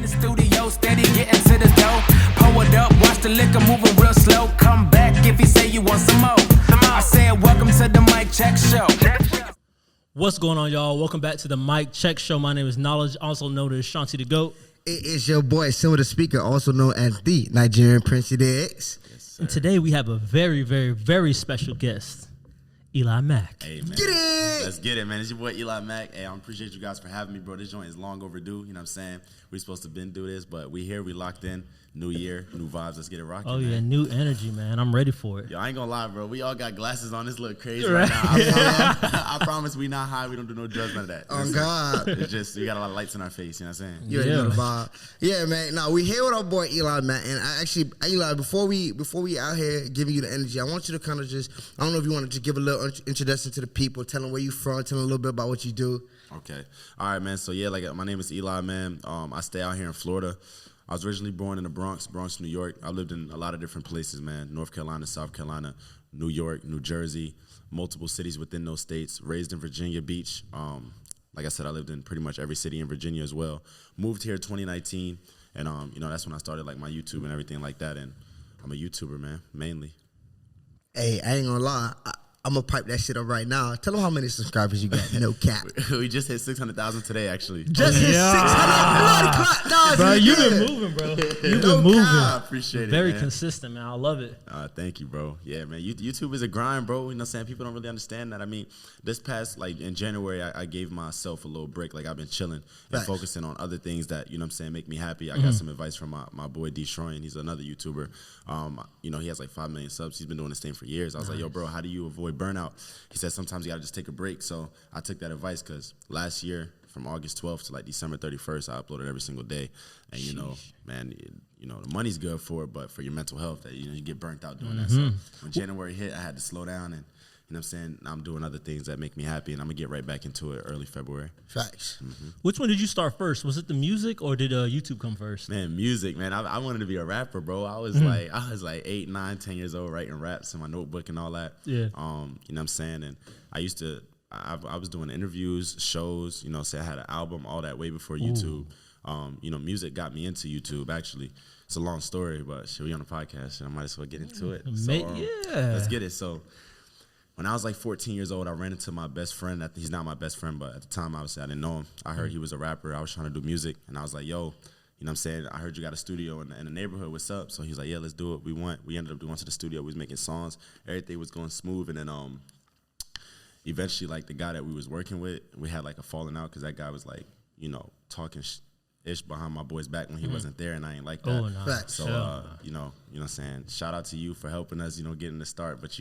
in the studio, steady getting to the dough. Pour it up, watch the liquor moving real slow. Come back if you say you want some more. I said, welcome to the Mic Check Show. What's going on, y'all? Welcome back to the Mic Check Show. My name is Knowledge, also known as Shanti the GOAT. It is your boy, Silver the Speaker, also known as the Nigerian Prince of the X. Yes, and today we have a very, very, very special guest, ELI MACK. Hey, man. Get it! Let's get it, man. It's your boy, ELI MACK. Hey, I appreciate you guys for having me, bro. This joint is long overdue. You know what I'm saying? We're supposed to been do this, but we here. We locked in. New year, new vibes. Let's get it rocking, yeah, man. new energy, man. I'm ready for it. Yo, I ain't gonna lie, bro. We all got glasses on. This look crazy right now. I promise we not high. We don't do no drugs, none of that. Oh, God. It's just, we got a lot of lights in our face. You know what I'm saying? You already know the vibe. Yeah, man. Now, we here with our boy, Eli, man. And Eli, before we out here giving you the energy, I want you to kind of just, I don't know if you want to just give a little introduction to the people, tell them where you from, tell them a little bit about what you do. Okay. All right, man. So, yeah, my name is Eli, man. I stay out here in Florida. I was originally born in the Bronx, New York. I lived in a lot of different places, man. North Carolina, South Carolina, New York, New Jersey, multiple cities within those states. Raised in Virginia Beach. Like I said, I lived in pretty much every city in Virginia as well. Moved here 2019, and that's when I started like my YouTube and everything like that. And I'm a YouTuber, man, mainly. Hey, I ain't gonna lie. I'm gonna pipe that shit up right now. Tell them how many subscribers you got. No cap. We just hit 600,000 today, actually. Just hit 600. Bro, you've been moving, bro. You've been moving. I appreciate it. Very man. Consistent, man. I love it. Thank you, bro. Yeah, man. YouTube is a grind, bro. You know what I'm saying? People don't really understand that. I mean, this past, like, in January, I gave myself a little break. Like, I've been chilling and focusing on other things that, you know what I'm saying, make me happy. I got some advice from my boy, Destroying. He's another YouTuber. He has, like, 5 million subs. He's been doing this thing for years. I was like, yo, bro, how do you avoid burnout? He said sometimes you got to just take a break. So I took that advice because last year, from August 12th to like December 31st, I uploaded every single day. And, man, the money's good for it, but for your mental health, you get burnt out doing that. So when January hit, I had to slow down and, you know what I'm saying, I'm doing other things that make me happy, and I'm going to get right back into it early February. Facts. Which one did you start first? Was it the music or did YouTube come first? Man, music, man. I wanted to be a rapper, bro. I was like 8, 9, 10 years old writing raps in my notebook and all that. Yeah. You know what I'm saying? And I was doing interviews, shows, say I had an album, all that way before YouTube. Music got me into YouTube, actually. It's a long story, but should we on the podcast? And I might as well get into it. Let's get it. So when I was like 14 years old, I ran into my best friend. He's not my best friend, but at the time, obviously, I didn't know him. I heard he was a rapper. I was trying to do music, and I was like, yo, you know what I'm saying? I heard you got a studio in the neighborhood. What's up? So he was like, yeah, let's do it. We ended up going to the studio. We was making songs. Everything was going smooth, and then eventually, like, the guy that we was working with, we had, like, a falling out because that guy was, like, talking ish behind my boy's back when he wasn't there, and I ain't like that. Oh, no. So, you know what I'm saying? Shout out to you for helping us, getting the start, but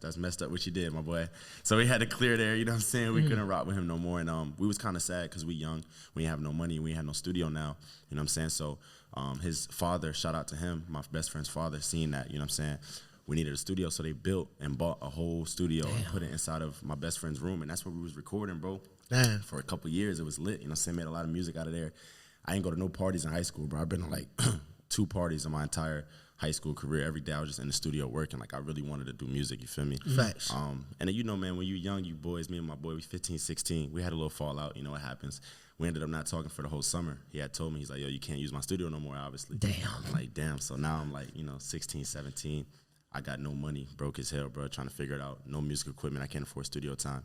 that's messed up what you did, my boy. So we had to clear there, you know what I'm saying? We couldn't rock with him no more, and we was kind of sad because we young, we have no money, we had no studio now, you know what I'm saying? So his father, shout out to him, my best friend's father, seeing that, you know what I'm saying? We needed a studio, so they built and bought a whole studio and put it inside of my best friend's room, and that's where we was recording, bro. Damn. For a couple years, it was lit, you know what I'm saying? Made a lot of music out of there. I ain't go to no parties in high school, bro. I've been to like 2 parties in my entire high school career. Every day I was just in the studio working. Like, I really wanted to do music, you feel me? Facts. And then, man, when you young, you boys, me and my boy, we 15, 16. We had a little fallout, what happens. We ended up not talking for the whole summer. He had told me, he's like, yo, you can't use my studio no more, obviously. Damn. I'm like, damn. So now I'm like, 16, 17. I got no money, broke as hell, bro, trying to figure it out. No music equipment. I can't afford studio time.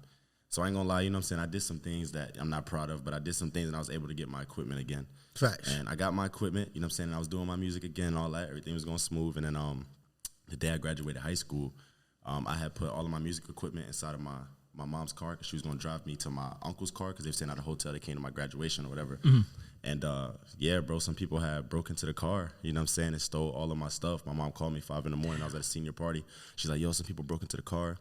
So I ain't gonna lie, you know what I'm saying? I did some things that I'm not proud of, but I did some things and I was able to get my equipment again. Facts. And I got my equipment, you know what I'm saying? And I was doing my music again, all that. Everything was going smooth. And then the day I graduated high school, I had put all of my music equipment inside of my mom's car because she was going to drive me to my uncle's car because they were staying at a hotel. They came to my graduation or whatever. And, yeah, bro, some people had broke into the car, you know what I'm saying, and stole all of my stuff. My mom called me 5 in the morning. I was at a senior party. She's like, yo, some people broke into the car.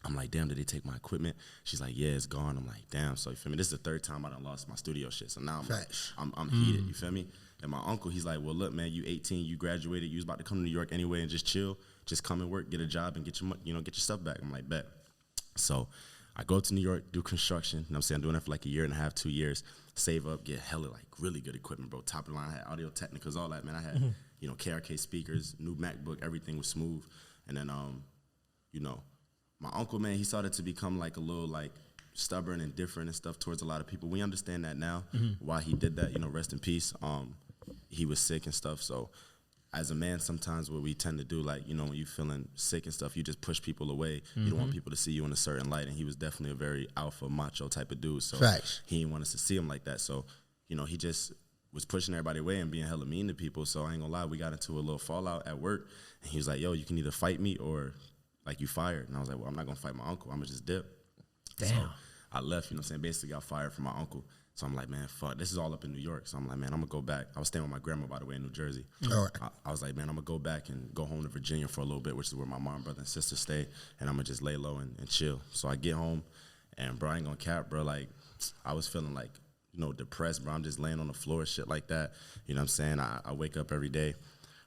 I'm like, damn, did they take my equipment? She's like, yeah, it's gone. I'm like, damn. So you feel me? This is the 3rd time I done lost my studio shit. So now I'm like, I'm heated. You feel me? And my uncle, he's like, well, look, man, you 18, you graduated, you was about to come to New York anyway and just chill, just come and work, get a job, and get your get your stuff back. I'm like, bet. So I go to New York, do construction. You know what I'm saying? I'm doing that for like a year and a half, 2 years. Save up, get hella like really good equipment, bro. Top of the line, I had Audio Technicas, all that, man. I had KRK speakers, new MacBook, everything was smooth. And then my uncle, man, he started to become like a little like stubborn and different and stuff towards a lot of people. We understand that now, why he did that, rest in peace. he was sick and stuff. So as a man, sometimes what we tend to do, like, you know, when you feeling sick and stuff, you just push people away. You don't want people to see you in a certain light. And he was definitely a very alpha, macho type of dude. So he didn't want us to see him like that. So, you know, he just was pushing everybody away and being hella mean to people. So I ain't gonna lie, we got into a little fallout at work. And he was like, yo, you can either fight me or, like, you fired. And I was like, well, I'm not gonna fight my uncle. I'm gonna just dip. Damn. So I left, you know what I'm saying, basically got fired from my uncle. So I'm like, man, fuck, this is all up in New York. So I'm like, man, I'm going to go back. I was staying with my grandma, by the way, in New Jersey. All right. I was like, man, I'm going to go back and go home to Virginia for a little bit, which is where my mom, brother, and sister stay, and I'm going to just lay low and chill. So I get home, and, bro, I ain't going to cap, bro. Like, I was feeling, like, you know, depressed, bro. I'm just laying on the floor, shit like that. You know what I'm saying? I wake up every day.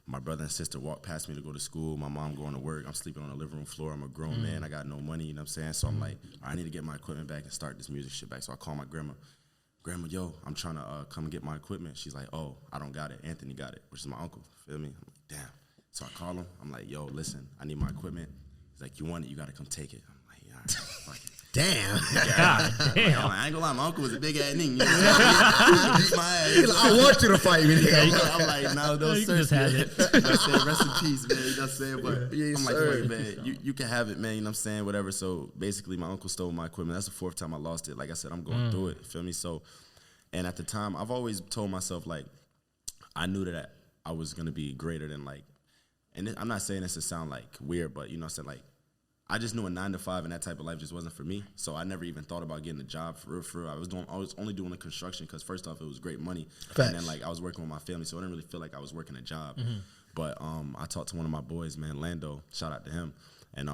My brother and sister walk past me to go to school. My mom going to work. I'm sleeping on the living room floor. I'm a grown man. I got no money, you know what I'm saying? So I'm like, I need to get my equipment back and start this music shit back. So I call my grandma. Grandma, yo, I'm trying to come and get my equipment. She's like, oh, I don't got it. Anthony got it, which is my uncle. Feel me? I'm like, damn. So I call him. I'm like, yo, listen, I need my equipment. He's like, you want it? You got to come take it. I'm like, yeah, all right, fuck it. Damn. God damn. I ain't gonna lie, my uncle was a big ass nigga. You know what I'm saying? I want you to fight me. I'm like, no, don't You can just have it. You know what I'm saying? Rest in peace, man. You know what I'm saying? But Yes, I'm like, sir. look, man, you can have it, man. You know what I'm saying? Whatever. So basically, my uncle stole my equipment. That's the 4th time I lost it. Like I said, I'm going through it. You feel me? So, and at the time, I've always told myself, like, I knew that I was gonna be greater than, like, and I'm not saying this to sound like weird, but you know what I'm saying, like, I just knew a 9 to 5 and that type of life just wasn't for me. So I never even thought about getting a job for real. I was only doing the construction because first off, it was great money. Facts. And then, like, I was working with my family, so I didn't really feel like I was working a job. But I talked to one of my boys, man, Lando, shout out to him. And,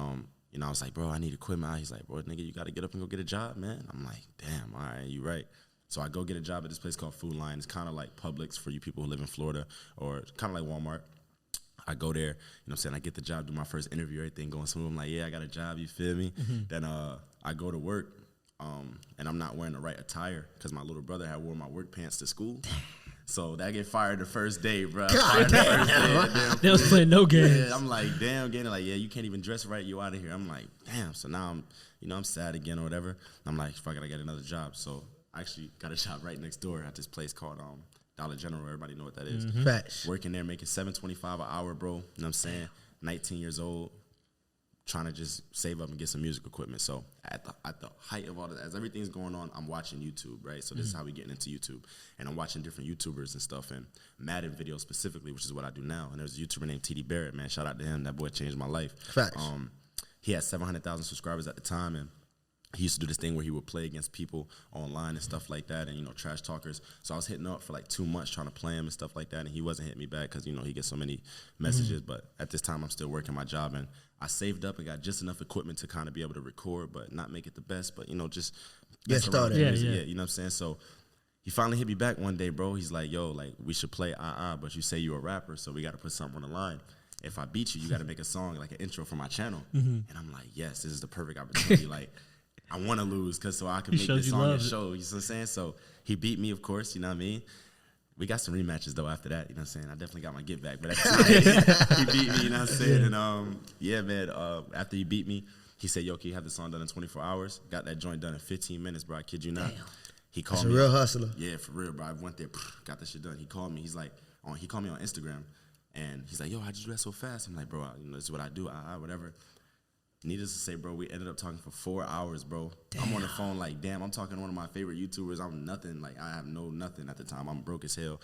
you know, I was like, bro, I need equipment. He's like, bro, nigga, you got to get up and go get a job, man. I'm like, damn, all right, you right. So I go get a job at this place called Food Line. It's kind of like Publix for you people who live in Florida, or kind of like Walmart. I go there, you know what I'm saying, I get the job, do my first interview, everything going smooth. I'm like, yeah, I got a job, you feel me? Then I go to work, and I'm not wearing the right attire because my little brother had wore my work pants to school. So that get fired the first day, bro. God damn. They was playing no games. Yeah, I'm like, damn, getting like, yeah, you can't even dress right, you out of here. I'm like, damn. So now I'm sad again or whatever. I'm like, fuck it, I got another job. So I actually got a job right next door at this place called Dollar General. Everybody know what that is. Facts. Working there, making $7.25 an hour, bro. You know what I'm saying? 19 years old, trying to just save up and get some music equipment. So at the height of all that, as everything's going on, I'm watching YouTube, right? So this is how we getting into YouTube. And I'm watching different YouTubers and stuff, and Madden videos specifically, which is what I do now. And there's a YouTuber named tdbarrett, man. Shout out to him. That boy changed my life. Facts. He had 700,000 subscribers at the time, and he used to do this thing where he would play against people online and stuff like that, and, you know, trash talkers. So I was hitting up for like 2 months trying to play him and stuff like that, and he wasn't hitting me back because, you know, he gets so many messages. But at this time, I'm still working my job, and I saved up and got just enough equipment to kind of be able to record, but not make it the best, but, you know, just Get mess around with started. Yeah, music. yeah. You know what I'm saying? So he finally hit me back one day, bro. He's like, yo, like, we should play but you say you're a rapper, so we got to put something on the line. If I beat you, you got to make a song, like an intro for my channel. And I'm like, yes, this is the perfect opportunity. Like, I want to lose so I can make showed this you song love and it. show. You know what I'm saying? So he beat me, of course. You know what I mean? We got some rematches, though, after that. You know what I'm saying? I definitely got my get back. But he beat me, you know what I'm saying? And, yeah, man, after he beat me, he said, yo, can you have the song done in 24 hours? Got that joint done in 15 minutes, bro. I kid you not. Damn. He called He's a me. real hustler. Yeah, for real, bro. I went there, got that shit done. He called me. He's like, he called me on Instagram. And he's like, yo, how'd you do that so fast? I'm like, bro, you know, this is what I do, whatever. Needless to say, bro, we ended up talking for 4 hours, bro. Damn. I'm on the phone like, damn, I'm talking to one of my favorite YouTubers. I'm nothing. Like, I have nothing at the time. I'm broke as hell.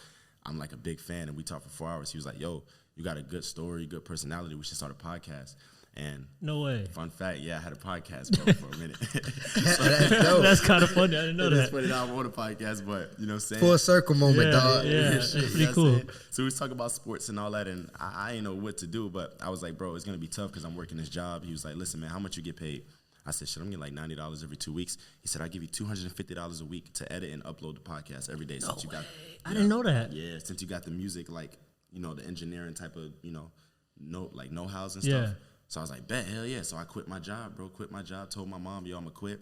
I'm like a big fan, and we talked for 4 hours. He was like, yo, you got a good story, good personality. We should start a podcast. And No way. fun fact, yeah, I had a podcast, bro, for a minute. That's dope. That's kind of funny. I didn't know It is that. funny that I'm on a podcast, but, you know what I'm saying? Full circle moment, dog. Yeah, Shit, it's you pretty know what I'm cool. saying? So we was talking about sports and all that, and I didn't know what to do, but I was like, bro, it's going to be tough because I'm working this job. He was like, listen, man, how much you get paid? I said, shit, I'm getting like $90 every 2 weeks. He said, I give you $250 a week to edit and upload the podcast every day. Since you got, I didn't know that. yeah, since you got the music, like, you know, the engineering type of, you know, know-hows and stuff. Yeah. So I was like, bet, hell yeah. So I quit my job, bro. Told my mom, yo, I'm going to quit.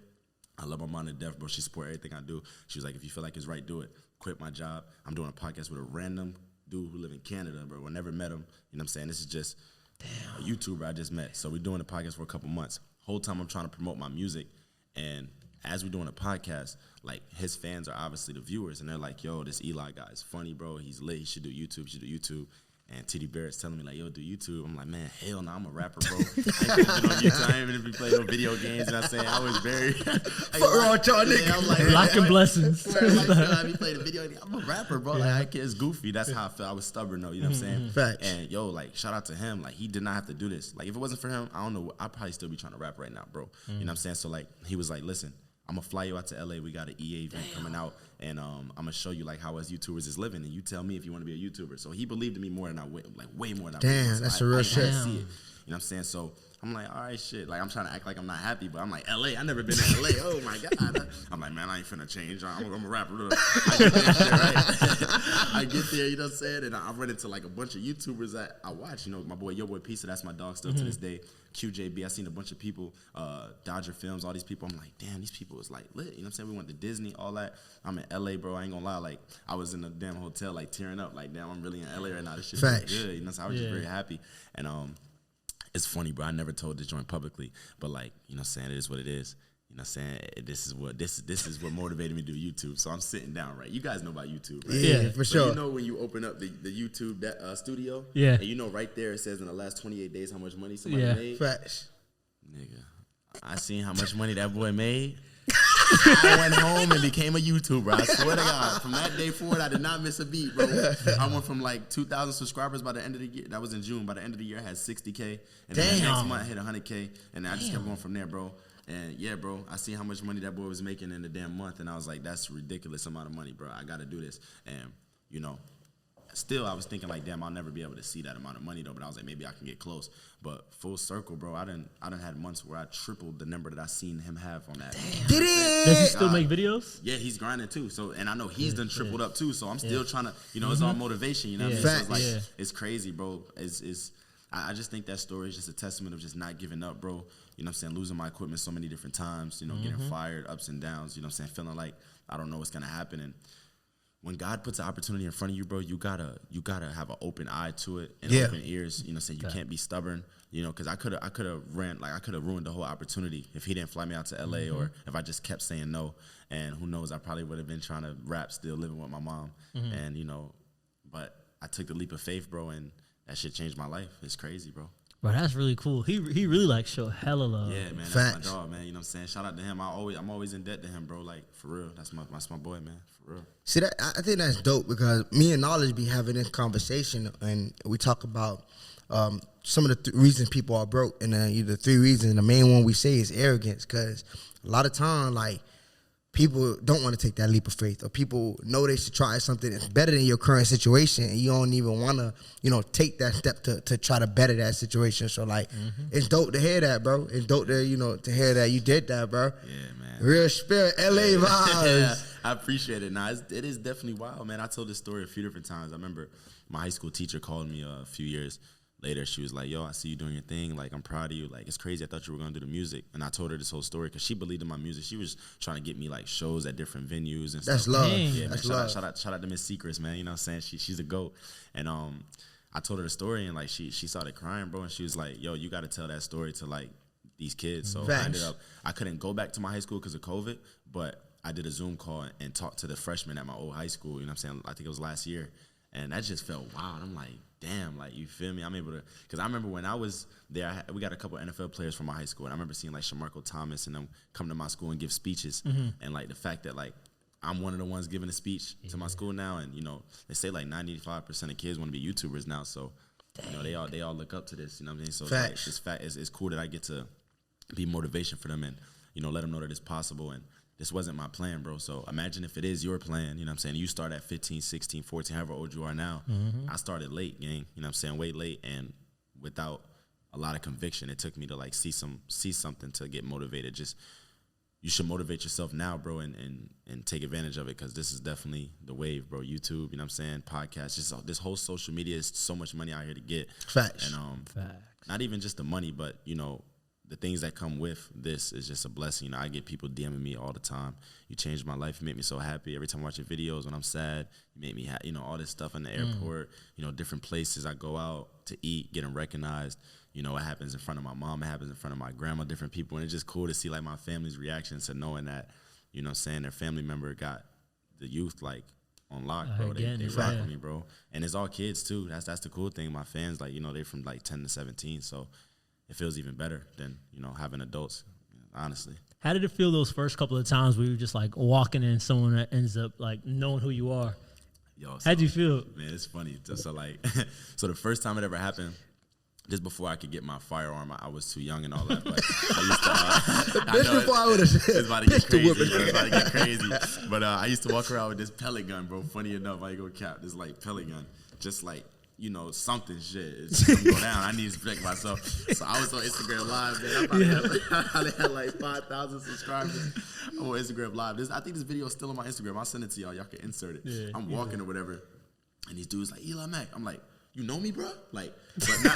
I love my mom to death, bro. She support everything I do. She was like, if you feel like it's right, do it. Quit my job. I'm doing a podcast with a random dude who live in Canada, bro. I never met him. You know what I'm saying? This is just a YouTuber I just met. So we're doing the podcast for a couple months. Whole time I'm trying to promote my music. And as we're doing a podcast, like his fans are obviously the viewers, and they're like, yo, this Eli guy is funny, bro. He's lit. He should do YouTube. And TD Barrett's telling me, like, yo, do YouTube. I'm like, man, hell no, I'm a rapper, bro. I ain't been on YouTube. I ain't even play no video games. You know what I'm saying? I was very... I'm like, Blocking blessings. I be playing the video. I'm a rapper, bro. Like, I can't, it's goofy. That's how I felt. I was stubborn, though. You know what I'm saying? Facts. And, yo, like, shout out to him. Like, he did not have to do this. Like, if it wasn't for him, I don't know. I'd probably still be trying to rap right now, bro. You know what I'm saying? So, like, he was like, listen, I'm going to fly you out to LA. We got an EA event coming out. And I'm going to show you, like, how us YouTubers is living. And you tell me if you want to be a YouTuber. So he believed in me more than way more than I Damn, believed. that's So a real I shit. had to see it. You know what I'm saying? So I'm like, all right, shit. Like, I'm trying to act like I'm not happy, but I'm like, LA, I never been to LA. Oh, my God. I'm like, man, I ain't finna change. I'm a rapper. I get there, shit, right? I get there, you know what I'm saying? And I run into, like, a bunch of YouTubers that I watch. You know, my boy, Yo Boy Pizza, that's my dog still to this day. QJB, I seen a bunch of people, Dodger Films, all these people. I'm like, damn, these people is, like, lit. You know what I'm saying? We went to Disney, all that. I'm in LA, bro. I ain't gonna lie. Like, I was in a damn hotel, like, tearing up. Like, damn, I'm really in LA right now. This shit is good. You know, so I was just very happy. And it's funny, bro. I never told this joint publicly, but, like, you know what I'm saying? It is what it is. You know what I'm saying? This is what motivated me to do YouTube. So I'm sitting down, right? You guys know about YouTube, right? Yeah, for sure. You know when you open up the YouTube studio? Yeah. And you know right there it says in the last 28 days how much money somebody made? Facts. Nigga, I seen how much money that boy made. I went home and became a YouTuber. I swear to God. From that day forward, I did not miss a beat, bro. I went from like 2,000 subscribers by the end of the year. That was in June. By the end of the year, I had 60K. And then the next month, I hit 100K. And I just kept going from there, bro. And yeah, bro, I seen how much money that boy was making in the damn month. And I was like, that's a ridiculous amount of money, bro. I got to do this. And, you know, still, I was thinking like, damn, I'll never be able to see that amount of money though. But I was like, maybe I can get close. But full circle, bro, I done had months where I tripled the number that I seen him have on that. Get it? Does he still make videos? Yeah, he's grinding too. So, and I know he's done tripled up too. So I'm still trying to, you know, it's all motivation. You know what I mean? So it's like, it's crazy, bro. I just think that story is just a testament of just not giving up, bro. You know what I'm saying? Losing my equipment so many different times. You know, getting fired, ups and downs. You know what I'm saying? Feeling like I don't know what's gonna happen. And when God puts an opportunity in front of you, bro, you gotta have an open eye to it and open ears. You know, saying you can't be stubborn. You know, because I could have ruined the whole opportunity if he didn't fly me out to LA or if I just kept saying no. And who knows, I probably would have been trying to rap, still living with my mom. And you know, but I took the leap of faith, bro, and that shit changed my life. It's crazy, bro. Bro, that's really cool. He really like show hella love. Yeah, man, that's my dog, man. You know what I'm saying? Shout out to him. I'm always in debt to him, bro. Like for real, that's my boy, man. For real. See that? I think that's dope because me and Knowledge be having this conversation and we talk about some of the reasons people are broke, and the three reasons. The main one we say is arrogance, because a lot of time, like, people don't want to take that leap of faith, or people know they should try something that's better than your current situation, and you don't even want to, you know, take that step to try to better that situation. So, like, it's dope to hear that, bro. It's dope to, you know, to hear that you did that, bro. Yeah, man. Real spirit, LA vibes. Yeah, I appreciate it. Nah, it is definitely wild, man. I told this story a few different times. I remember my high school teacher called me a few years later. She was like, yo, I see you doing your thing. Like, I'm proud of you. Like, it's crazy. I thought you were going to do the music. And I told her this whole story because she believed in my music. She was trying to get me, like, shows at different venues and stuff. That's love. Yeah, that's man. love. Shout out to Miss Secrets, man. You know what I'm saying? She's a GOAT. And I told her the story, and, like, she started crying, bro. And she was like, yo, you got to tell that story to, like, these kids. So I couldn't go back to my high school because of COVID, but I did a Zoom call and talked to the freshmen at my old high school. You know what I'm saying? I think it was last year. And that just felt wild. I'm like, damn, like, you feel me? I'm able to, because I remember when I was there, we got a couple of NFL players from my high school, and I remember seeing, like, Shamarco Thomas and them come to my school and give speeches. And, like, the fact that, like, I'm one of the ones giving a speech to my school now, and, you know, they say, like, 95% of kids want to be YouTubers now, so, you know, they all look up to this, you know what I mean? So, it's cool that I get to be motivation for them and, you know, let them know that it's possible. And this wasn't my plan, bro. So imagine if it is your plan, you know what I'm saying? You start at 15, 16, 14, however old you are now. I started late, gang, you know what I'm saying? Way late, and without a lot of conviction. It took me to, like, see something to get motivated. Just, you should motivate yourself now, bro, and take advantage of it, because this is definitely the wave, bro. YouTube, you know what I'm saying? Podcasts, just this whole social media is so much money out here to get. Facts. And not even just the money, but, you know, the things that come with this is just a blessing. You know, I get people DMing me all the time. You changed my life. You make me so happy. Every time I watch your videos, when I'm sad, you make me you know, all this stuff in the airport, you know, different places I go out to eat, getting recognized. You know, it happens in front of my mom. It happens in front of my grandma, different people. And it's just cool to see, like, my family's reactions to knowing that, you know, saying their family member got the youth, like, on lock, bro. They rock with me, bro. And it's all kids, too. That's the cool thing. My fans, like, you know, they're from, like, 10 to 17. So it feels even better than, you know, having adults, honestly. How did it feel those first couple of times where you were just, like, walking in someone that ends up, like, knowing who you are? Yo, How'd you feel? Man, it's funny. So, like, so the first time it ever happened, just before I could get my firearm, I was too young and all that. But I used to. Before I would have said. It's about to get crazy. It's about to get crazy. But I used to walk around with this pellet gun, bro. Funny enough, I ain't gonna cap. This like pellet gun, just like, you know, something shit. It's gonna go down. I need to protect myself. So I was on Instagram Live, man. I probably had like 5,000 subscribers. I'm on Instagram Live. I think this video is still on my Instagram. I'll send it to y'all. Y'all can insert it. Yeah, I'm walking or whatever, and these dudes like, ELI MACK. I'm like, you know me, bro? Like, but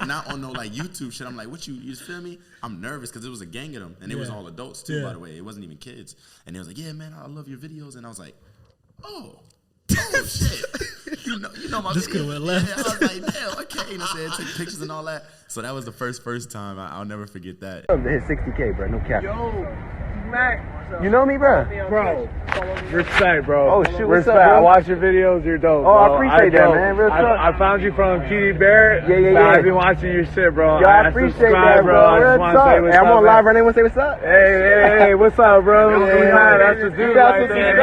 not on no YouTube shit. I'm like, what you feel me? I'm nervous because it was a gang of them, and it was all adults too, by the way. It wasn't even kids. And they was like, yeah, man, I love your videos. And I was like, oh shit. You know my just could have went left. Yeah, I was like, damn, okay. You know what I'm saying? Took pictures and all that. So that was the first time. I'll never forget that. Hit 60K, bro. No cap. Yo, Mac. You know me, bro? Bro, respect, bro. Oh, shoot, what's respect. up, bro? I watch your videos. You're dope, Oh, bro. I appreciate that, man. Real talk. I found you from TD Barrett. Yeah. I've been watching your shit, bro. Yo, I appreciate that, bro. I just want to say what's Hey, I'm up, on live right now. Want to say what's up? Hey, what's up, bro? That's the dude right there.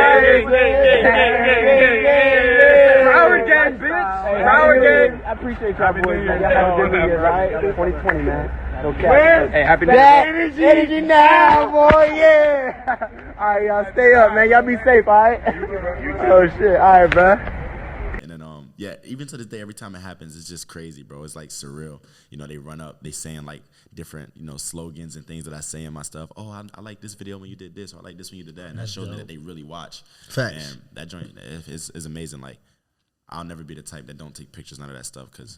Broward gang, bitch. Broward gang. I appreciate y'all boys, man. Y'all have a good New Year, right? 2020, man. No cap. Hey, happy New Year. Energy now, boy, yeah. All right, y'all stay up, man. Y'all be safe, all right? Oh, shit. All right, bro. And then, yeah, even to this day, every time it happens, it's just crazy, bro. It's like surreal. You know, they run up, they saying like different, you know, slogans and things that I say in my stuff. Oh, I like this video when you did this, or I like this when you did that. And that shows me that they really watch. Facts. And that joint is amazing. Like, I'll never be the type that don't take pictures, none of that stuff, because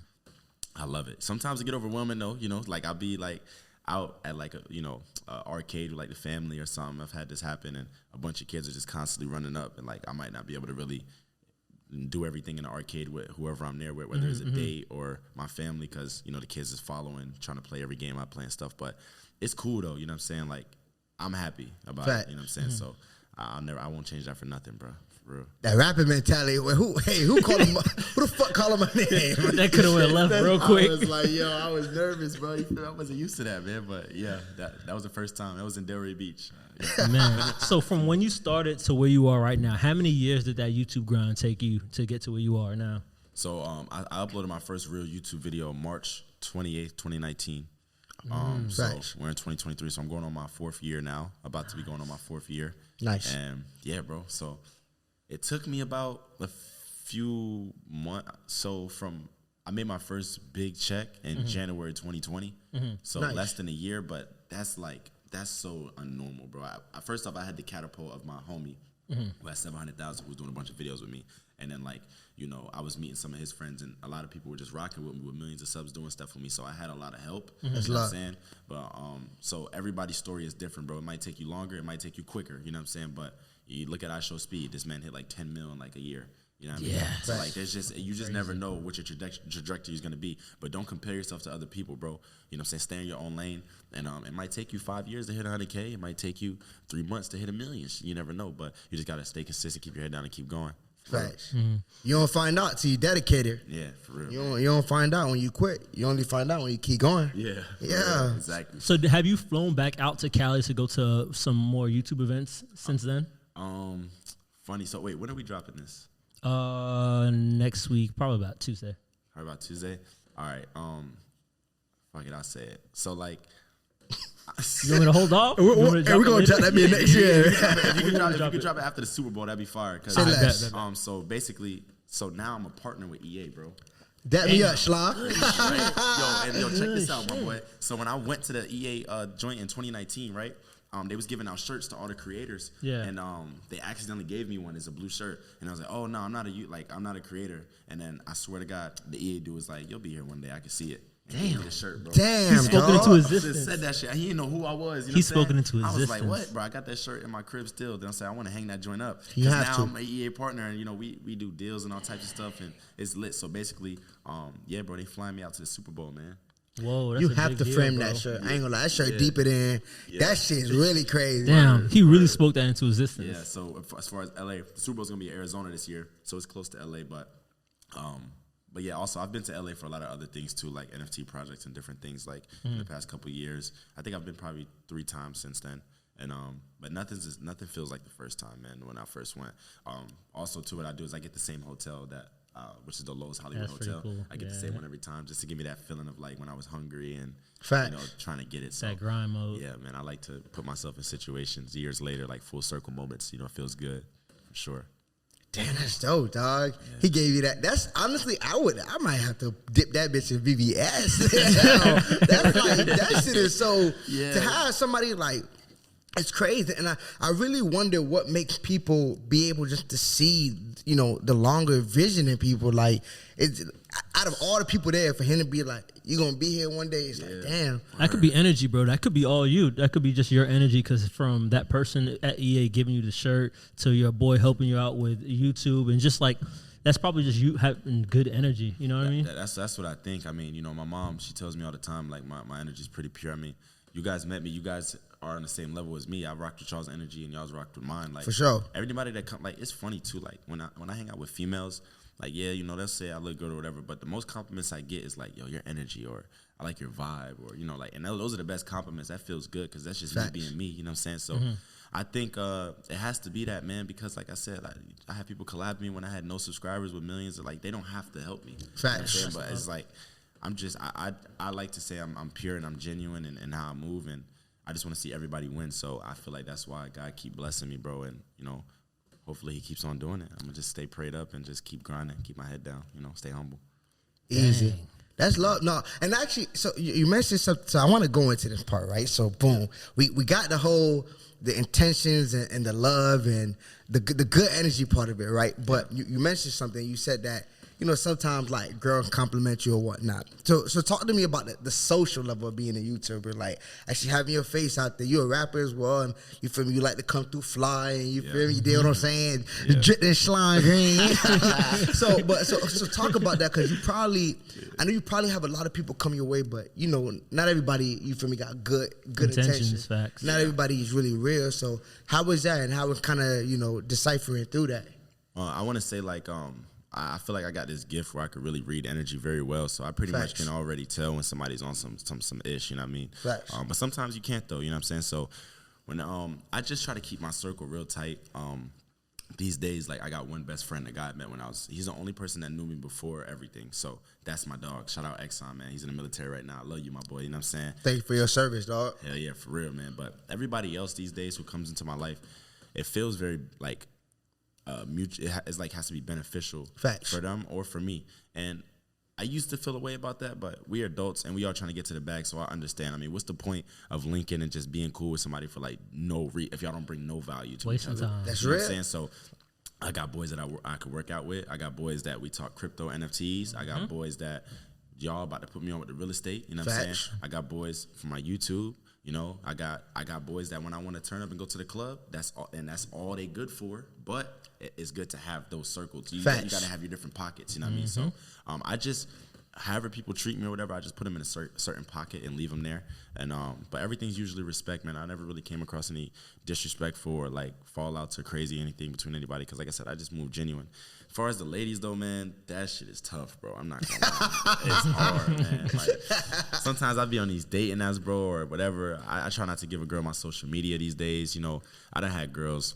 I love it. Sometimes it get overwhelming, though. You know, like I'll be like out at like a, you know, arcade with like the family or something. I've had this happen, and a bunch of kids are just constantly running up, and like I might not be able to really do everything in the arcade with whoever I'm there with, whether it's a date or my family, because, you know, the kids is following, trying to play every game I play and stuff. But it's cool, though, you know what I'm saying? Like, I'm happy about it, you know what I'm saying? So I won't change that for nothing, bro. For real. That rapping mentality. Who called him? Who the fuck called him my name? That could have went left real quick. I was like, yo, I was nervous, bro. I wasn't used to that, man. But yeah, that was the first time. That was in Delray Beach. Yeah. Man, so from when you started to where you are right now, how many years did that YouTube grind take you to get to where you are now? So I uploaded my first real YouTube video March 28th, 2019. So we're in 2023, so I'm going on my 4th year now. About to be going on my 4th year. Nice. And yeah, bro. So it took me about a few months. So I made my first big check in January 2020. So less than a year, but that's so unnormal, bro. First off, I had the catapult of my homie who had 700,000, who was doing a bunch of videos with me. And then, like, you know, I was meeting some of his friends, and a lot of people were just rocking with me with millions of subs doing stuff for me. So I had a lot of help. You know what I'm saying? But so everybody's story is different, bro. It might take you longer. It might take you quicker. You know what I'm saying? But you look at I Show Speed. This man hit like 10 mil in like a year. You know what I mean? Yeah. So like, you just never know what your trajectory is gonna be. But don't compare yourself to other people, bro. You know what I'm saying? Stay in your own lane. And it might take you 5 years to hit 100K. It might take you 3 months to hit 1 million. You never know. But you just gotta stay consistent, keep your head down, and keep going. Facts. You don't find out till you dedicated. Yeah, for real. You don't find out when you quit. You only find out when you keep going. Yeah, exactly. So have you flown back out to Cali to go to some more YouTube events since then? Funny. So wait, when are we dropping this? Next week, probably about Tuesday. Probably about Tuesday. All right. Fuck it, I'll say it. So like, you want me to hold off? We're gonna drop that be next year. If you could drop it after the Super Bowl, that'd be fire. So basically, now I'm a partner with EA, bro. That me up, Schla. Yo, check this out, my boy. So when I went to the EA joint in 2019, right? They was giving out shirts to all the creators, and they accidentally gave me one. It's a blue shirt, and I was like, "Oh no, I'm not a creator." And then I swear to God, the EA dude was like, "You'll be here one day. I can see it." Damn, the shirt, bro. Damn, He's spoken dog. into Just existence. said that shit. He didn't know who I was. You know He's what I'm saying? spoken into I was like, existence. what, bro? I got that shirt in my crib still. Then I said, I want to hang that joint up. You Because have now to. I'm an EA partner, and you know we do deals and all types of stuff, and it's lit. So basically, yeah, bro, they flying me out to the Super Bowl, man. Whoa, that's You a have big to deal, frame bro. that shirt. I ain't gonna lie, that shirt deeper than that shit's really crazy. Damn, he really spoke that into existence. Yeah. So as far as LA, the Super Bowl's gonna be in Arizona this year, so it's close to LA, But yeah, also I've been to LA for a lot of other things too, like NFT projects and different things. Like in the past couple of years, I think I've been probably 3 times since then. And but nothing feels like the first time, man. When I first went. Also, too, what I do is I get the same hotel that, which is the Lowe's Hollywood That's pretty Hotel. cool. I get the Yeah. same one every time, just to give me that feeling of like when I was hungry and Facts. you know trying to get it. So That grind mode. yeah, man, I like to put myself in situations years later, like full circle moments. You know, it feels good for sure. Damn, that's dope, dog. He gave you that. That's honestly, I might have to dip that bitch in VVS. That's like, that shit is so, to have somebody like, it's crazy. And I really wonder what makes people be able just to see, you know, the longer vision in people. Like, it's, out of all the people there, for him to be like, you're going to be here one day, it's like, damn. That could be energy, bro. That could be all you. That could be just your energy, because from that person at EA giving you the shirt to your boy helping you out with YouTube, and just like, that's probably just you having good energy. You know what I mean? That's what I think. I mean, you know, my mom, she tells me all the time, like, my energy is pretty pure. I mean, you guys met me. You guys are on the same level as me. I rocked with y'all's energy, and y'all's rocked with mine. Like, For sure. Everybody that come, like, it's funny too. Like when I hang out with females, like, yeah, you know, they'll say I look good or whatever, but the most compliments I get is like, yo, your energy, or I like your vibe, or you know, like, and those are the best compliments. That feels good because that's just Facts. me being me. You know what I'm saying? So. I think it has to be that, man, because like I said, I had people collab with me when I had no subscribers with millions. Like, they don't have to help me. Facts. You know what I'm saying? But it's like, I'm just, I like to say I'm pure and I'm genuine in how I move, and I just want to see everybody win. So I feel like that's why God keep blessing me, bro. And, you know, hopefully he keeps on doing it. I'm going to just stay prayed up and just keep grinding, keep my head down, you know, stay humble. Easy. That's love. No, and actually, so you mentioned something. So I want to go into this part, right? So boom, we got the intentions and the love and the good energy part of it, right? But you mentioned something. You said that, you know, sometimes like girls compliment you or whatnot. So talk to me about the social level of being a YouTuber, like actually having your face out there. You're a rapper as well, and you feel me? You like to come through fly, and you feel me? You deal what I'm saying? The drip and slime green. so talk about that, because I know you probably have a lot of people come your way, but you know, not everybody, you feel me, got good intentions. Facts. Not everybody is really real. So how was that, and how was kind of, you know, deciphering through that? I want to say, like, I feel like I got this gift where I could really read energy very well. So I pretty much can already tell when somebody's on some ish, you know what I mean? Facts. But sometimes you can't, though, you know what I'm saying? So when I just try to keep my circle real tight. These days, like, I got one best friend, the guy I met when he's the only person that knew me before everything. So that's my dog. Shout out Exxon, man. He's in the military right now. I love you, my boy. You know what I'm saying? Thank you for your service, dog. Hell yeah, for real, man. But everybody else these days who comes into my life, it feels very, like, mutual. It's like has to be beneficial Facts. for them or for me. And I used to feel a way about that, but we are adults and we are trying to get to the bag, so I understand. I mean, what's the point of linking and just being cool with somebody for like if y'all don't bring no value to Wasting each other? time. That's You know real. what I'm saying? So I got boys that I could work out with. I got boys that we talk crypto, NFTs. I got boys that y'all about to put me on with the real estate. You know what I'm saying? Facts. I got boys from my YouTube. You know, I got boys that when I want to turn up and go to the club, that's all they good for. But it's good to have those circles. You got to have your different pockets. You know what I mean? So I just, however people treat me or whatever, I just put them in a certain pocket and leave them there. And but everything's usually respect, man. I never really came across any disrespectful or like fallouts or crazy anything between anybody, because like I said, I just move genuine. As far as the ladies though, man, that shit is tough, bro. I'm not gonna lie. It's hard, man. Like, sometimes I be on these dating apps, bro, or whatever. I try not to give a girl my social media these days. You know, I done had girls,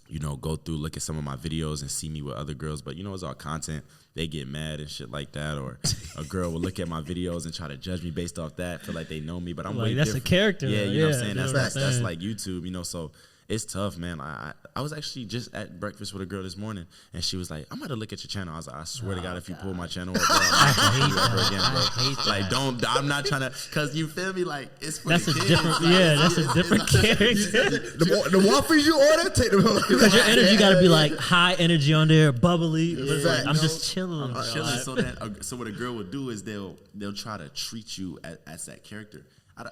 you know, go through, look at some of my videos and see me with other girls, but you know, it's all content. They get mad and shit like that, or a girl will look at my videos and try to judge me based off that, feel like they know me, but I'm like, way that's different. a character. Yeah, you know what I'm saying? you know That's what I'm like YouTube, you know, so it's tough, man. I was actually just at breakfast with a girl this morning, and she was like, I'm about to look at your channel. I was like, I swear to God, if you pull my channel up, bro, I hate like, don't, I'm not trying to, because you feel me? Like, it's for that's the a kids. different, like, that's a different character. The waffles you order, take them. Because your energy got to be like high energy on there, bubbly. It's like, I'm no, just chilling. I'm chilling. So what a girl will do is they'll try to treat you as that character.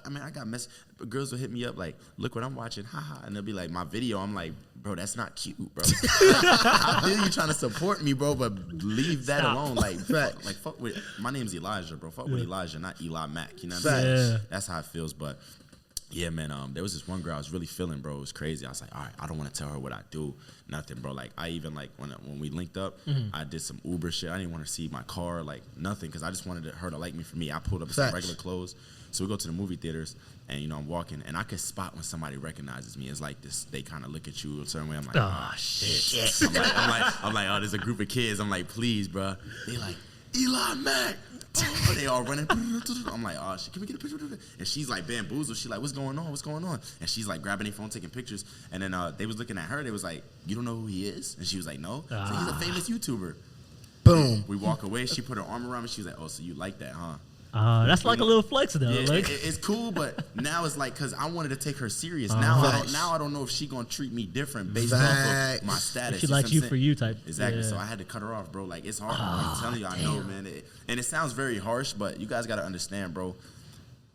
I mean, I got girls will hit me up like, look what I'm watching, haha, and they'll be like, my video. I'm like, bro, that's not cute, bro. I feel you trying to support me, bro, but leave that alone. Like, fuck with, my name's Elijah, bro. Fuck with Elijah, not Eli Mack. You know what I'm saying? Yeah. That's how it feels. But yeah, man, there was this one girl I was really feeling, bro. It was crazy. I was like, all right, I don't want to tell her what I do. Nothing, bro. Like, I even, like, when we linked up, I did some Uber shit. I didn't want to see my car, like, nothing, because I just wanted her to like me for me. I pulled up in some regular clothes. So we go to the movie theaters, and, you know, I'm walking, and I could spot when somebody recognizes me. It's like this, they kind of look at you a certain way. I'm like, oh, shit. I'm like, oh, there's a group of kids. I'm like, please, bro. They like, Eli Mack. Oh, they all running. I'm like, oh, shit, can we get a picture? And she's like bamboozled. She's like, what's going on? What's going on? And she's like grabbing their phone, taking pictures. And then they was looking at her. They was like, you don't know who he is? And she was like, no. So he's a famous YouTuber. Boom. We walk away. She put her arm around me. She was like, oh, so you like that, huh? That's like a little flex though. Yeah, like. it's cool, but now it's like, because I wanted to take her serious. Now I don't know if she gonna treat me different based off of my status. She likes you for you type. Exactly. Yeah. So I had to cut her off, bro. Like, it's hard. I'm telling you, I know, man. And it sounds very harsh, but you guys gotta understand, bro.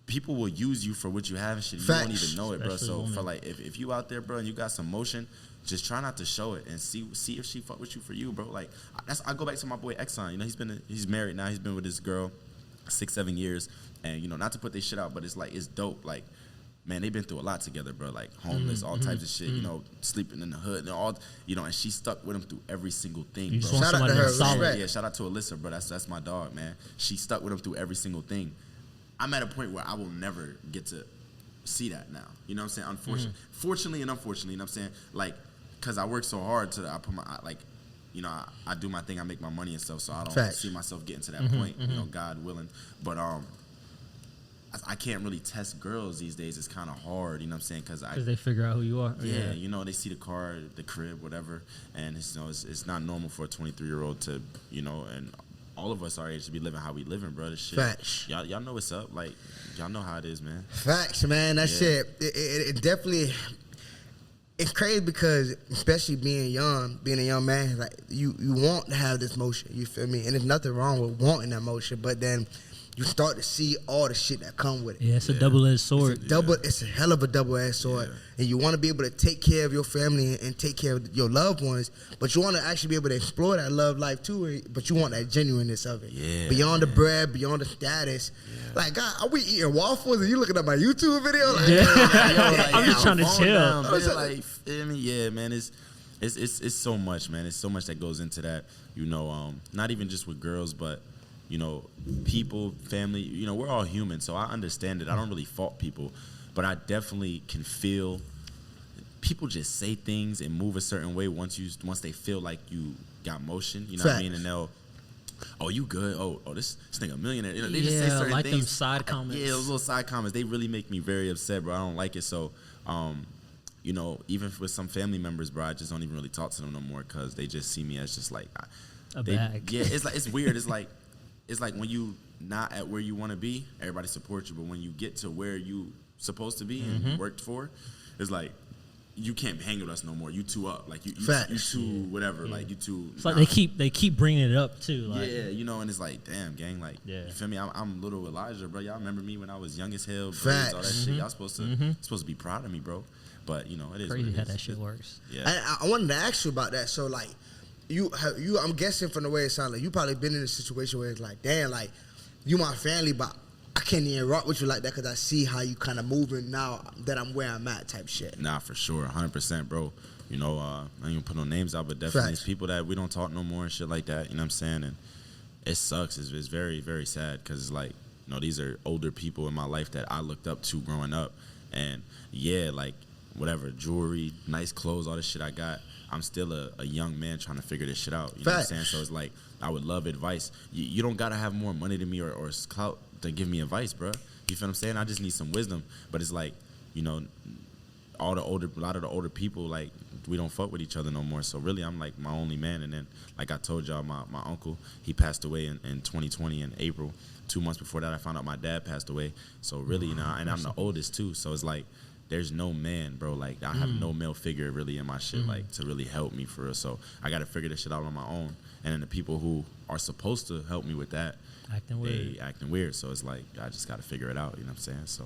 People will use you for what you have and shit. You don't even know it, bro. So for like, if you out there, bro, and you got some motion, just try not to show it and see if she fuck with you for you, bro. Like, I go back to my boy Exxon. You know, he's married now. He's been with this girl 6-7 years, and, you know, not to put this shit out, but it's like, it's dope. Like, man, they've been through a lot together, bro. Like, homeless, all types of shit, you know, sleeping in the hood and all, you know, and she stuck with him through every single thing, bro. Shout out to her. Solid. Yeah, shout out to Alyssa, bro. That's my dog, man. She stuck with him through every single thing. I'm at a point where I will never get to see that now. You know what I'm saying? Fortunately and unfortunately, you know what I'm saying? Like, because I work so hard I put my, like, you know, I do my thing, I make my money and stuff, so I don't see myself getting to that point, you know, God willing. But I can't really test girls these days. It's kind of hard, you know what I'm saying? Because they figure out who you are. Yeah, you know, they see the car, the crib, whatever, and it's, you know, it's not normal for a 23-year-old to, you know, and all of us our age to be living how we living, bro. This shit. Facts. Y'all know what's up. Like, y'all know how it is, man. Facts, man. That shit. It definitely. It's crazy because, especially being a young man, like you want to have this motion. You feel me? And there's nothing wrong with wanting that motion, but then you start to see all the shit that come with it. Yeah, it's a double-edged sword. It's a hell of a double-edged sword. Yeah. And you want to be able to take care of your family and take care of your loved ones, but you want to actually be able to explore that love life too, but you want that genuineness of it. Yeah, beyond the bread, beyond the status. Yeah. Like, God, are we eating waffles and you looking at my YouTube video? Like, I'm just trying to chill. Like, I mean, yeah, man, it's so much, man. It's so much that goes into that, you know, not even just with girls, but, you know, people, family, you know, we're all human, so I understand it. I don't really fault people, but I definitely can feel people just say things and move a certain way once they feel like you got motion, you know what I mean? And they'll, oh, you good? Oh, this nigga a millionaire. You know, they just say certain like things. Them side comments. Yeah, those little side comments, they really make me very upset, bro. I don't like it. So, you know, even with some family members, bro, I just don't even really talk to them no more because they just see me as just like a bag. Yeah, it's weird. It's like when you not at where you want to be, everybody supports you. But when you get to where you supposed to be and worked for, it's like you can't hang with us no more. You too up, like you too whatever, like you too. It's like they keep bringing it up too. Like. Yeah, you know, and it's like, damn, gang, like you feel me? I'm little Elijah, bro. Y'all remember me when I was young as hell, braids, all that shit. Y'all supposed to be proud of me, bro. But you know, it is crazy what it how is. that shit works. Yeah, I wanted to ask you about that. So like. I'm guessing from the way it sounds like you probably been in a situation where it's like, damn, like you my family, but I can't even rock with you like that because I see how you kind of moving now that I'm where I'm at type shit. Nah, for sure, 100%, bro. You know, I ain't gonna put no names out, but definitely it's people that we don't talk no more and shit like that. You know what I'm saying? And it sucks. It's very, very sad because it's like, you know, these are older people in my life that I looked up to growing up, and yeah, like whatever, jewelry, nice clothes, all this shit I got. I'm still a young man trying to figure this shit out. You know what I'm saying? So it's like, I would love advice. You don't got to have more money than me or clout to give me advice, bro. You feel what I'm saying? I just need some wisdom. But it's like, you know, a lot of the older people, like, we don't fuck with each other no more. So really, I'm like my only man. And then, like I told y'all, my uncle, he passed away in 2020 in April. 2 months before that, I found out my dad passed away. So really, and I'm the oldest too. So it's like, there's no man, bro. Like, I have no male figure really in my shit, like, to really help me for real. So I got to figure this shit out on my own. And then the people who are supposed to help me with that, they acting weird. So it's like, I just got to figure it out. You know what I'm saying? So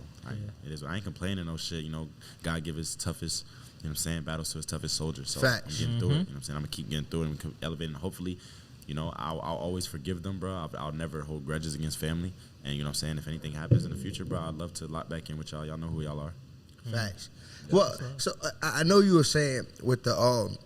it is. I ain't complaining no shit. You know, God give his toughest, you know what I'm saying, battles to his toughest soldiers. So I'm getting through it. You know what I'm saying? I'm going to keep getting through it and elevating. Hopefully, you know, I'll always forgive them, bro. I'll never hold grudges against family. And you know what I'm saying? If anything happens in the future, bro, I'd love to lock back in with y'all. Y'all know who y'all are. Facts. Well, so I know you were saying with the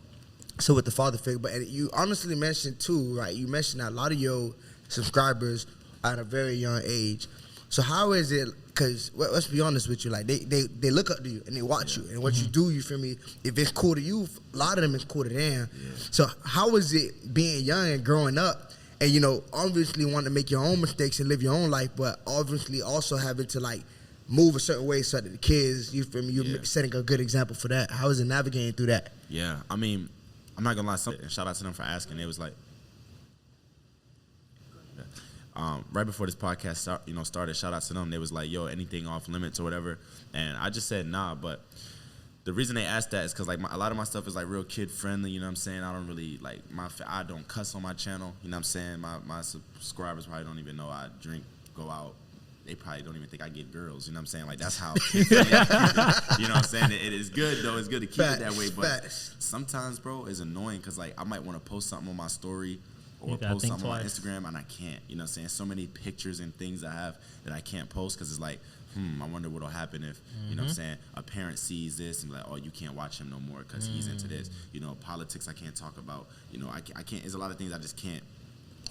with the father figure, but you honestly mentioned too, right? You mentioned that a lot of your subscribers are at a very young age. So how is it? Because let's be honest with you, like they look up to you and they watch you, and what you do, you feel me? If it's cool to you, a lot of them is cool to them. Yeah. So how is it being young and growing up, and you know, obviously wanting to make your own mistakes and live your own life, but obviously also having to like move a certain way so that the kids, you feel me, you're setting a good example for that. How is it navigating through that? Yeah, I mean, I'm not gonna lie, and shout out to them for asking. It was like, right before this podcast started, shout out to them. They was like, yo, anything off limits or whatever, and I just said nah. But the reason they asked that is because like a lot of my stuff is like real kid friendly. You know what I'm saying? I don't really like I don't cuss on my channel. You know what I'm saying? My subscribers probably don't even know I drink, go out. They probably don't even think I get girls. You know what I'm saying? Like, that's how, you know what I'm saying? It is good, though. It's good to keep it that way. But sometimes, bro, it's annoying because, like, I might want to post something on my story or post something on my Instagram, and I can't. You know what I'm saying? So many pictures and things I have that I can't post because it's like, I wonder what will happen if, you know what I'm saying, a parent sees this and be like, oh, you can't watch him no more because he's into this. You know, politics I can't talk about. You know, I can't. There's a lot of things I just can't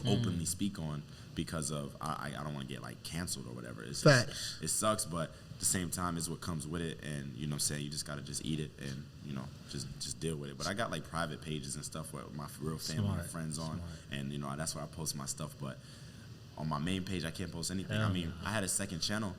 openly speak on because of I don't want to get like canceled or whatever. It's just, it sucks, but at the same time is what comes with it, and you know what I'm saying, you just gotta just eat it and you know just deal with it. But I got like private pages and stuff where my real family and friends on, and you know that's where I post my stuff. But on my main page I can't post anything. I mean, I had a second channel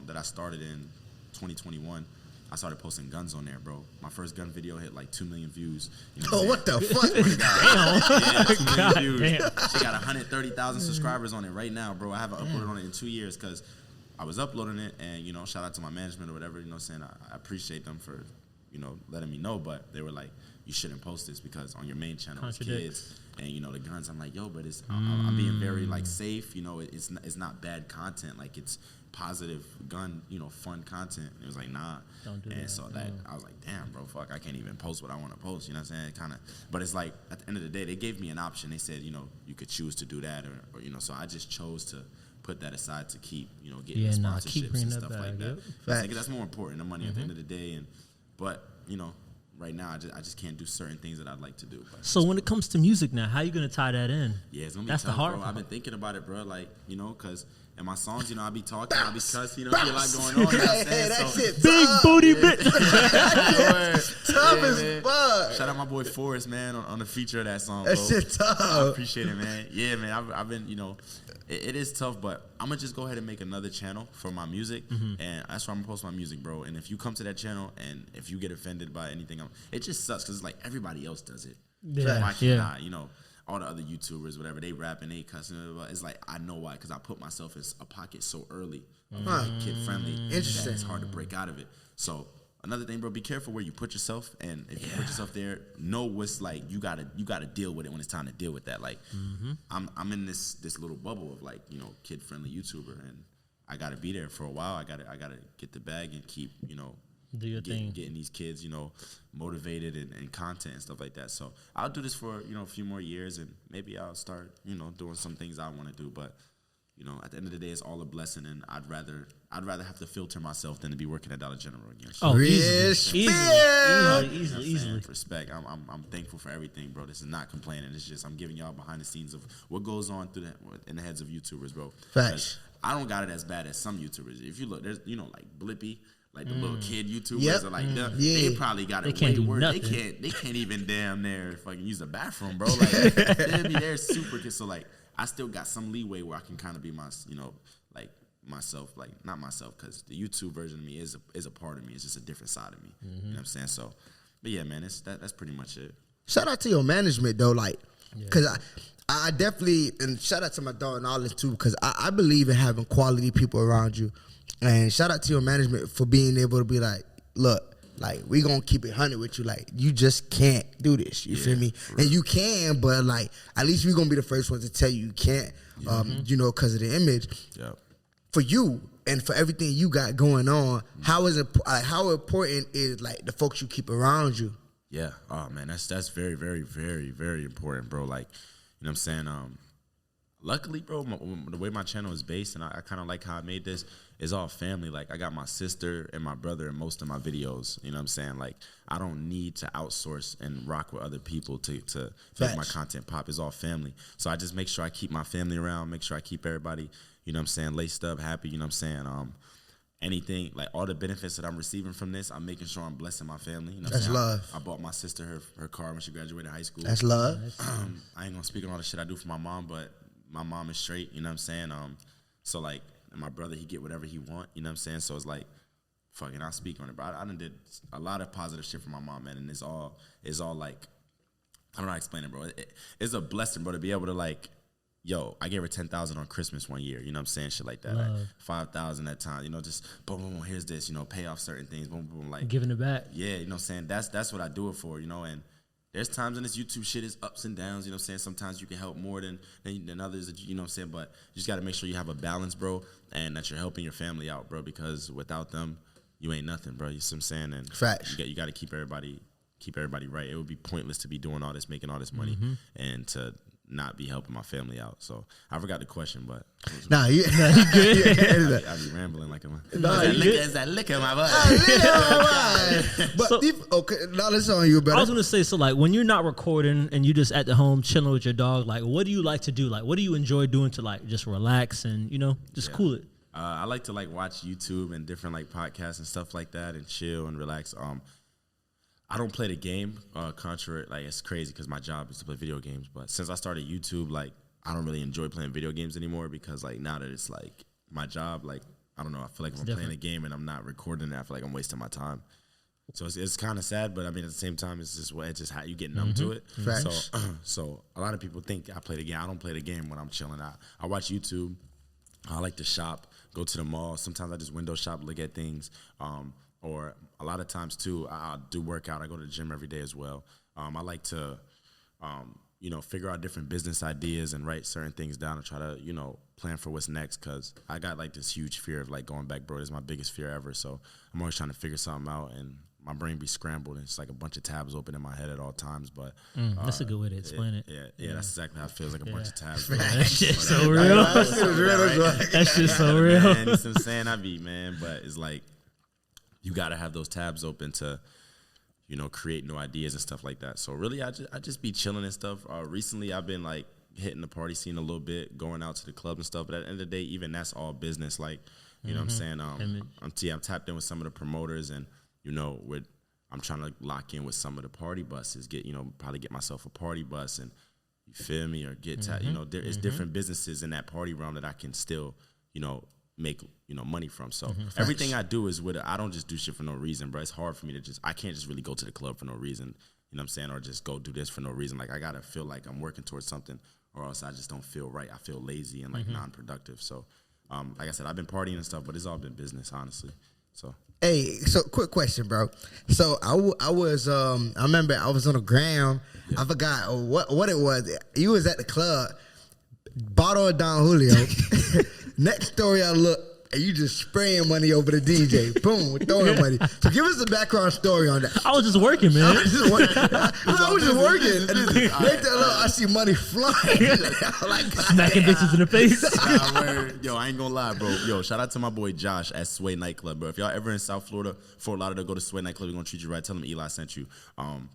that I started in 2021. I started posting guns on there, bro. My first gun video hit like 2 million views. You know what the fuck? Yeah, 2 million views. She got 130,000 subscribers on it right now, bro. I haven't uploaded on it in 2 years because I was uploading it, and, you know, shout out to my management or whatever, you know what I'm saying? I appreciate them for, you know, letting me know, but they were like, you shouldn't post this because on your main channel it's kids and, you know, the guns. I'm like, yo, but it's I'm being very, like, safe. You know, it's not bad content. Like, it's positive gun, you know, fun content. And it was like, nah. Don't do and that. so that I was like, damn, bro, fuck, I can't even post what I want to post. You know what I'm saying? Kind of. But it's like at the end of the day, they gave me an option. They said, you know, you could choose to do that, or you know. So I just chose to put that aside to keep, you know, getting sponsorships and stuff like that. I think that's more important, the money at the end of the day. But you know, right now I just can't do certain things that I'd like to do. But so when it comes to music now, how you gonna tie that in? Yeah, it's gonna be tough, the hard bro. I've been thinking about it, bro. Like, you know, because in my songs, you know, I be talking, I be cussing, you know, be a lot going on. You know what I'm saying? That so, shit big booty bitch. Tough as fuck. Shout out my boy Forrest, man, on the feature of that song, that bro. shit tough. I appreciate it, man. Yeah, man, I've been, you know, it is tough, but I'm gonna just go ahead and make another channel for my music, and that's where I'm gonna post my music, bro. And if you come to that channel and if you get offended by anything, it just sucks because it's like everybody else does it. Yeah, why can't I? You know, all the other YouTubers, whatever, they rapping, they cussing. It's like I know why, because I put myself in a pocket so early, kid friendly. Interesting. It's hard to break out of it. So another thing, bro, be careful where you put yourself, and if you put yourself there, know what's like you gotta deal with it when it's time to deal with that. Like I'm in this little bubble of like, you know, kid friendly YouTuber, and I gotta be there for a while. I gotta get the bag and keep, you know, do your thing, getting these kids, you know, motivated and content and stuff like that. So I'll do this for, you know, a few more years, and maybe I'll start, you know, doing some things I want to do. But you know, at the end of the day, it's all a blessing, and I'd rather have to filter myself than to be working at Dollar General again. So Easily. Respect. I'm thankful for everything, bro. This is not complaining. It's just I'm giving y'all behind the scenes of what goes on in the heads of YouTubers, bro. Facts. I don't got it as bad as some YouTubers. If you look, there's, you know, like Blippi. Like the little kid YouTubers are like, they probably got it way worse. They can't even damn near fucking use the bathroom, bro. Like they're super kids. So like, I still got some leeway where I can kind of be my, you know, like myself, like not myself, because the YouTube version of me is a part of me. It's just a different side of me. You know what I'm saying? So, but yeah, man, that's pretty much it. Shout out to your management though, like, because I definitely, and shout out to my dog and all this too, because I believe in having quality people around you, and shout out to your management for being able to be like, look, like, we gonna keep it 100 with you. Like, you just can't do this. You feel me? And you can, but like, at least we gonna be the first ones to tell you can't. You know, because of the image. Yeah. For you and for everything you got going on, how important is like the folks you keep around you? Yeah. Oh man, that's very, very, very, very important, bro. Like, you know what I'm saying? Luckily, bro, the way my channel is based, and I kind of like how I made this, is all family. Like, I got my sister and my brother in most of my videos. You know what I'm saying? Like, I don't need to outsource and rock with other people to make my content pop. It's all family. So I just make sure I keep my family around, make sure I keep everybody, you know what I'm saying, laced up, happy, you know what I'm saying? Anything, like all the benefits that I'm receiving from this, I'm making sure I'm blessing my family. You know what I'm saying? Love. I bought my sister her car when she graduated high school. That's love. I ain't gonna speak on all the shit I do for my mom, but my mom is straight, you know what I'm saying? So like, my brother, he get whatever he want, you know what I'm saying? So it's like, fucking, I'll speak on it, bro. I done did a lot of positive shit for my mom, man, and it's all like, I don't know how to explain it, bro. It's a blessing, bro, to be able to like, yo, I gave her $10,000 on Christmas one year, you know what I'm saying? Shit like that, like $5,000 at time, you know, just boom, boom, boom, here's this, you know, pay off certain things, boom, boom, like. Giving it back. Yeah, you know what I'm saying? That's what I do it for, you know, and there's times in this YouTube shit is ups and downs, you know what I'm saying? Sometimes you can help more than others, you know what I'm saying? But you just got to make sure you have a balance, bro, and that you're helping your family out, bro, because without them, you ain't nothing, bro. You see what I'm saying? And facts. You got to keep everybody right. It would be pointless to be doing all this, making all this money, and to not be helping my family out. So I forgot the question, but nah, you good. I be rambling like is that liquor in my butt? But okay, now let's on you, brother. I was gonna say, so like when you're not recording and you just at the home chilling with your dog, like what do you like to do? Like what do you enjoy doing to like just relax and just cool it? I like to like watch YouTube and different like podcasts and stuff like that and chill and relax. I don't play the game, contrary, like it's crazy because my job is to play video games. But since I started YouTube, like I don't really enjoy playing video games anymore because like now that it's like my job, like I don't know, I feel like if I'm playing a game and I'm not recording it, I feel like I'm wasting my time. So it's kind of sad, but I mean at the same time, it's just how you get numb to it. So a lot of people think I play the game. I don't play the game when I'm chilling out. I watch YouTube. I like to shop, go to the mall. Sometimes I just window shop, look at things. Or a lot of times too, I do workout. I go to the gym every day as well. I like to, figure out different business ideas and write certain things down and try to, plan for what's next. Cause I got like this huge fear of like going back, bro. It's my biggest fear ever. So I'm always trying to figure something out, and my brain be scrambled. And it's like a bunch of tabs open in my head at all times. But that's a good way to explain it. Yeah, that's exactly how it feels, like a bunch of tabs. That shit's so real. That shit's so real. Man, you know what I'm saying? I be, man, but it's like, you got to have those tabs open to, create new ideas and stuff like that. So really, I just be chilling and stuff. Recently, I've been like hitting the party scene a little bit, going out to the club and stuff. But at the end of the day, even that's all business. Like, you know what I'm saying? I'm tapped in with some of the promoters, and I'm trying to lock in with some of the party buses. Probably get myself a party bus, and you feel me, or get there is different businesses in that party realm that I can still make money from. So everything I do is I don't just do shit for no reason, bro. It's hard for me to I can't just really go to the club for no reason, you know what I'm saying, or just go do this for no reason. Like I gotta feel like I'm working towards something, or else I just don't feel right. I feel lazy and like non-productive. So like I said, I've been partying and stuff, but it's all been business, honestly. So hey, so quick question, bro. So I remember I was on the gram. I forgot what it was. You was at the club, bottle of Don Julio. Next story I look, and you just spraying money over the DJ. Boom, throwing money. So give us the background story on that. I was just working, man. I was just working. And then, I see money flying. Like, smacking bitches in the face. Yo, I ain't gonna lie, bro. Yo, shout out to my boy Josh at Sway Nightclub, bro. If y'all ever in South Florida, Fort Lauderdale, go to Sway Nightclub. We're gonna treat you right. Tell them Eli sent you. And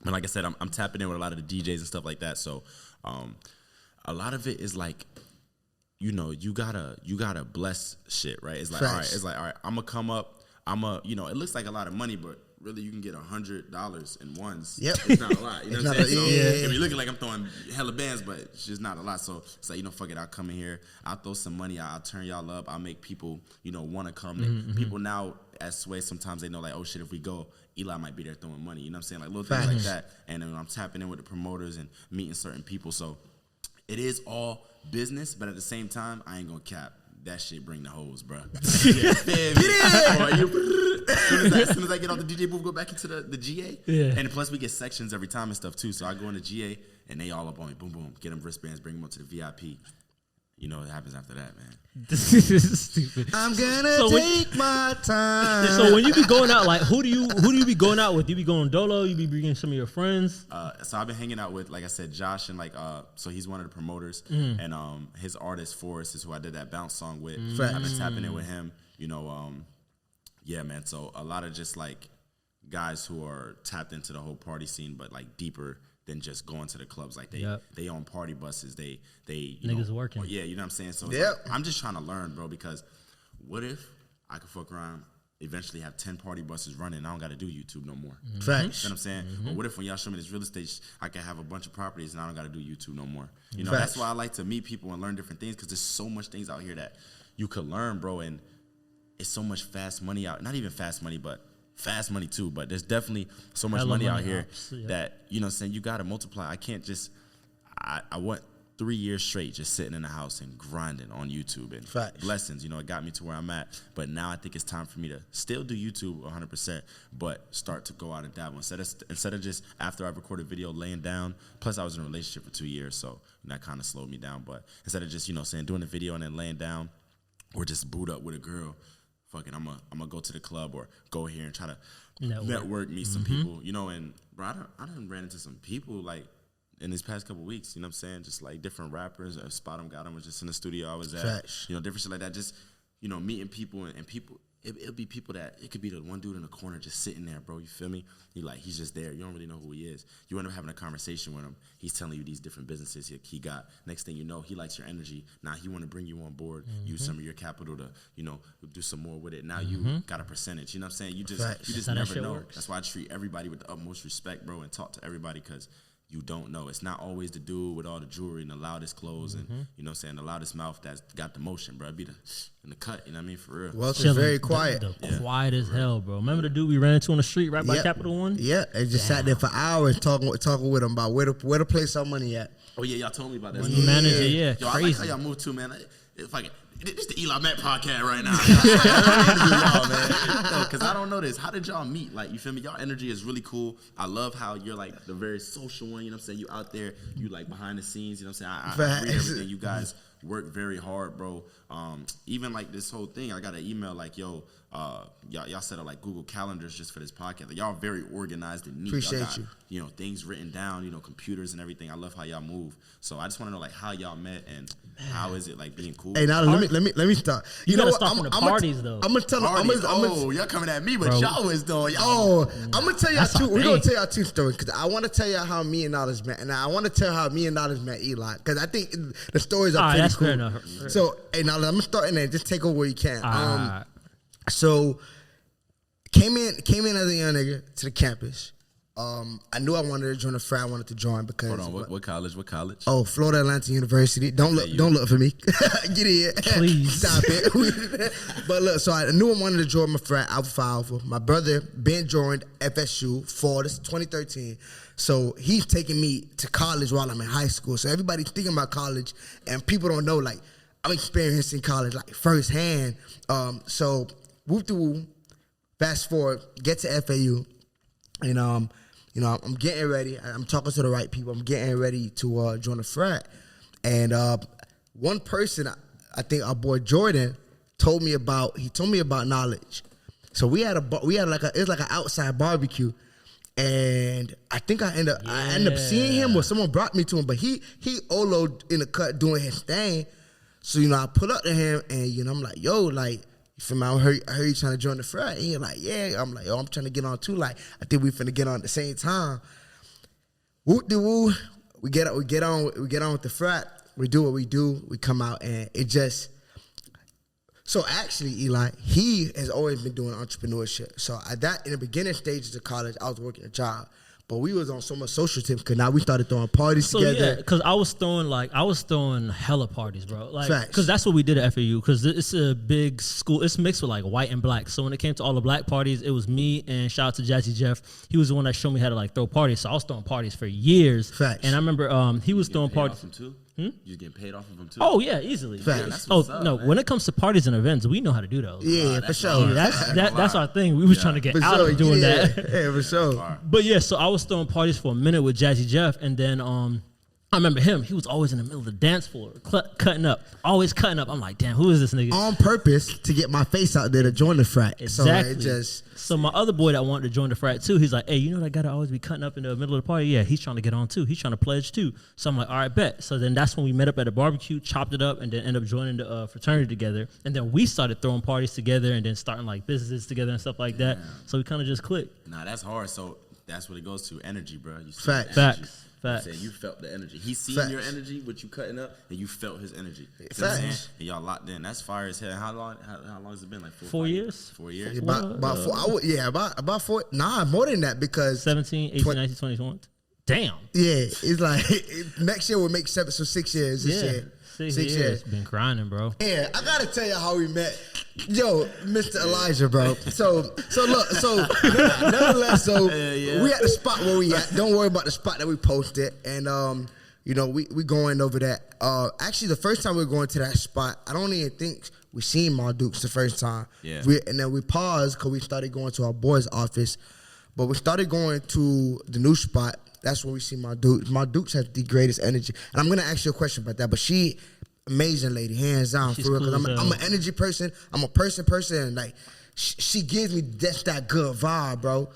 like I said, I'm tapping in with a lot of the DJs and stuff like that. So a lot of it is like, you gotta bless shit, right? It's like, all right, I'm gonna come up. it looks like a lot of money, but really you can get $100 in ones. Yep. It's not a lot. You know what I'm saying? So yeah. it be looking like I'm throwing hella bands, but it's just not a lot. So it's like, fuck it, I'll come in here, I'll throw some money, I'll turn y'all up, I'll make people, want to come. People now at Sway, sometimes they know like, oh shit, if we go, Eli might be there throwing money. You know what I'm saying? Like little things like that. And then I'm tapping in with the promoters and meeting certain people. So it is all business, but at the same time, I ain't gonna cap. That shit bring the hoes, bro. As soon as I get off the DJ booth, go back into the GA. Yeah. And plus we get sections every time and stuff too. So I go in the GA and they all up on me. Boom, boom. Get them wristbands, bring them up to the VIP. You know what happens after that, man. This is stupid. I'm gonna take my time. So when you be going out, like who do you be going out with? You be going dolo? You be bringing some of your friends? So I've been hanging out with, like I said, Josh, and so he's one of the promoters, and his artist Forrest is who I did that bounce song with. I've been tapping in with him. Yeah, man. So a lot of just like guys who are tapped into the whole party scene, but like deeper than just going to the clubs. Like they own party buses. They niggas working. Yeah, you know what I'm saying? So like, I'm just trying to learn, bro, because what if I could fuck around, eventually have 10 party buses running, and I don't got to do YouTube no more. Facts. You know what I'm saying? But what if when y'all show me this real estate, I can have a bunch of properties and I don't got to do YouTube no more. That's why I like to meet people and learn different things, because there's so much things out here that you could learn, bro, and it's so much fast money out. Not even fast money, but fast money too, but there's definitely so much money out here that, you know what I'm saying, you got to multiply. I can't just, I went 3 years straight just sitting in the house and grinding on YouTube, and blessings, it got me to where I'm at. But now I think it's time for me to still do YouTube 100%, but start to go out and dabble. Instead of just after I record a video laying down, plus I was in a relationship for 2 years, so that kind of slowed me down. But instead of just, doing a video and then laying down, or just boot up with a girl, fucking, I'm gonna go to the club or go here and try to network meet some people, and bro, I done ran into some people like in these past couple weeks, you know what I'm saying, just like different rappers. Spot 'em, got 'em was just in the studio I was at, different shit like that. Just meeting people and people. It'll be people that it could be the one dude in the corner just sitting there, bro. You feel me? He's just there. You don't really know who he is. You end up having a conversation with him. He's telling you these different businesses he got. Next thing you know, he likes your energy. Now he want to bring you on board. Use some of your capital to, do some more with it. Now you got a percentage. You know what I'm saying? You just never know. Works. That's why I treat everybody with the utmost respect, bro, and talk to everybody, because you don't know. It's not always the dude with all the jewelry and the loudest clothes and, the loudest mouth that's got the motion, bro. It'd be in the cut, you know what I mean, for real. Well, it's very quiet. Quiet as hell, bro. Remember the dude we ran into on the street right by Capital One? Yeah, and just sat there for hours talking with him about where to place our money at. Oh, yeah, y'all told me about that. Money manager, Yo, crazy. I like how y'all moved to, man. If I can, this is the ELI MACK podcast right now. Because I don't know this. How did y'all meet? Like, you feel me? Y'all energy is really cool. I love how you're like the very social one. You know what I'm saying? You out there, you like behind the scenes. You know what I'm saying? I read everything. You guys work very hard, bro. Even like this whole thing, I got an email like, yo, y'all set up like Google Calendars just for this podcast. Like, y'all very organized and neat. Appreciate got, you. Things written down, computers and everything. I love how y'all move. So I just want to know like how y'all met and how is it like being cool? Hey, now let me start. You gotta start from the parties though. I'm gonna tell you. Y'all coming at me, but y'all was doing. I'm gonna tell y'all two. We're gonna tell y'all two stories, because I want to tell y'all how me and Dollars met, and I want to tell how me and Dollars met Eli, because I think the stories are pretty cool. Fair enough. So, hey, now let me start and then just take over where you can. So came in as a young nigga to the campus. I knew I wanted to join a frat. I wanted to join because. Hold on, what college? What college? Oh, Florida Atlantic University. Don't look for me. Get in, please. Stop it. But look, so I knew I wanted to join my frat, Alpha Phi Alpha. My brother Ben joined FSU for this 2013. So he's taking me to college while I'm in high school. So everybody's thinking about college, and people don't know, like, I'm experiencing college like firsthand. So whoop de woo. Fast forward, get to FAU, and I'm getting ready. I'm talking to the right people. I'm getting ready to join a frat, and one person, I think our boy Jordan, told me about knowledge. So we had it was like an outside barbecue, and I think I end up seeing him, or someone brought me to him, but he oloed in the cut doing his thing. So I pull up to him, and I'm like, yo, like, you feel me? I heard you trying to join the frat. And he's like, yeah. I'm like, yo, I'm trying to get on too. Like, I think we finna get on at the same time. Whoop de woo. We get on with the frat. We do what we do. We come out, and it just. So actually, Eli, he has always been doing entrepreneurship. So at that, in the beginning stages of college, I was working a job. But we was on so much social tips because now we started throwing parties together. Yeah, because I was throwing hella parties, bro. Like, Facts. because that's what we did at FAU. Because it's a big school. It's mixed with like white and black. So when it came to all the black parties, it was me and shout out to Jazzy Jeff. He was the one that showed me how to like throw parties. So I was throwing parties for years. Facts. And I remember he was throwing parties. You getting paid off of them too? Oh yeah, easily. Facts. No, when it comes to parties and events, we know how to do those. Yeah, for sure. That's our thing. We was trying to get out of doing that. Yeah, for sure. But yeah, so I was throwing parties for a minute with Jazzy Jeff, and then I remember him. He was always in the middle of the dance floor, cutting up, always cutting up. I'm like, damn, who is this nigga? On purpose to get my face out there to join the frat. Exactly. So So my other boy that wanted to join the frat too, he's like, hey, you know that guy that always be cutting up in the middle of the party? Yeah, he's trying to get on too. He's trying to pledge too. So I'm like, all right, bet. So then that's when we met up at a barbecue, chopped it up, and then ended up joining the fraternity together. And then we started throwing parties together and then starting like businesses together and stuff like that. So we kind of just clicked. Nah, that's hard. So that's what it goes to, energy, bro. You see Facts. the energy. Facts. You said you felt the energy. He seen Facts. your energy, what you cutting up, and you felt his energy. You know Facts. what I'm saying? And y'all locked in. That's fire as hell. How long has it been? Like 4 years? 4 years? about 4. About 4. Nah, more than that because 17, 18, 19, 20, 21. Damn. yeah, it's like next year we'll make 7, so 6 years. This year. 6 years. Been grinding, bro. Yeah, I gotta tell you how we met. Yo, Mr. Elijah, bro. So nonetheless, we at the spot where we at. Don't worry about the spot that we posted, and we going over that. Actually, the first time we were going to that spot, I don't even think we seen Ma Dukes the first time. Yeah. And then we paused because we started going to our boy's office, but we started going to the new spot. That's when we see Ma Dukes. Ma Dukes has the greatest energy, and I'm gonna ask you a question about that. But she, amazing lady, hands down, She's for real. cool Because as I'm hell. an energy person. I'm a person, and like she gives me just that good vibe, bro.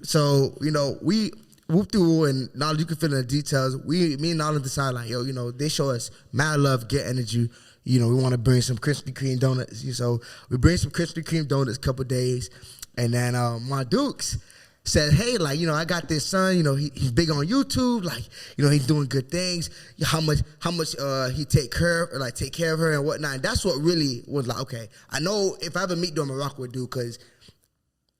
So we whoop through, and now you can fill in the details. Me and Nolan decide like, they show us mad love, get energy. We want to bring some Krispy Kreme donuts. So we bring some Krispy Kreme donuts a couple days, and then Ma Dukes said, hey, like, I got this son, he's big on YouTube, like, he's doing good things, how much he take care of her and whatnot. And that's what really was like, okay, I know if I ever meet them, Morocco would do, because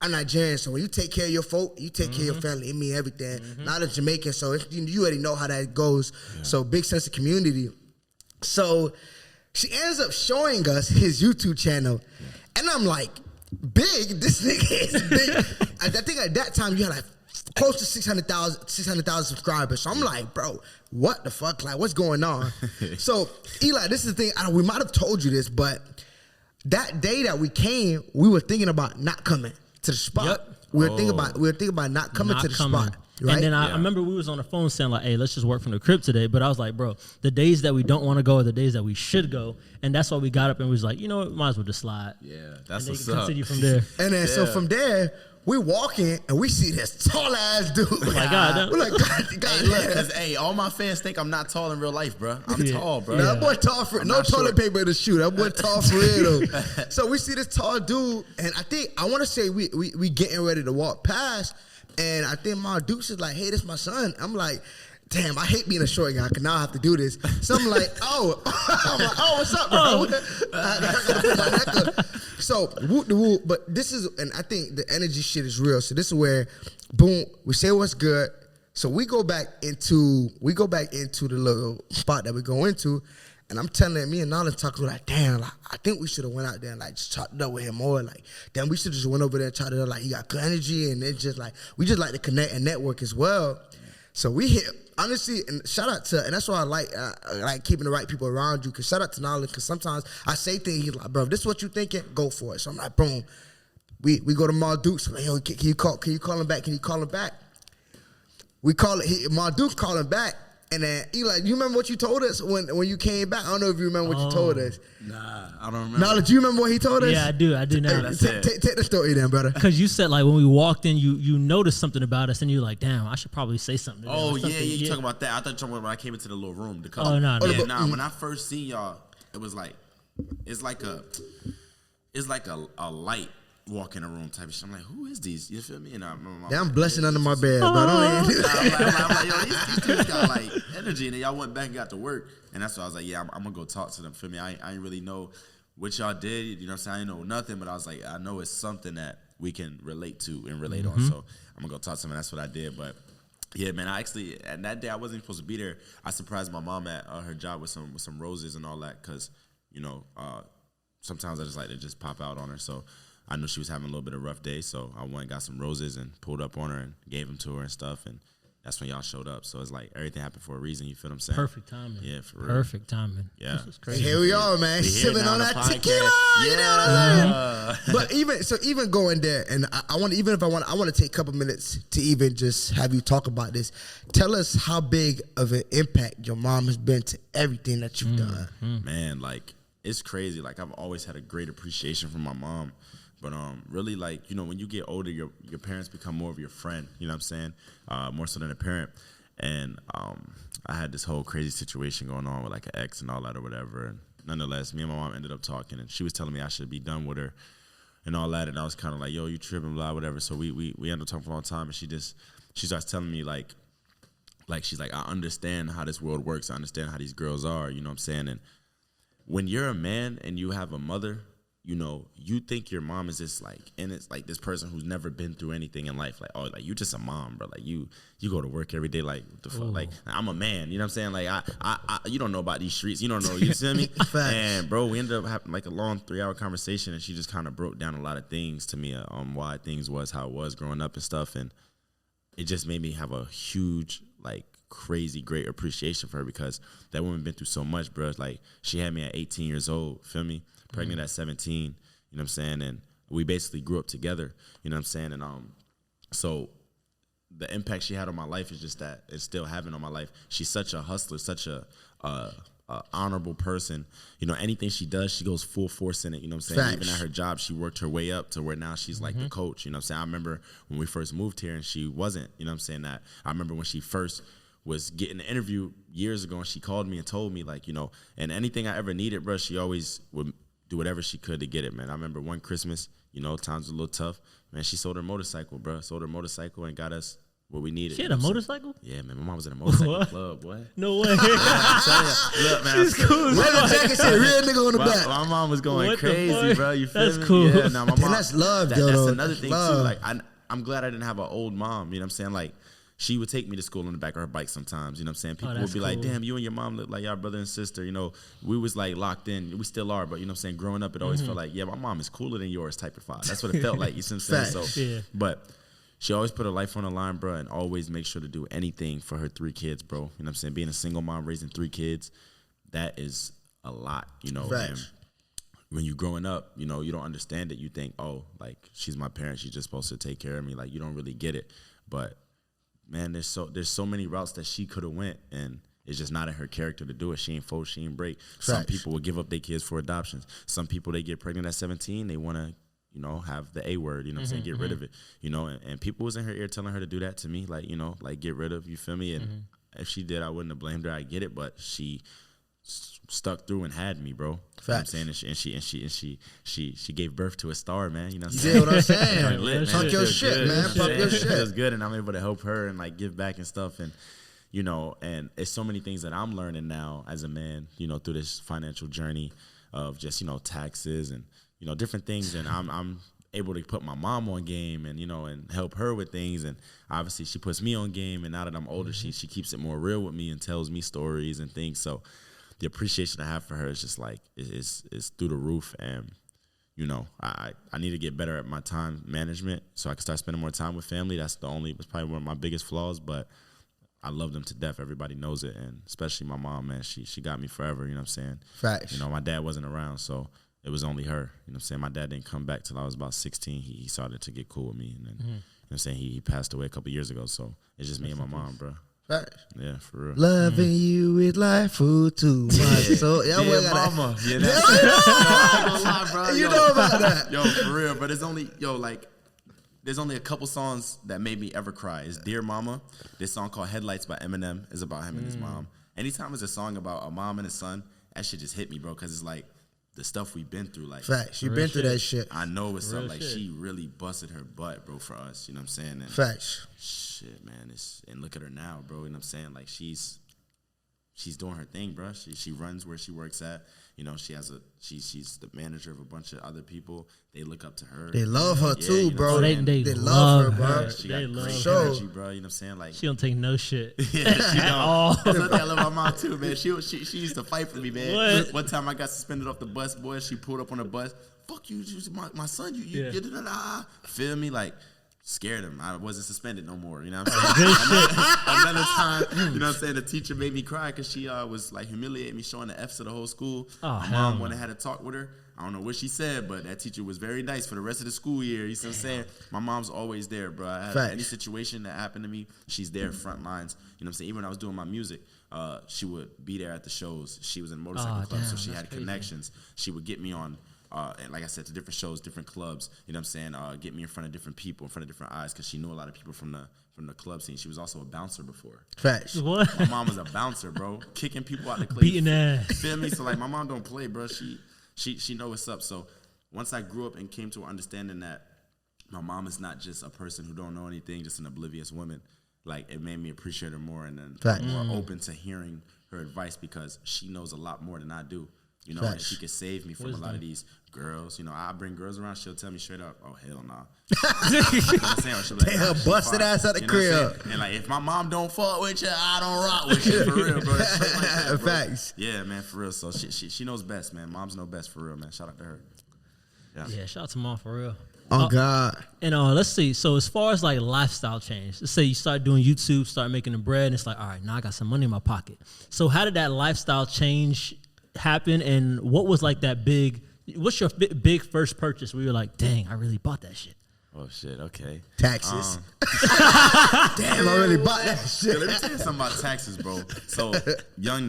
I'm Nigerian, so when you take care of your folk, you take care of your family, it means everything. Not a Jamaican, so you already know how that goes. Yeah. So big sense of community. So she ends up showing us his YouTube channel, and I'm like, big, this nigga is big. I think at that time you had like close to 600,000 subscribers. So I'm like, bro, what the fuck? Like, what's going on? So Eli, this is the thing. We might have told you this, but that day that we came, we were thinking about not coming to the spot. Yep. We were thinking about not coming to the spot. Right? And then I remember we was on the phone saying like, hey, let's just work from the crib today. But I was like, bro, the days that we don't want to go are the days that we should go. And that's why we got up and was like, you know what, might as well just slide. Yeah, that's and what's they can up. continue from there. And then so from there, we walk in and we see this tall ass dude. Like, God, we're like, God, Look, because all my fans think I'm not tall in real life, bro. I'm tall, bro. That boy tall for no toilet paper to shoot. That boy tall for real though. So we see this tall dude, and I want to say we getting ready to walk past, and I think my Dukes is like, hey, this my son. I'm like, damn, I hate being a short guy because now I have to do this. So I'm like, I'm like, what's up, bro? I gotta put my neck up. So whoop the whoop, but this is, and I think the energy shit is real. So this is where, boom, we say what's good. So we go back into the little spot that we go into, and I'm telling me and Nolan talking like, damn, like, I think we should have went out there and like just talked it up with him more. Like, damn, we should just went over there and talked it up. Like, he got good energy, and it's just like we just like to connect and network as well. So we hit, honestly, and shout out to, and that's why I like keeping the right people around you. Cause shout out to Nolan, cause sometimes I say things, he's like, bro, if this is what you thinking, go for it. So I'm like, boom. We go to Ma Dukes. Like, yo, can you call him back? Can you call him back? We call it. Ma Dukes call him back, and then Eli, you remember what you told us when you came back? I don't know if you remember what you told us. Nah, I don't remember. Now, do you remember what he told us? Yeah, I do now. Take the story then, brother. Because you said like when we walked in, you noticed something about us, and you're like, damn, I should probably say something. To them Oh or something. yeah, you talking about that? I thought you were talking about when I came into the little room. Oh, no. Yeah, nah. When I first seen y'all, it was like, it's like a light walk in a room type of shit. I'm like, who is these? You feel me? And I'm blushing under my bed, but I'm like, yo, these dudes got like energy, and then y'all went back and got to work, and that's why I was like, yeah, I'm gonna go talk to them. Feel me? I ain't really know what y'all did, you know what I'm saying? I didn't know nothing, but I was like, I know it's something that we can relate to and relate on. So I'm going to go talk to him, and that's what I did. But, yeah, man, I actually, and that day I wasn't supposed to be there. I surprised my mom at her job with some roses and all that because, you know, sometimes I just like to just pop out on her. So I knew she was having a little bit of a rough day, so I went and got some roses and pulled up on her and gave them to her and stuff, and that's when y'all showed up. So it's like everything happened for a reason. You feel what I'm saying? Perfect timing. Yeah, for real. Perfect timing. Yeah. This is crazy. Here we are, man. Sipping on that tequila. Yeah. You know what I mean? But even going there, and I want to take a couple minutes to even just have you talk about this. Tell us how big of an impact your mom has been to everything that you've done. Man, like, it's crazy. Like, I've always had a great appreciation for my mom. But really, like, you know, when you get older, your parents become more of your friend, you know what I'm saying, more so than a parent. And I had this whole crazy situation going on with, like, an ex and all that or whatever. And nonetheless, me and my mom ended up talking, and she was telling me I should be done with her and all that. And I was kind of like, yo, you tripping, blah, whatever. So we ended up talking for a long time, and she starts telling me, like she's like, I understand how this world works. I understand how these girls are, you know what I'm saying? And when you're a man and you have a mother, you know, you think your mom is just like, and it's like this person who's never been through anything in life. Like, oh, like you just a mom, bro. Like you go to work every day. Like, what the fuck? Like, I'm a man. You know what I'm saying? Like, I you don't know about these streets. You don't know. You see me? And bro, we ended up having like a long 3-hour conversation, and she just kind of broke down a lot of things to me on why things was how it was growing up and stuff. And it just made me have a huge, like, crazy great appreciation for her, because that woman been through so much, bro. Like, she had me at 18 years old, feel me? Pregnant at 17, you know what I'm saying? And we basically grew up together, you know what I'm saying? And so the impact she had on my life is just that it's still having on my life. She's such a hustler, such a honorable person. You know, anything she does, she goes full force in it, you know what I'm saying? Even at her job, she worked her way up to where now she's like the coach, you know what I'm saying? I remember when we first moved here and she wasn't, you know what I'm saying? That I remember when she first was getting an interview years ago, and she called me and told me, like, you know, and anything I ever needed, bro, she always would do whatever she could to get it, man. I remember one Christmas, you know, times were a little tough. Man, she sold her motorcycle, bro. Sold her motorcycle and got us what we needed. She had a motorcycle? Yeah, man. My mom was in a motorcycle club, boy. No way. Look, man. She's cool. Leather jacket said real nigga on the back. My mom was going What the crazy, fuck? bro. You feel That's me? cool. Yeah, nah, my mom. And that's love, though. That's another thing, love. too. Like, I'm glad I didn't have an old mom, you know what I'm saying? Like, she would take me to school on the back of her bike sometimes, you know what I'm saying? People would be like, damn, you and your mom look like y'all brother and sister, you know? We was like locked in. We still are, but you know what I'm saying? Growing up, it always felt like, yeah, my mom is cooler than yours type of vibe. That's what it felt like, you see what I'm saying? So, Yeah. but she always put her life on the line, bro, and always make sure to do anything for her 3 kids, bro. You know what I'm saying? Being a single mom, raising 3 kids, that is a lot, you know? And when you're growing up, you know, you don't understand it. You think, oh, like, she's my parent. She's just supposed to take care of me. Like, you don't really get it. But man, there's so many routes that she could have went, and it's just not in her character to do it. She ain't fold, she ain't break. Some people will give up their kids for adoptions. Some people, they get pregnant at 17, they want to, you know, have the A word, you know what I'm saying, get rid of it, you know, and people was in her ear telling her to do that to me, like, you know, like, get rid of, you feel me? And if she did, I wouldn't have blamed her. I get it, but she stuck through and had me, bro. You know what I'm saying? And she gave birth to a star, man. You know what I'm saying? You know what I'm saying? Like, lit, man. Pump your shit, good, man. Pump your It shit. feels good, and I'm able to help her and, like, give back and stuff. And, you know, and it's so many things that I'm learning now as a man, you know, through this financial journey of just, you know, taxes and, you know, different things. And I'm able to put my mom on game and, you know, and help her with things. And obviously she puts me on game. And now that I'm older, she keeps it more real with me and tells me stories and things. So the appreciation I have for her is just like, is through the roof. And, you know, I need to get better at my time management so I can start spending more time with family. It's probably one of my biggest flaws, but I love them to death. Everybody knows it. And especially my mom, man, she got me forever, you know what I'm saying? Facts. You know, my dad wasn't around, so it was only her. You know what I'm saying? My dad didn't come back till I was about 16. He started to get cool with me. And then, you know what I'm saying, he passed away a couple years ago, so it's just me and my mom, bro. Facts. Yeah, for real. Loving you is like food too much. So Yeah, mama. Yeah, that's I ain't gonna lie, bro. You know about that. Yo, for real. But it's only, there's only a couple songs that made me ever cry. It's Dear Mama. This song called Headlights by Eminem is about him and his mom. Anytime it's a song about a mom and a son, that shit just hit me, bro, because it's like the stuff we've been through. Like, Facts. You been through that shit. I know it's something like shit. she really busted her butt, bro, for us. You know what I'm saying? And Facts. shit, man. And look at her now, bro. You know what I'm saying? Like, she's doing her thing, bro. She runs where she works at. You know, she's the manager of a bunch of other people. They look up to her. They love her too, you know bro. They love her, bro. Yeah, she They got love great her. energy, bro. You know what I'm saying? Like, She don't take no shit. yeah, she don't. all. That's what I love my mom too, man. She used to fight for me, man. What? One time I got suspended off the bus, boy. She pulled up on the bus. Fuck you, my son. You feel me? Like, scared him. I wasn't suspended no more. You know what I'm saying? Another time, you know what I'm saying? The teacher made me cry because she was like humiliating me, showing the F's to the whole school. My mom went and had a talk with her. I don't know what she said, but that teacher was very nice for the rest of the school year. You see what I'm saying? My mom's always there, bro. I had any situation that happened to me, she's there, front lines. You know what I'm saying? Even when I was doing my music, she would be there at the shows. She was in motorcycle clubs, so she had connections. She would get me on, and like I said, to different shows, different clubs. You know what I'm saying? Get me in front of different people, in front of different eyes, because she knew a lot of people from the club scene. She was also a bouncer before. Facts. What? My mom was a bouncer, bro, kicking people out the club. Beating ass. Feel me? So like, my mom don't play, bro. She know what's up. So once I grew up and came to an understanding that my mom is not just a person who don't know anything, just an oblivious woman, like, it made me appreciate her more and then more open to hearing her advice, because she knows a lot more than I do. You know, and she could save me from a lot of these girls. You know, I bring girls around, she'll tell me straight up, oh, hell nah. You know what I'm saying? She'll be like, Take her busted ass out the crib. And like, if my mom don't fuck with you, I don't rock with you, for real, bro. Straight like that, bro. Facts. Yeah, man, for real. So she knows best, man. Moms know best, for real, man. Shout out to her. Yeah, shout out to mom for real. Oh, God. And let's see. So as far as like lifestyle change, let's say you start doing YouTube, start making the bread, and it's like, all right, now I got some money in my pocket. So how did that lifestyle change happen, and what was like that big? What's your big first purchase where you're like, dang, I really bought that shit? Oh shit, okay. Taxes. Damn, I really bought that shit. Let me tell you something about taxes, bro. So young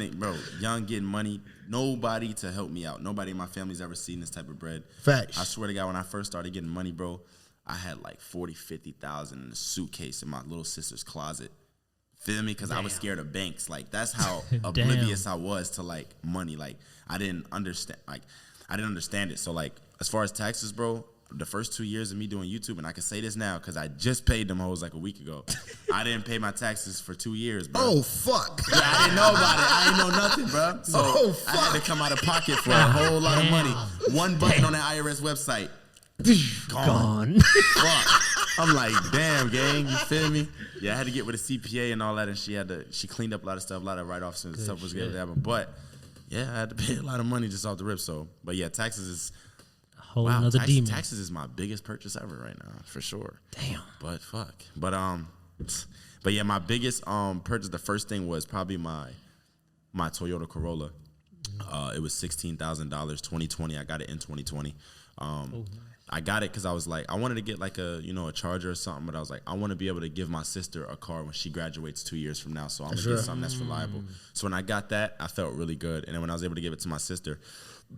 getting money, nobody to help me out. Nobody in my family's ever seen this type of bread. Facts. I swear to God, when I first started getting money, bro, I had like 40, 50,000 in a suitcase in my little sister's closet. Feel me? Because I was scared of banks. Like, that's how oblivious I was to like money. Like, I didn't understand it. So like, as far as taxes, bro, the first 2 years of me doing YouTube, and I can say this now because I just paid them hoes like a week ago. I didn't pay my taxes for 2 years, bro. Oh, fuck. Yeah, I didn't know about it. I didn't know nothing, bro. So I had to come out of pocket for a whole lot of money. One button on the IRS website. Gone. Fuck. I'm like, damn, gang, you feel me? Yeah, I had to get with a CPA and all that, and she cleaned up a lot of stuff, a lot of write-offs and stuff was going to happen. But yeah, I had to pay a lot of money just off the rip. So, but yeah, taxes is Another demon. Taxes is my biggest purchase ever right now, for sure. Damn. But fuck. But yeah, my biggest purchase, the first thing was probably my Toyota Corolla. It was $16,000, 2020. I got it in 2020. I got it because I was like, I wanted to get like a charger or something, but I was like, I want to be able to give my sister a car when she graduates 2 years from now, so I'm going to get something that's reliable. So when I got that, I felt really good. And then when I was able to give it to my sister,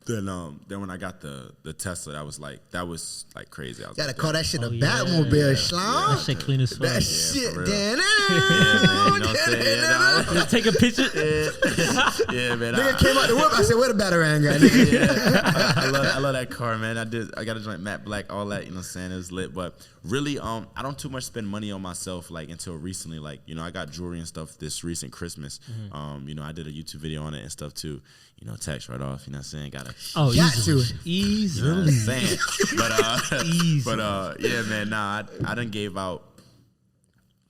then when I got the Tesla, that was like crazy. I was Gotta like, call that shit a Batmobile, Schlong. That shit clean as fuck. That shit, for real. damn. Yeah, man, you know what I'm saying? Yeah, Just take a picture. yeah, man. Nigga came out the whip. I said, where the batarang at? I love that car, man. I got a joint matte black, all that, you know what I'm saying? It was lit. But really, I don't too much spend money on myself like until recently. Like, I got jewelry and stuff this recent Christmas. I did a YouTube video on it and stuff too. Tax write off, you know what I'm saying? Easily. You know what I'm saying? But yeah, man, I done gave out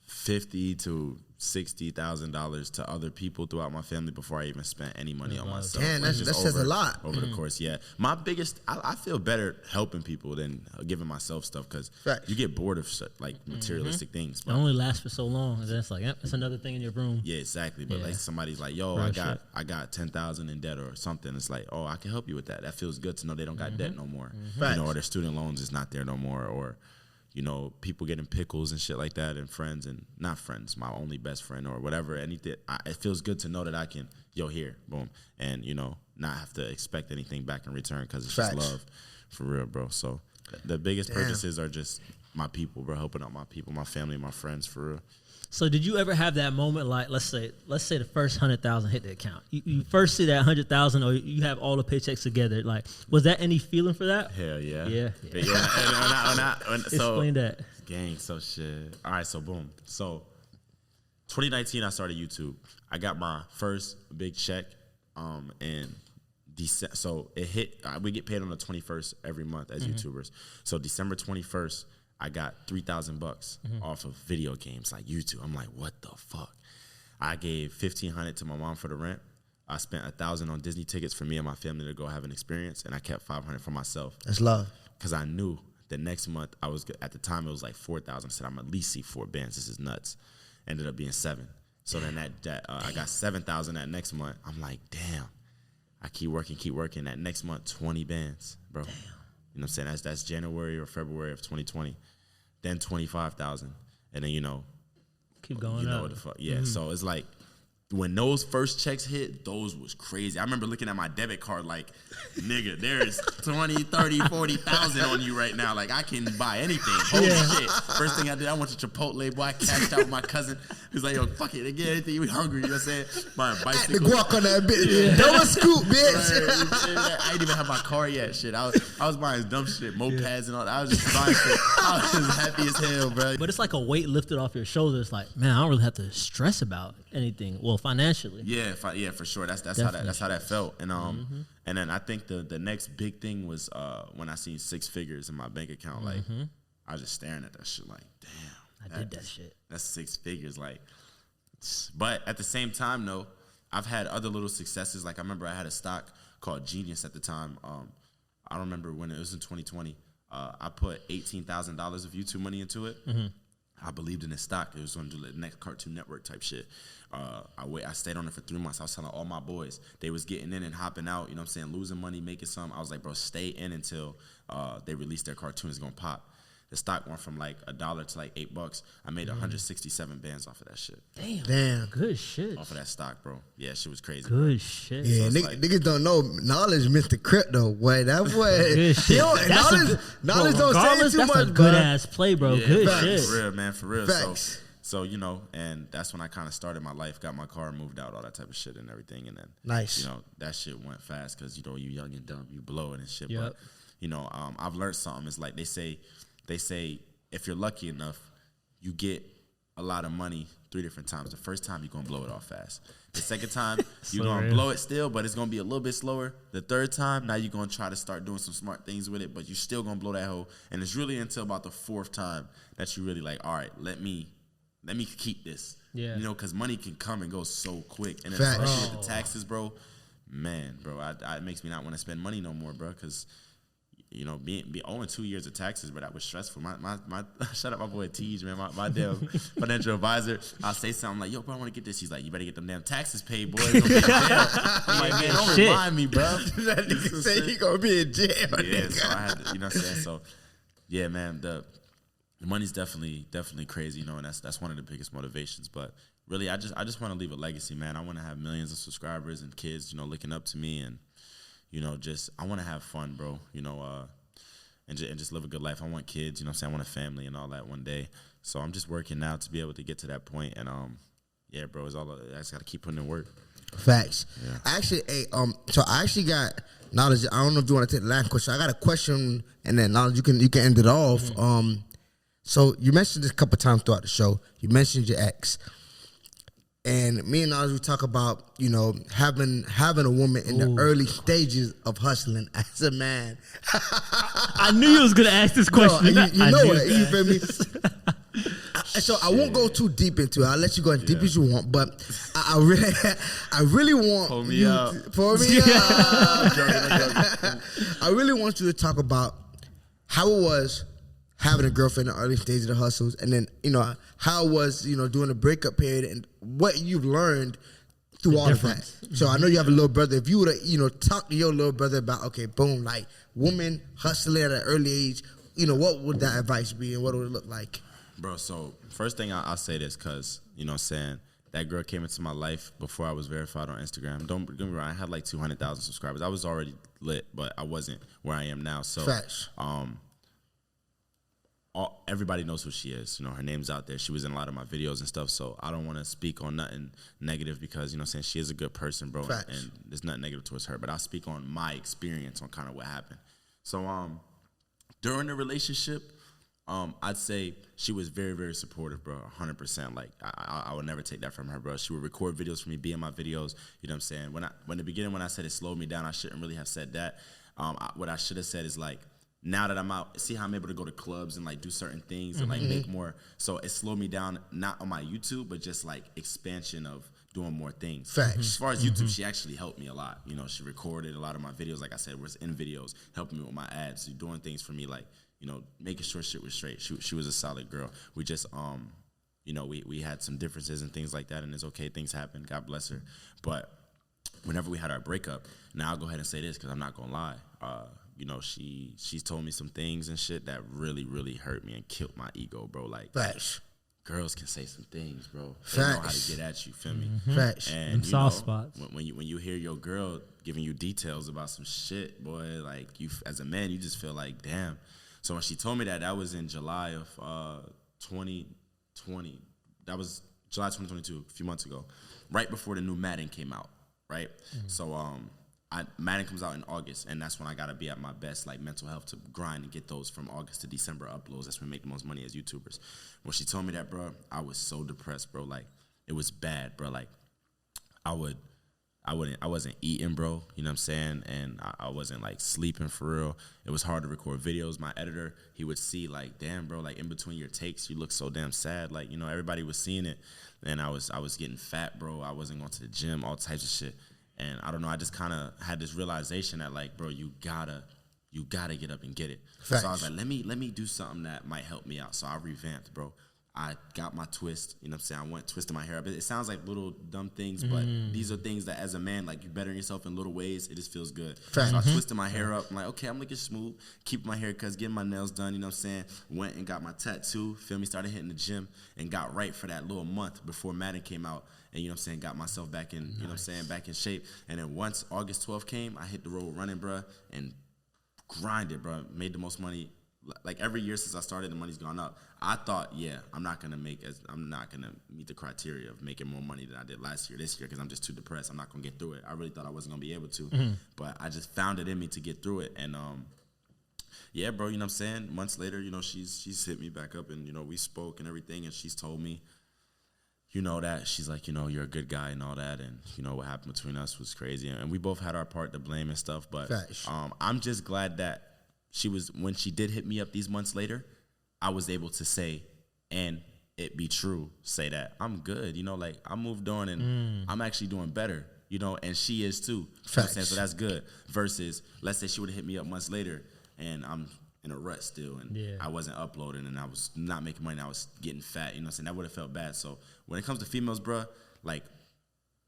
$50,000 to $60,000 to other people throughout my family before I even spent any money on myself. Damn, that says a lot. Over the course, yeah. My biggest, I feel better helping people than giving myself stuff because you get bored of like materialistic things. It only lasts for so long. And then it's like, it's another thing in your room. Yeah, exactly. But like somebody's like, yo, I got 10,000 in debt or something. It's like, oh, I can help you with that. That feels good to know they don't got debt no more. Or their student loans is not there no more. Or people getting pickles and shit like that, and friends and not friends, my only best friend or whatever. Anything, it feels good to know that I can, here, boom, and not have to expect anything back in return because it's just love, for real, bro. So the biggest purchases are just my people, bro, helping out my people, my family, my friends, for real. So did you ever have that moment, like let's say the first 100,000 hit the account? You first see that 100,000, or you have all the paychecks together. Like, was that any feeling for that? Hell yeah. Yeah. So, explain that. Gang, so shit. All right, so boom. So 2019, I started YouTube. I got my first big check in So it hit. We get paid on the 21st every month as YouTubers. So December 21st, I got $3,000 off of video games like YouTube. I'm like, what the fuck? I gave $1,500 to my mom for the rent. I spent $1,000 on Disney tickets for me and my family to go have an experience, and I kept $500 for myself. That's love. Because I knew the next month at the time it was like 4,000. I said I'm at least see 4 bands. This is nuts. Ended up being 7. So then I got 7,000 that next month. I'm like, damn. I keep working. That next month, 20 bands, bro. Damn. You know what I'm saying? That's January or February of 2020. Then 25,000, and then keep going. You know what the fuck? Yeah. So it's like, when those first checks hit, those was crazy. I remember looking at my debit card like, nigga, there's 20, 30, 40,000 on you right now. Like, I can buy anything. Holy shit. First thing I did, I went to Chipotle, boy. I cashed out with my cousin. He was like, yo, fuck it. Get anything. We hungry. You know what I'm saying? Buying bicycle. The guac on that bitch. Double scoop, bitch. I didn't even have my car yet, shit. I was buying dumb shit, mopeds and all that. I was just buying shit. I was just happy as hell, bro. But it's like a weight lifted off your shoulders. Like, man, I don't really have to stress about anything. Well, financially. Yeah, for sure. That's how that felt. And and then I think the next big thing was when I seen 6 figures in my bank account. Like, I was just staring at that shit like, damn. I did that shit. That's 6 figures. Like, but at the same time, though, I've had other little successes. Like, I remember I had a stock called Genius at the time. I don't remember when it was in 2020. I put $18,000 of YouTube money into it. I believed in the stock. It was going to do the next Cartoon Network type shit. I stayed on it for 3 months. I was telling all my boys. They was getting in and hopping out, you know what I'm saying, losing money, making some. I was like, bro, stay in until they release their cartoon. It's going to pop. The stock went from like $1 to like $8. I made 167 bands off of that shit. Damn. Good shit. Off of that stock, bro. Yeah, shit was crazy. Good bro. shit. Yeah, So niggas don't know knowledge, Mr. Crypto. Boy, that boy. Good shit. Knowledge don't say too that's much, a good ass play, bro. Yeah, good facts. shit. For real, man, for real. Facts. So and that's when I kind of started my life, got my car, moved out, all that type of shit and everything. And then, nice. That shit went fast because, you young and dumb, you blow it and shit. Yep. But, I've learned something. It's like they say if you're lucky enough, you get a lot of money 3 different times. The first time, you're going to blow it off fast. The second time, you're going to blow it still, but it's going to be a little bit slower. The third time, now you're going to try to start doing some smart things with it, but you're still going to blow that hole. And it's really until about the 4th time that you really like, all right, let me keep this. Yeah. Because money can come and go so quick. And then Facts. especially with the taxes, bro, man, bro, it makes me not want to spend money no more, bro, because be owing 2 years of taxes, but that was stressful. My shout out my boy Tej, man, my damn financial advisor. I'll say something like, yo, bro, I want to get this. He's like, you better get them damn taxes paid, boy. I'm like, man, don't remind me, bro. That nigga say he gonna be in jail. Yeah, so I had to, you know what I'm saying? So, yeah, man, the money's definitely crazy, and that's one of the biggest motivations. But really, I just want to leave a legacy, man. I want to have millions of subscribers and kids, looking up to me, and I want to have fun, bro, and just live a good life. I want kids, I want a family and all that one day. So I'm just working now to be able to get to that point. And, yeah, bro, I just got to keep putting in work. Facts. Yeah. Actually, so I actually got knowledge. I don't know if you want to take the last question. I got a question, and then knowledge, you can end it off. So you mentioned this a couple times throughout the show. You mentioned your ex. And me and Knowledge, we talk about, having a woman in the early stages of hustling as a man. I knew you was going to ask this question. No, you know it. You feel me? So I won't go too deep into it. I'll let you go as deep as you want. But I really want Pull me up. Pull me up. I really want you to talk about how it was having a girlfriend in the early stages of the hustles, and then, how it was, during the breakup period and what you've learned through all of that. So I know you have a little brother. If you would have, talked to your little brother about, okay, boom, like woman hustling at an early age, what would that advice be and what would it look like? Bro, so first thing I'll say this because, saying that girl came into my life before I was verified on Instagram. Don't get me wrong, I had like 200,000 subscribers. I was already lit, but I wasn't where I am now. So, Facts. Everybody knows who she is. Her name's out there. She was in a lot of my videos and stuff, so I don't want to speak on nothing negative because, saying she is a good person, bro, Facts. and there's nothing negative towards her, but I'll speak on my experience on kind of what happened. So, during the relationship, I'd say she was very, very supportive, bro. 100%. Like I would never take that from her, bro. She would record videos for me, be in my videos. You know what I'm saying? When in the beginning, when I said it slowed me down, I shouldn't really have said that. What I should have said is like, now that I'm out, see how I'm able to go to clubs and like do certain things and like make more. So it slowed me down, not on my YouTube, but just like expansion of doing more things. Facts. As far as YouTube, she actually helped me a lot. You know, she recorded a lot of my videos. Like I said, was in videos, helping me with my ads, doing things for me, like, you know, making sure shit was straight. She was a solid girl. We just, you know, we had some differences and things like that, and it's okay. Things happen. God bless her. But whenever we had our breakup, now I'll go ahead and say this because I'm not gonna lie. You know, she's told me some things and shit that really, really hurt me and killed my ego, bro. Like, Facts. Girls can say some things, bro. Facts. They know how to get at you, feel me? Facts. And soft spots. When you hear your girl giving you details about some shit, boy, like you as a man, you just feel like, damn. So when she told me that was in July of 2020. That was July 2022, a few months ago, right before the new Madden came out, right? So Madden comes out in August, and that's when I gotta be at my best, like mental health, to grind and get those from August to December uploads. That's when we make the most money as YouTubers. When she told me that, bro, I was so depressed, bro. Like it was bad, bro. Like I wasn't eating, bro. You know what I'm saying? And I wasn't like sleeping for real. It was hard to record videos. My editor, he would see like, damn, bro, like in between your takes, you look so damn sad. Like, you know, everybody was seeing it, and I was getting fat, bro. I wasn't going to the gym, all types of shit. And I don't know, I just kind of had this realization that like, bro, you gotta get up and get it. Facts. So I was like, let me do something that might help me out. So I revamped, bro. I got my twist, you know what I'm saying? I went twisting my hair up. It sounds like little dumb things, but these are things that as a man, like you bettering yourself in little ways, it just feels good. Facts. So I twisted my hair up. I'm like, okay, I'm looking smooth. Keep my haircuts, getting my nails done, you know what I'm saying? Went and got my tattoo, feel me? Started hitting the gym and got right for that little month before Madden came out. And you know what I'm saying, got myself back in, you know what I'm saying, back in shape. And then once August 12th came, I hit the road running, bro, and grinded, bro. Made the most money. Like every year since I started, the money's gone up. I thought, yeah, I'm not gonna meet the criteria of making more money than I did last year, this year, because I'm just too depressed. I'm not gonna get through it. I really thought I wasn't gonna be able to, but I just found it in me to get through it. And yeah, bro, you know what I'm saying. Months later, you know, she's hit me back up, and you know, we spoke and everything, and she's told me, you know, that she's like, you know, you're a good guy and all that, and you know what happened between us was crazy, and we both had our part to blame and stuff. But I'm just glad that when she did hit me up these months later, I was able to say, and it be true, say that I'm good, you know, like I moved on and I'm actually doing better, you know, and she is too. You know what I'm saying? So that's good. Versus, let's say she would have hit me up months later and I'm in a rut still, and I wasn't uploading, and I was not making money, and I was getting fat, you know what I'm saying? That would have felt bad. So when it comes to females, bro, like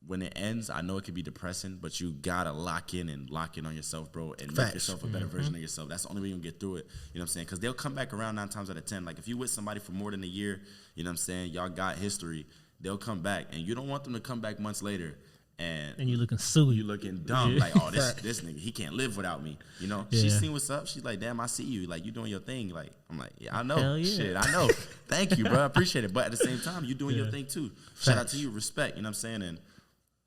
when it ends, I know it could be depressing, but you gotta lock in on yourself, bro, and make yourself a better version of yourself. That's the only way you're gonna get through it, you know what I'm saying? Because they'll come back around 9 times out of 10. Like if you with somebody for more than a year, you know what I'm saying, y'all got history, they'll come back, and you don't want them to come back months later and you looking silly. You looking dumb. Like, oh, this nigga, he can't live without me. You know? She seen what's up. She's like, damn, I see you. Like, you doing your thing. Like, I'm like, yeah, I know. Hell yeah. Shit, I know. Thank you, bro. I appreciate it. But at the same time, you doing your thing too. Shout out to you. Respect. You know what I'm saying? And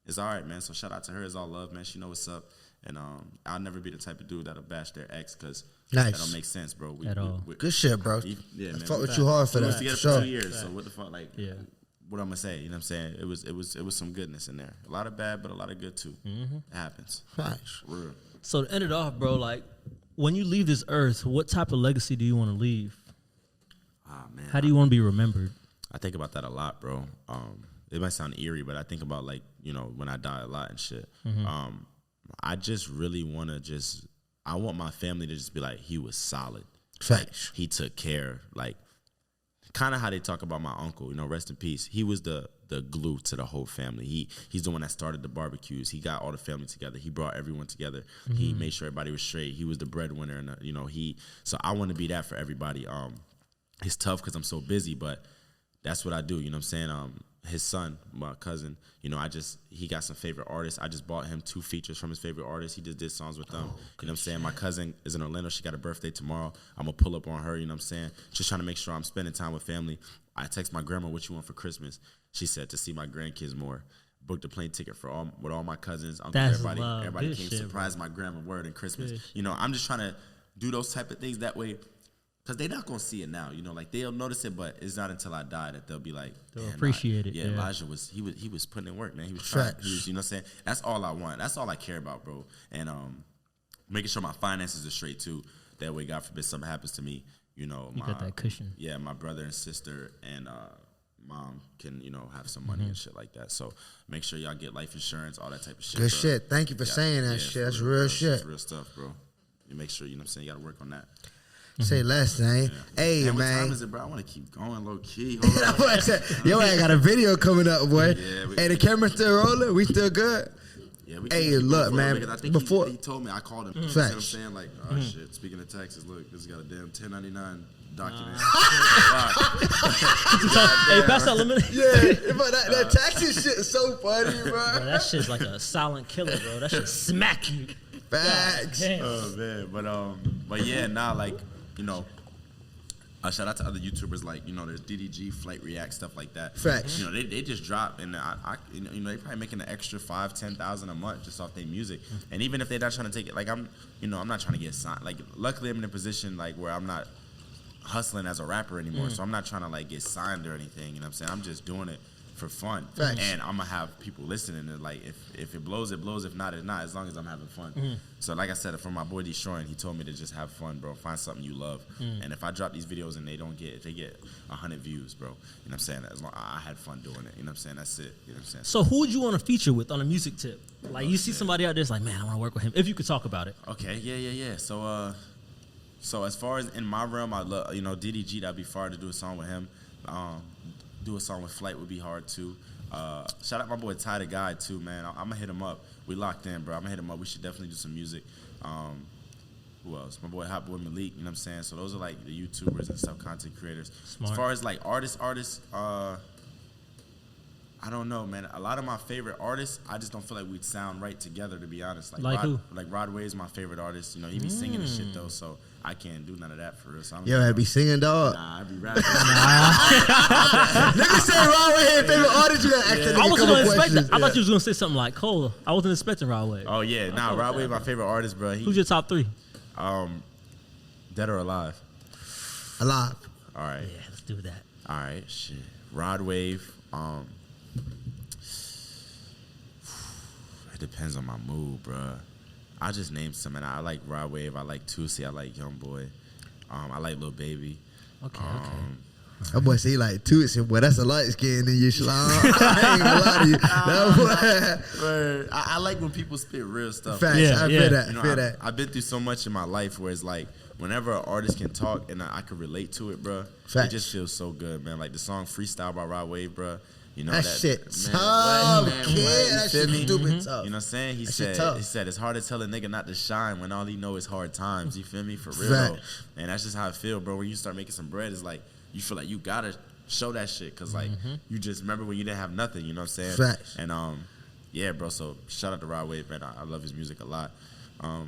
it's all right, man. So shout out to her. It's all love, man. She know what's up. And I'll never be the type of dude that'll bash their ex, because that don't make sense, bro. At all. Good shit, bro. Yeah, man. I fuck with you hard for that. We was together for 2 years, so what the fuck, like, what I'm gonna say, you know what I'm saying? It was some goodness in there. A lot of bad, but a lot of good too. It happens. Nice. Real. So to end it off, bro, like when you leave this earth, what type of legacy do you want to leave? Ah, man. How do you want to be remembered? I think about that a lot, bro. It might sound eerie, but I think about, like, you know, when I die a lot and shit. I just really want to I want my family to just be like, he was solid. Facts. He took care, like, kind of how they talk about my uncle, you know, rest in peace. He was the glue to the whole family. He's the one that started the barbecues. He got all the family together. He brought everyone together. He made sure everybody was straight. He was the breadwinner, and you know, so I want to be that for everybody. It's tough because I'm so busy, but that's what I do. You know what I'm saying? His son, my cousin, you know, he got some favorite artists. I just bought him 2 features from his favorite artists. He just did songs with them. You know what I'm saying? My cousin is in Orlando. She got a birthday tomorrow. I'm going to pull up on her, you know what I'm saying? Just trying to make sure I'm spending time with family. I text my grandma, what you want for Christmas? She said to see my grandkids more. Booked a plane ticket with all my cousins, uncles, everybody. Love. Everybody Good came shit, surprise bro. my grandma word and Christmas. Good. You know, I'm just trying to do those type of things. That way, Because they're not going to see it now, you know, like they'll notice it, but it's not until I die that they'll be like, they'll appreciate it. Yeah, Elijah he was putting in work, man. He was trying. He was, you know what I'm saying? That's all I want. That's all I care about, bro. And making sure my finances are straight too. That way, God forbid something happens to me, you know, you got that cushion. Yeah, my brother and sister and mom can, you know, have some money and shit like that. So make sure y'all get life insurance, all that type of shit. Good bro. shit. Thank you for saying that shit. That's real shit. That's real stuff, bro. You make sure, you know what I'm saying, you got to work on that. Say less, man. Yeah. Hey, man. What man. time is it, bro? I want to keep going low key. Hold on. Yo, I got a video coming up, boy. Yeah, Hey, the camera still rolling? We still good? Yeah, we hey, look, man. I think before he told me, I called him. You know what I'm saying? Like, oh, shit. Speaking of taxes, look, this got a damn 1099 document. Hey, pass that limit. Yeah, but that taxes shit is so funny, bro. Bro, that shit's like a silent killer, bro. That shit smack you. Facts. Oh, man. But yeah, like, you know, shout out to other YouTubers like, you know, there's DDG, Flight React, stuff like that. Facts. You know, they just drop, and I you know, they probably making an extra $5,000-$10,000 a month just off their music. And even if they're not trying to take it, like I'm not trying to get signed. Like, luckily I'm in a position like where I'm not hustling as a rapper anymore, so I'm not trying to like get signed or anything. You know what I'm saying? I'm just doing it for fun. Facts. And I'm gonna have people listening, and like if it blows, it blows. If not, it's not. As long as I'm having fun. So like I said, from my boy Destroying, he told me to just have fun, bro. Find something you love. And if I drop these videos and if they get 100 views, bro, you know what I'm saying? As long I had fun doing it, you know what I'm saying? That's it. You know what I'm saying? So who would you want to feature with on a music tip? Like you see somebody out there, it's like, man, I want to work with him. If you could talk about it. Okay, yeah. So as far as in my realm, I love, you know, DDG. That'd be far to do a song with him. Do a song with Flight would be hard too. Shout out my boy Ty the Guy too, man. I'm gonna hit him up. We locked in, bro. I'm gonna hit him up. We should definitely do some music. Who else? My boy Hot Boy Malik. You know what I'm saying? So those are like the YouTubers and stuff, content creators. Smart. As far as like artists, I don't know, man. A lot of my favorite artists, I just don't feel like we'd sound right together, to be honest. Like who? Like Rod Wave's my favorite artist. You know, he be singing and shit though, so I can't do none of that for real. So Yo, I be singing, dog. Nah, I be rapping. Nigga say Rod Wave favorite artist. You gotta ask that nigga I wasn't gonna expect questions. that. I thought you was gonna say something like Cole. I wasn't expecting Rod Wave. Oh yeah, nah, Rod Wave my favorite artist, bro. Who's your top three? Dead or alive? Alive. All right. Yeah, let's do that. All right, shit. Rod Wave. It depends on my mood, bruh. I just named some, and I like Rod Wave. I like Tusi. I like Young Boy. I like Lil Baby. Okay. That boy say he like Tootsie, boy. That's a light skin in your slime. I ain't gonna lie to you. That boy. I like when people spit real stuff. Facts. I feel that. You know, I've been through so much in my life where it's like whenever an artist can talk and I can relate to it, bruh, Facts. it just feels so good, man. Like the song "Freestyle" by Rod Wave, bruh. You know that shit tough, kid. That shit stupid tough. You know what I'm saying? He said it's hard to tell a nigga not to shine when all he know is hard times. You feel me? For real though. And that's just how I feel, bro. When you start making some bread, it's like you feel like you gotta show that shit, cause like you just remember when you didn't have nothing. You know what I'm saying? Facts. And yeah, bro. So shout out to Rod Wave, man. I love his music a lot.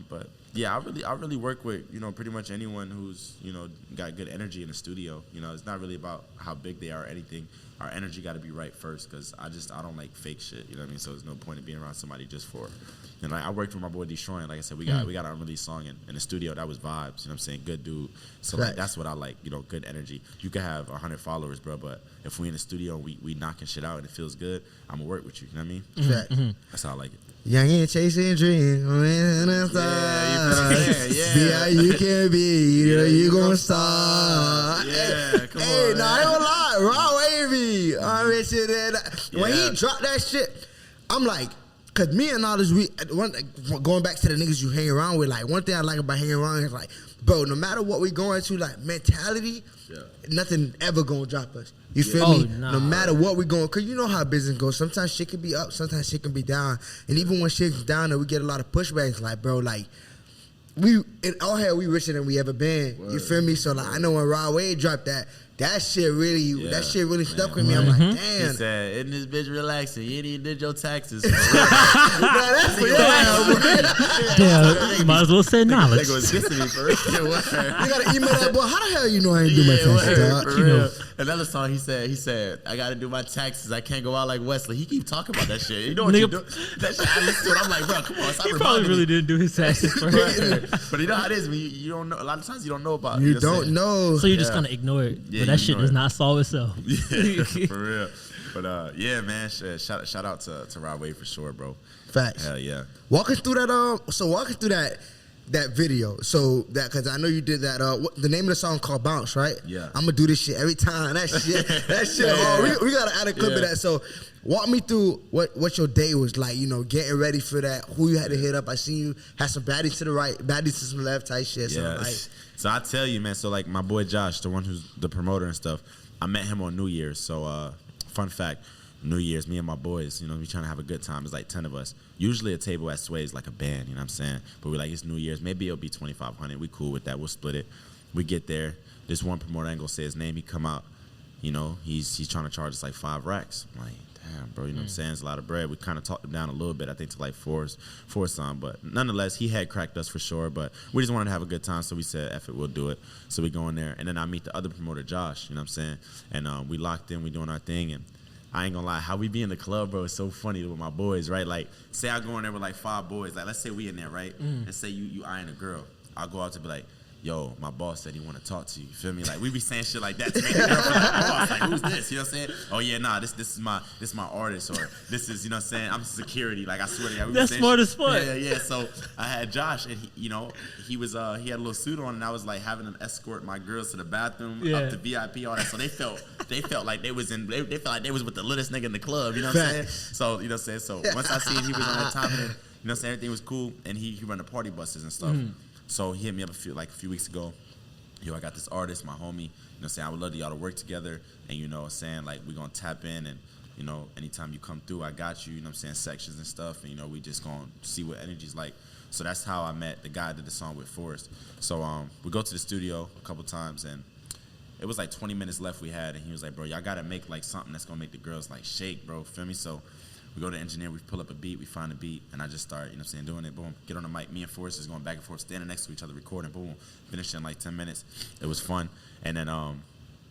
But yeah, I really work with, you know, pretty much anyone who's, you know, got good energy in the studio. You know, it's not really about how big they are or anything. Our energy got to be right first, because I don't like fake shit. You know what I mean? So there's no point in being around somebody just for. And like I worked with my boy Destroying. Like I said, we got an unreleased song in the studio that was vibes. You know what I'm saying? Good dude. So like that's what I like. You know, good energy. You can have 100 followers, bro, but if we in the studio and we knocking shit out and it feels good, I'm gonna work with you. You know what I mean? That's how I like it. Young and chasing dreams. See how you can be. You gonna start. Yeah, come on. Hey, I ain't gonna lie. Raw Wavy. When he dropped that shit, I'm like, cause me and all this, going back to the niggas you hang around with, like one thing I like about hanging around is like, bro, no matter what we going to, like mentality, nothing ever gonna drop us. You feel me? Nah. No matter what we going, cause you know how business goes. Sometimes shit can be up, sometimes shit can be down, and even when shit's down, and we get a lot of pushbacks. Like, bro, like we in our head, we richer than we ever been. You feel me? So like, I know when Rod Wave dropped that, That shit really stuck with me. I'm like, damn. He said, "Isn't this bitch relaxing? You ain't even did your taxes." That's for Damn, might as well say knowledge. Nigga was dissing me for real. You gotta email that boy. How the hell you know I ain't do my taxes, dog? For real. Another song he said, I gotta do my taxes. I can't go out like Wesley. He keep talking about that shit. You know what you do? That shit I listen to it. I'm like, bro, come on. Stop He probably really didn't do his taxes for him. But you know how it is when you don't know. A lot of times you don't know about. You don't know. So you're just gonna ignore it. Yeah, but that shit does not solve itself. Yeah, for real. But yeah, man. Shout out to Rod Wave for sure, bro. Facts. Hell yeah. Walk us through that. Walk us through that video. So that because I know you did that. The name of the song called Bounce, right? Yeah. I'm gonna do this shit every time. That shit. Oh, we gotta add a clip of that. So walk me through what your day was like. You know, getting ready for that. Who you had to hit up. I seen you had some baddies to the right, baddies to some left type shit. So Yeah. So I tell you, man. So like my boy Josh, the one who's the promoter and stuff. I met him on New Year's. So fun fact. New Year's, me and my boys, you know, we trying to have a good time. It's like 10 of us. Usually a table at Sway's like a band, you know what I'm saying? But we're like, it's New Year's. Maybe it'll be 2,500. We cool with that. We'll split it. We get there. This one promoter ain't gonna say his name. He come out, you know, he's trying to charge us like 5 racks. I'm like, damn, bro, you know what I'm saying? It's a lot of bread. We kind of talked him down a little bit, I think, to like four some. But nonetheless, he had cracked us for sure. But we just wanted to have a good time, so we said, F it, we'll do it. So we go in there. And then I meet the other promoter, Josh, you know what I'm saying? And we locked in, we doing our thing. And I ain't gonna lie, how we be in the club, bro, is so funny with my boys, right? Like, say I go in there with like 5 boys. Like, let's say we in there, right? And say you eyeing a girl. I'll go out to be like, yo, my boss said he want to talk to you. You feel me? Like, we be saying shit like that to make the girl feel like, boss, like, who's this? You know what I'm saying? Oh, yeah, nah, this is my artist, or this is, you know what I'm saying? I'm security. Like, I swear to God. That's smart as fuck. Yeah. So I had Josh, and he had a little suit on, and I was like having him escort my girls to the bathroom, up to VIP, all that. So they felt like they felt like they was with the littest nigga in the club. You know what I'm saying? So you know what I'm saying. So once I seen he was on that time, and you know what I'm saying, everything was cool, and he run the party buses and stuff. So he hit me up a few weeks ago. Yo, I got this artist, my homie. You know what I'm saying? I would love y'all to work together, and you know what I'm saying, like we gonna tap in, and you know, anytime you come through, I got you. You know what I'm saying? Sections and stuff, and you know, we just gonna see what energy's like. So that's how I met the guy that did the song with Forrest. So we go to the studio a couple times, and it was like 20 minutes left we had, and he was like, bro, y'all gotta make like something that's gonna make the girls like shake, bro, feel me? So we go to the engineer, we pull up a beat, we find a beat, and I just start, you know what I'm saying, doing it, boom, get on the mic. Me and Forrest is going back and forth, standing next to each other, recording, boom, finished in like 10 minutes. It was fun. And then,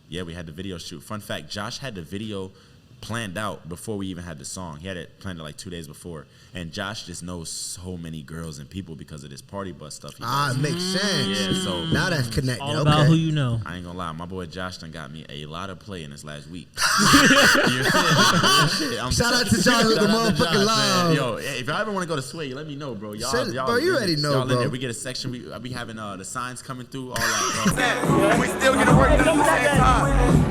yeah, we had the video shoot. Fun fact, Josh had the video planned out before we even had the song. He had it planned like 2 days before. And Josh just knows so many girls and people because of this party bus stuff. It makes sense. Yeah, so now that's connected. All about who you know. I ain't gonna lie, my boy Josh done got me a lot of play in this last week. Shout out to Josh with the motherfucking love. Yo, if y'all ever want to go to Sway, let me know, bro. Y'all, bro, you already know, y'all bro. In there. We get a section. We be having the signs coming through, all that, bro. We still get to work done at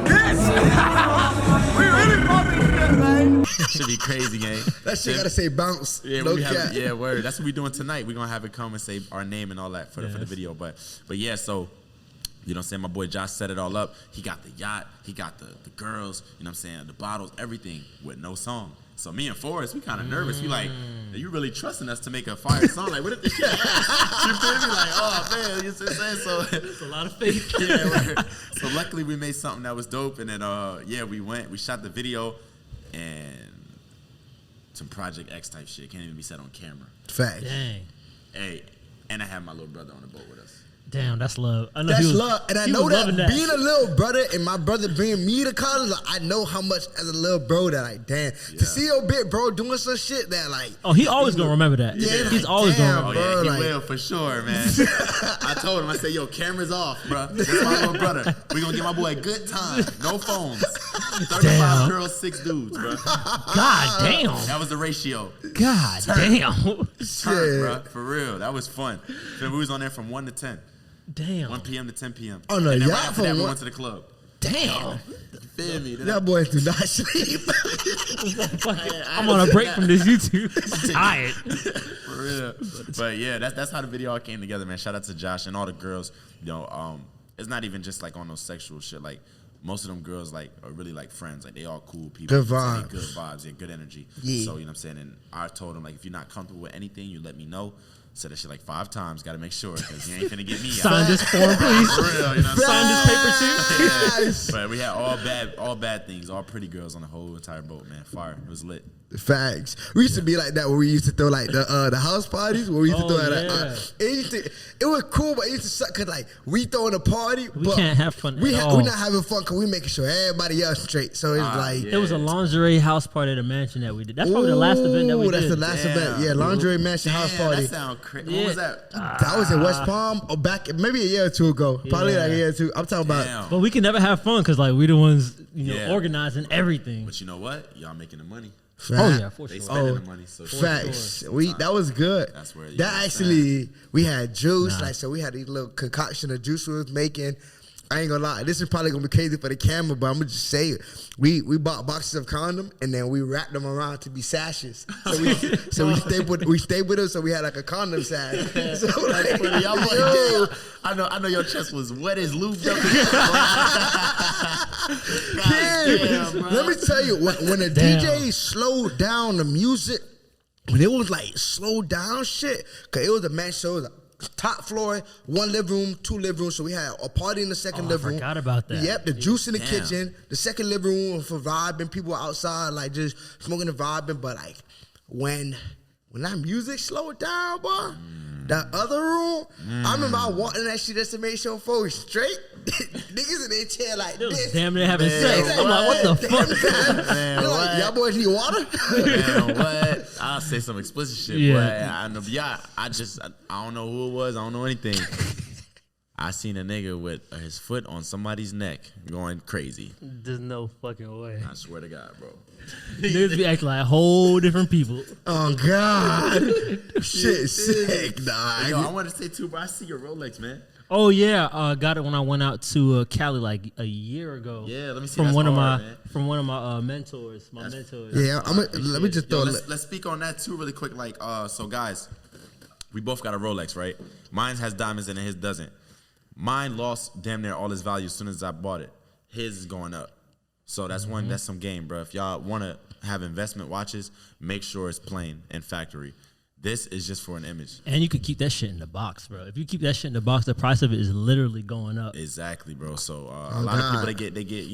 the same time. We really bumping shit, man. Should be crazy, gang. That shit gotta say bounce. Yeah, no word. That's what we doing tonight. We gonna have it come and say our name and all that for the video. But yeah, so you know what I'm saying, my boy Josh set it all up. He got the yacht, he got the girls, you know what I'm saying, the bottles, everything with no song. So me and Forrest, we kind of nervous. We like, are you really trusting us to make a fire song? Like, what if this shit? You feel me? Like, oh man, you see what I'm saying? So It's a lot of faith. yeah. So luckily we made something that was dope, and then yeah, we shot the video, and some Project X type shit can't even be said on camera. Fact. Dang. Hey, and I had my little brother on the boat with us. Damn, that's love. I know That's he was, love. And I he know was that loving being a little brother and my brother bringing me to college, like, I know how much as a little bro that like, damn, to see your big bro doing some shit that like. Oh, he always gonna remember that. Yeah, He's like, always damn, gonna Oh remember. yeah, bro, he like- will for sure, man. I told him, I said, yo, camera's off, bro. That's my little brother. We gonna give my boy a good time. No phones. 35 Damn. girls, 6 dudes, bro. God damn. That was the ratio. God damn. Turn, bro. For real. That was fun. So we was on there from 1 to 10. Damn. 1 p.m. to 10 p.m. Oh, no, and then y'all right after from that, we one- went to the club. Damn. You feel me? That boy do not sleep. I'm on a break from this YouTube. I'm tired. For real. But yeah, that's how the video all came together, man. Shout out to Josh and all the girls. You know, it's not even just like on those sexual shit. Like most of them girls like are really like friends. Like they all cool people. Good So they vibes. good vibes. Yeah, good energy. Yeah. So you know what I'm saying. And I told them like if you're not comfortable with anything, you let me know. Said that shit like 5 times. Got to make sure because you ain't finna get me Sign out. this form, please. For real, you know what Sign I'm this saying? paper too. But we had all bad things, all pretty girls on the whole entire boat, man. Fire. It was lit. Facts. We used to be like that when we used to throw like the house parties where we used to throw it was cool, but it used to suck because like we throwing a party, We but can't have fun we at all. we're not having fun because we making sure everybody else straight. So it's like It was a lingerie house party at a mansion that we did. That's probably the last event that we that's did. the last event. Yeah, lingerie mansion house party. That sound crazy. What was that? That was in West Palm or back maybe a year or two ago. Probably like a year or two. I'm talking about. Damn. But we can never have fun because like we the ones Yeah. organizing everything. But you know what? Y'all making the money. Oh yeah, for They sure. spending the money. So Facts. sure. That was good. That's where you that know actually we had juice. Like so we had these little concoction of juice we was making. I ain't gonna lie, this is probably gonna be crazy for the camera, but I'm gonna just say it. We bought boxes of condom and then we wrapped them around to be sashes. So we stapled them so we had like a condom sash. So like, Y'all yo, I know your chest was wet as lubed up. kid, let me tell you, when the DJ slowed down the music, when it was like slowed down shit, cause it was a man show. It was a top floor, 1 living room, 2 living rooms. So we had a party in the second living room. I forgot about that. Yep, the juice in the kitchen. The second living room for vibing. People outside like just smoking and vibing. But like when that music slowed down, boy, that other room, I remember I walked in that shit just to make sure folks straight. Niggas in their chair like this. Damn near having sex. I'm like, what the fuck? Man, They're like, y'all boys need water? Man, what? I'll say some explicit shit, Yeah. but I know. Yeah, I don't know who it was. I don't know anything. I seen a nigga with his foot on somebody's neck going crazy. There's no fucking way. I swear to God, bro. Niggas be acting like whole different people. Oh, God. Shit sick, dog. Yo, I want to say too, bro. I see your Rolex, man. Oh yeah, got it when I went out to Cali like a year ago. Yeah, let me see. From That's one hard, of my mentors. My mentors. Yeah, let me just Yo, throw let's speak on that too, really quick. Like, so guys, we both got a Rolex, right? Mine has diamonds in it. His doesn't. Mine lost damn near all its value as soon as I bought it. His is going up. So that's that's some game, bro. If y'all want to have investment watches, make sure it's plain and factory. This is just for an image. And you could keep that shit in the box, bro. If you keep that shit in the box, the price of it is literally going up. Exactly, bro. So a lot of people they get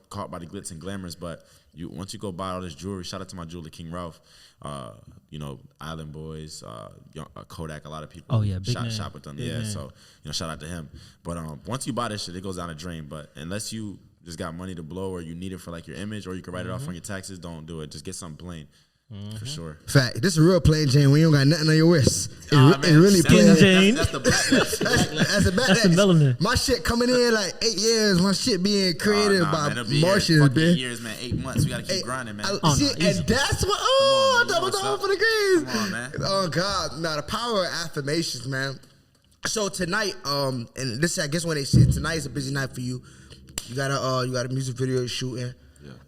caught by the glitz and glamours, but once you go buy all this jewelry, shout out to my jeweler King Ralph, Island Boys, Kodak, a lot of people. Oh yeah, big name. shop with them. Big name. So shout out to him. But once you buy this shit, it goes down the drain. But unless you just got money to blow or you need it for like your image or you can write it off on your taxes, don't do it. Just get something plain. For sure. Fact. This is a real plain Jane when you don't got nothing on your wrist. It's Man, really plain. Jane. That's the black. That's That's the melanin. My shit coming in like 8 years. My shit being created by man, it'll be Martians, fucking man. years, man. 8 months. We gotta keep grinding, man. See, and that's what. Oh, Come on, man. I was You all want for the greens. Come on, man. Oh God, now the power of affirmations, man. So tonight, and this I guess when they say tonight is a busy night for you. You got a music video you're shooting.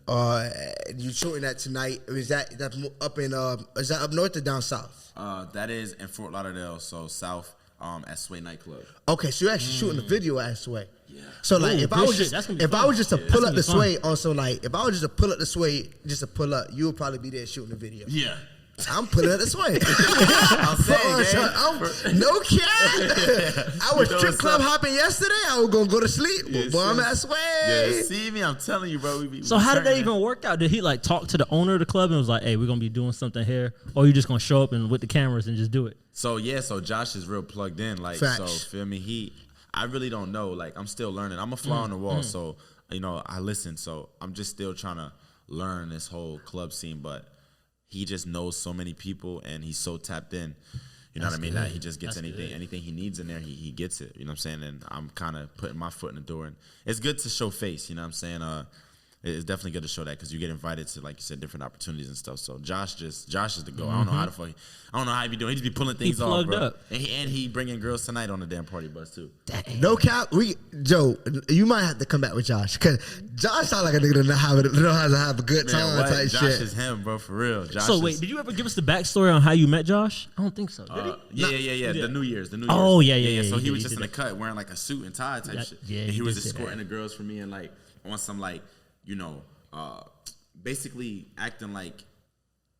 Yeah. You shooting that tonight? Is that up in is that up north or down south? That is in Fort Lauderdale, so south at Sway nightclub. Okay, so you're actually shooting the video at Sway. Yeah. So like, Ooh, if I was good shit. just That's gonna be fun. to pull up the That's gonna be Sway, also like if I was just to pull up the Sway, just to pull up, you would probably be there shooting the video. Yeah. I'm putting it this way. I'm saying, no cap. I was You know strip what's club up? hopping yesterday. I was gonna go to sleep, Yeah, but I'm see? at Sway. Yeah, see me? I'm telling you, bro. So how did that even work out? Did he like talk to the owner of the club and was like, "Hey, we're gonna be doing something here," or you just gonna show up and with the cameras and just do it? So Josh is real plugged in. Like, Facts. so feel me? I really don't know. Like, I'm still learning. I'm a fly on the wall, so I listen. So I'm just still trying to learn this whole club scene, but he just knows so many people and he's so tapped in. You know what I mean? That he just gets anything he needs in there, he gets it. You know what I'm saying? And I'm kind of putting my foot in the door. And it's good to show face, you know what I'm saying? It's definitely good to show that because you get invited to, like you said, different opportunities and stuff. So Josh is the go. I don't know how he be doing. He just be pulling things off, plugged bro. up. And he bringing girls tonight on the damn party bus too. No cap. Joe, you might have to come back with Josh because Josh sound like a nigga that know how to have a good time Man, type Josh shit. is him, bro, for real. Josh So wait, did you ever give us the backstory on how you met Josh? I don't think so. Did he? Yeah. The New Year's. Oh, yeah. So he You was did just in the that. cut wearing like a suit and tie type shit. Yeah, and he you was did say escorting that. the girls for me and like on some like, basically acting like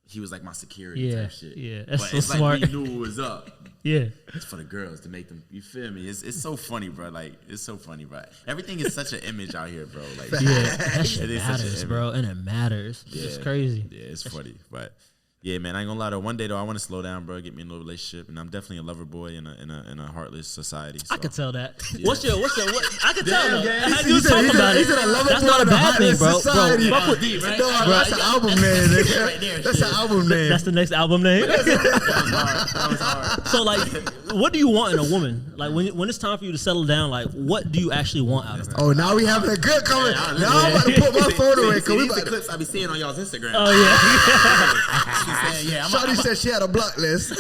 he was like my security type shit. Yeah, that's but so it's smart. like we knew it was up. Yeah. It's for the girls to make them, you feel me? It's so funny, bro. Like, it's so funny, bro. Everything is such an image out here, bro. Like, Yeah, that shit it is such an matters, image. bro, and it matters. Yeah. It's crazy. Yeah, it's funny, but yeah, man, I ain't gonna lie though. One day though, I want to slow down, bro. Get me in a relationship, and I'm definitely a lover boy in a heartless society. So. I could tell that. Yeah. What's your? I could tell. Damn, How he you said- talk he said- about he it? said, "I love That's it not a for the bad thing, heartless bro. society." Bro, Yeah, fuck with deep, right? No, that's an album name. Nigga. Right there, That's shit. an album name. that's the next album name. That was hard. So like, what do you want in a woman? Like when it's time for you to settle down, like what do you actually want out of her? Oh, now we having a good comment. Yeah, Now I'm about to put my phone away. See, Cause we these the about to. clips I be seeing on y'all's Instagram. Oh yeah. She's saying, yeah, Shawty said she had a block list.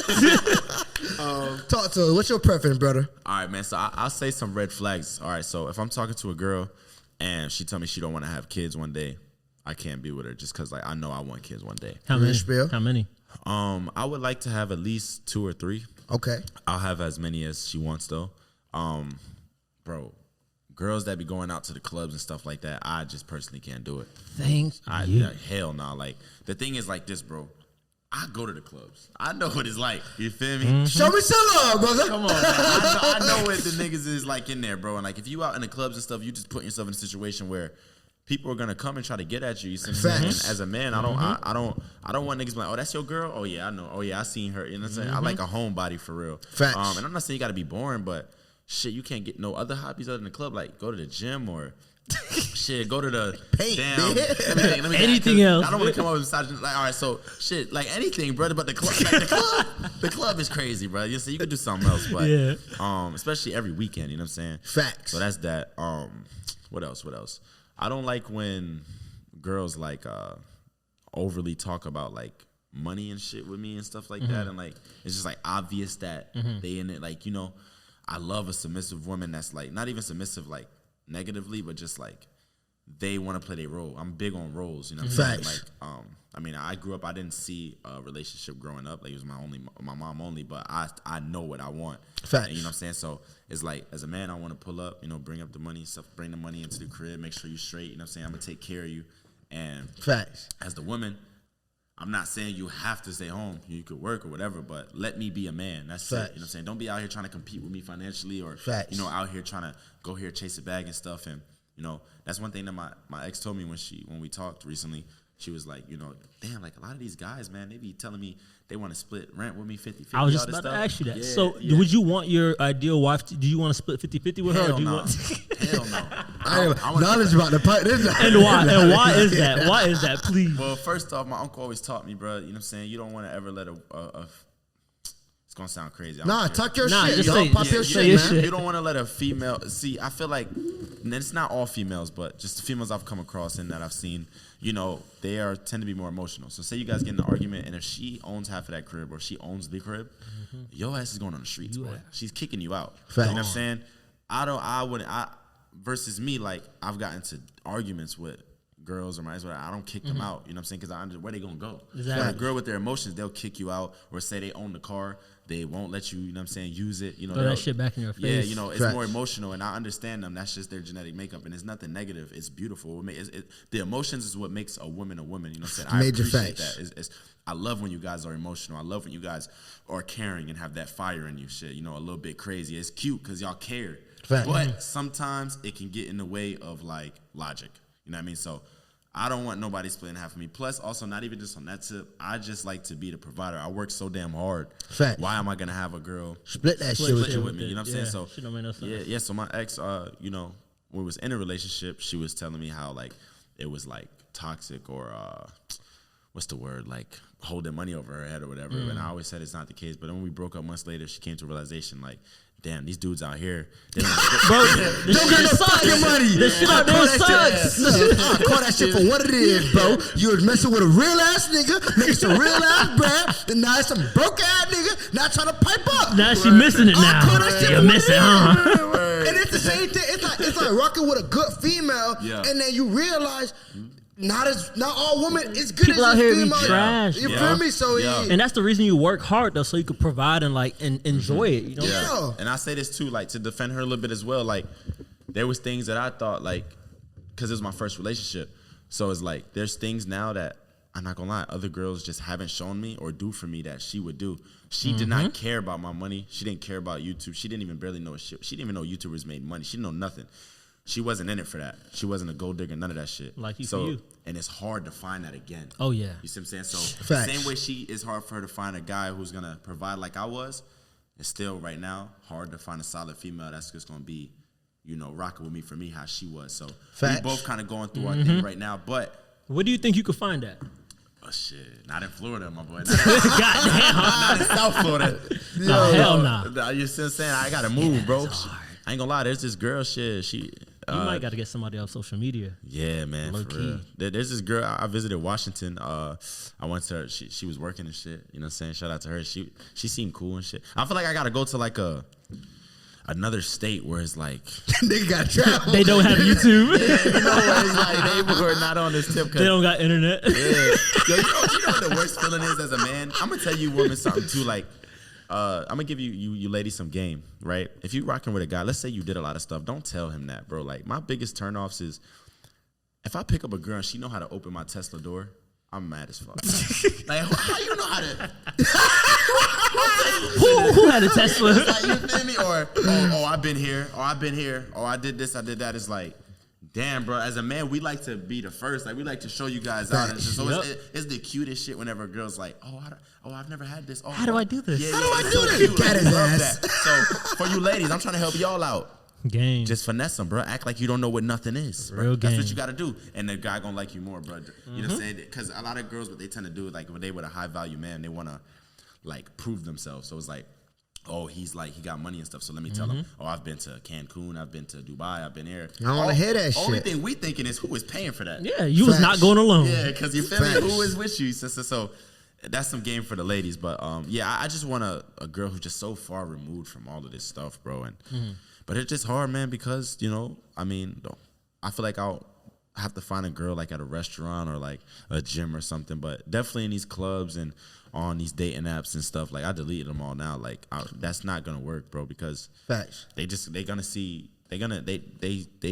Talk to her. What's your preference, brother? All right, man. So I'll say some red flags. All right, so if I'm talking to a girl and she tell me she don't want to have kids one day, I can't be with her just because like I know I want kids one day. How many? Spiel. How many? I would like to have at least 2 or 3. Okay. I'll have as many as she wants though. Bro, girls that be going out to the clubs and stuff like that, I just personally can't do it. Thank you. Hell no. Like the thing is like this, bro. I go to the clubs. I know what it's like. You feel me? Mm-hmm. Show me some love, brother. Come on, man. I know what the niggas is like in there, bro. And like if you out in the clubs and stuff, you just putting yourself in a situation where people are gonna come and try to get at you. You see what I'm saying? Facts. And as a man, I don't want niggas to be like, oh, that's your girl. Oh yeah, I know. Oh yeah, I seen her. You know what I'm saying? I like a homebody for real. Facts. And I'm not saying you gotta be boring, but shit, you can't get no other hobbies other than the club. Like go to the gym or shit, go to the Paint, damn. man. Let me think, Anything else. I don't want to come up with misogyny. Like, all right, so shit, like anything, brother. But the club, the club is crazy, bro. You see, you could do something else, but Yeah. especially every weekend. You know what I'm saying? Facts. So that's that. What else? I don't like when girls like overly talk about like money and shit with me and stuff like that, and like it's just like obvious that they in it. Like, you know, I love a submissive woman that's like not even submissive like negatively, but just like they want to play their role. I'm big on roles, you know what I'm saying? Facts. Like I mean, I grew up, I didn't see a relationship growing up. Like it was my mom only, but I know what I want. Facts. And, you know what I'm saying? So it's like as a man, I want to pull up, you know, bring up the money stuff, bring the money into the crib, make sure you're straight, you know what I'm saying? I'm gonna take care of you. And Facts. as the woman, I'm not saying you have to stay home. You could work or whatever, but let me be a man. That's it. You know what I'm saying? Don't be out here trying to compete with me financially or, Facts. you know, out here trying to go here, chase a bag and stuff. And, you know, that's one thing that my ex told me when we talked recently. She was like, you know, damn, like a lot of these guys, man, they be telling me they want to split rent with me 50-50. I was just all this about to stuff. ask you that. Yeah, So yeah. would you want your ideal wife do you want to split 50-50 with her? Or Hell do you no. want Hell no. I wanna- knowledge about the pipe. And why is that? Why is that, please? Well, first off, my uncle always taught me, bro, you know what I'm saying? You don't want to ever let a it's going to sound crazy. I don't Nah, care. talk your Nah, shit. just Yo, say- pop yeah, your yeah, shit, your man. shit. You don't want to let a female see. I feel like, and it's not all females, but just the females I've come across and that I've seen. You know, they tend to be more emotional. So say you guys get in an argument, and if she owns half of that crib or she owns the crib, your ass is going on the streets, boy. She's kicking you out. Facts. You know what I'm saying? Versus me, like I've gotten into arguments with girls or my ex, I don't kick them out. You know what I'm saying? Because I understand where they gonna go. Exactly. Like a girl with their emotions, they'll kick you out, or say they own the car, they won't let you. You know what I'm saying? Use it. You know Throw that they'll- shit back in your Yeah, face. you know, it's Facts. more emotional, and I understand them. That's just their genetic makeup, and it's nothing negative. It's beautiful. The emotions is what makes a woman. You know what I'm saying? I Major appreciate facts. that. I love when you guys are emotional. I love when you guys are caring and have that fire in you. Shit, you know, a little bit crazy. It's cute because y'all care. Facts. But sometimes it can get in the way of like logic. You know what I mean? So I don't want nobody splitting half of me. Plus, also, not even just on that tip, I just like to be the provider. I work so damn hard. Facts. Why am I gonna have a girl Split that shit Split with shit you. with me? You know what I'm saying? So shit don't make no sense. yeah. So my ex, you know, when we was in a relationship, she was telling me how like it was like toxic or what's the word, like holding money over her head or whatever. And I always said it's not the case. But then when we broke up months later, she came to a realization like, damn, these dudes out here, they don't Bro, Don't get no fucking money. The shit out there sucks. I call that shit for what it is, bro. You was messing with a real ass nigga, making some real ass bread, and now it's some broke ass nigga not trying to pipe up. Now she missing it I call now. that shit You're for what missing, it is. huh? And it's the same thing. It's like rocking with a good female, Yeah. and then you realize not all women is good People as out a here be female. trash. You Yeah. feel me? So Yeah. And that's the reason you work hard though, so you could provide and like and enjoy it. You know? Yeah. And I say this too, like to defend her a little bit as well. Like there was things that I thought like, because it was my first relationship, so it's like there's things now that I'm not gonna lie, other girls just haven't shown me or do for me that she would do. She did not care about my money. She didn't care about YouTube. She didn't even barely know shit. She didn't even know YouTubers made money. She didn't know nothing. She wasn't in it for that. She wasn't a gold digger, none of that shit. Like you so, for you. And it's hard to find that again. Oh, yeah. You see what I'm saying? So Facts. same way she is hard for her to find a guy who's going to provide like I was, it's still right now hard to find a solid female that's just going to be, you know, rocking with me for me how she was. So Facts. we both kind of going through our thing right now. But Where do you think you could find that? oh, shit. Not in Florida, my boy. Goddamn. Not in South Florida. No, hell nah. You see what I'm saying? I got to move, bro. I ain't going to lie. There's this girl, shit. She... You might got to get somebody off social media. Yeah, man, Low for key. real. There's this girl I visited Washington. I went to her. She was working and shit. You know what I'm saying? Shout out to her. She seemed cool and shit. I feel like I gotta go to like another state where it's like Nigga got travel. They don't have YouTube. you know where it's like they were not on this tip. They don't got internet. Yeah. Yo, you know what the worst feeling is as a man? I'm gonna tell you women something too. Like I'm gonna give you ladies some game, right? If you rocking with a guy, let's say you did a lot of stuff, don't tell him that, bro. Like my biggest turnoffs is if I pick up a girl and she know how to open my Tesla door, I'm mad as fuck. Like how you know how to? Who had a Tesla? Like, you feel me? Or I've been here. Or I've been here. Or I did this. I did that. It's like, damn, bro. As a man, we like to be the first. Like we like to show you guys out. And so it's the cutest shit whenever a girl's like, I've never had this. Oh, How do I do this? Yeah, How do I it's do so this? cute. Cat Like, his I love ass. that. So for you ladies, I'm trying to help y'all out. Game. Just finesse them, bro. Act like you don't know what nothing is. Bro. Real That's game. what you got to do. And the guy gonna like you more, bro. You know what I'm saying? Because a lot of girls, what they tend to do, like when they with a high value man, they want to like prove themselves. So it's like, oh, he got money and stuff. So let me tell him, oh, I've been to Cancun, I've been to Dubai, I've been here. I don't want to hear that shit. Only thing we thinking is who is paying for that. Yeah, you was not Facts. going alone. Yeah, because you feel Facts. me? Who is with you? So that's some game for the ladies. But yeah, I just want a girl who's just so far removed from all of this stuff, bro. And but it's just hard, man, because you know, I mean, I feel like I'll have to find a girl like at a restaurant or like a gym or something. But definitely in these clubs and on these dating apps and stuff, like I deleted them all now. Like that's not gonna work, bro, because Facts. they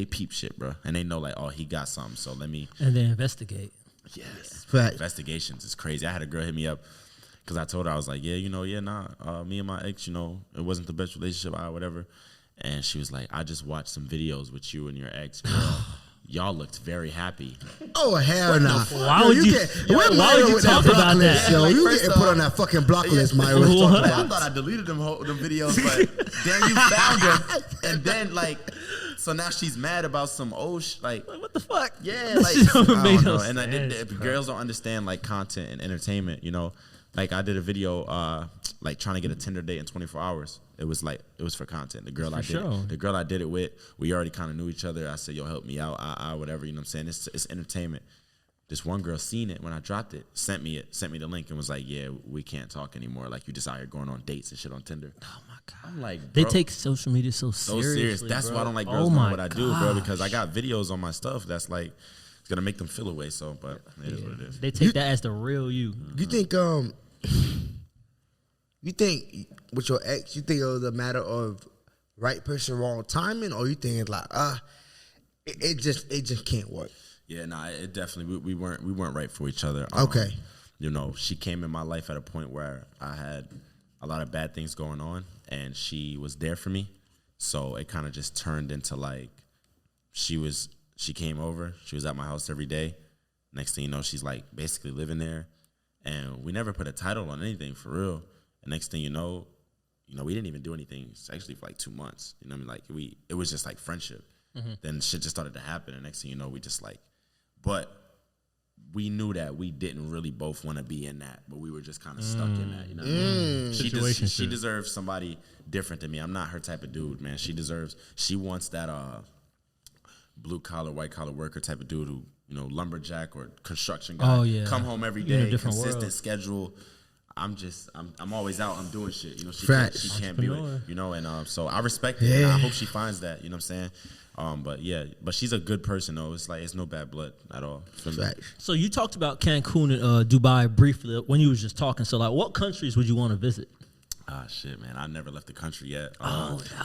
peep shit, bro, and they know like, oh, he got something, so let me. And then investigate. Yes. Facts. Investigations is crazy. I had a girl hit me up because I told her, I was like, me and my ex, you know, it wasn't the best relationship, whatever. And she was like, I just watched some videos with you and your ex, girl. Y'all looked very happy. Oh, hell no. Why would you talk about that? Yo, Like, you first getting put off- on that fucking block list, Myra. What? Talk I about thought I deleted them videos, but then you found them. And then, like, so now she's mad about some old like, What the fuck? yeah, That like, shit don't I make don't no know. And sense, if bro. girls don't understand, like, content and entertainment, you know. Like, I did a video, like, trying to get a Tinder date in 24 hours. It was for content. The girl I did it with, we already kind of knew each other. I said, yo, help me out, whatever, you know what I'm saying? It's entertainment. This one girl seen it when I dropped it, sent me the link and was like, yeah, we can't talk anymore. Like, you just out here going on dates and shit on Tinder. Oh my god. I'm like, They bro, take social media so so seriously. serious. That's bro. why I don't like Oh girls doing my what I do, bro, because I gosh. got videos on my stuff that's like, it's gonna make them feel away. So, but it is what it is. They take that as the real you. You think with your ex, you think it was a matter of right person, wrong timing, or you think it's like it just can't work? Yeah, nah, it definitely we weren't right for each other. Okay. You know, she came in my life at a point where I had a lot of bad things going on, and she was there for me. So it kind of just turned into like she came over, she was at my house every day. Next thing you know, she's like basically living there, and we never put a title on anything for real. And next thing you know, we didn't even do anything sexually for like 2 months. You know what I mean? Like it was just like friendship. Then shit just started to happen, and next thing you know, we just like, but we knew that we didn't really both want to be in that, but we were just kind of stuck in that. You know what I mean? She deserves somebody different than me. I'm not her type of dude, man. She wants that blue collar, white collar worker type of dude who, you know, lumberjack or construction guy. Oh, yeah. Come home every You're in a day, different consistent world. schedule. I'm always out. I'm doing shit. You know, she Facts. can't be with, Entrepreneur. you know, and so I respect it. And I hope she finds that. You know what I'm saying? But she's a good person though. It's like it's no bad blood at all. Feel me? Facts. So you talked about Cancun and Dubai briefly when you was just talking. So like, what countries would you want to visit? Ah, shit, man. I never left the country yet.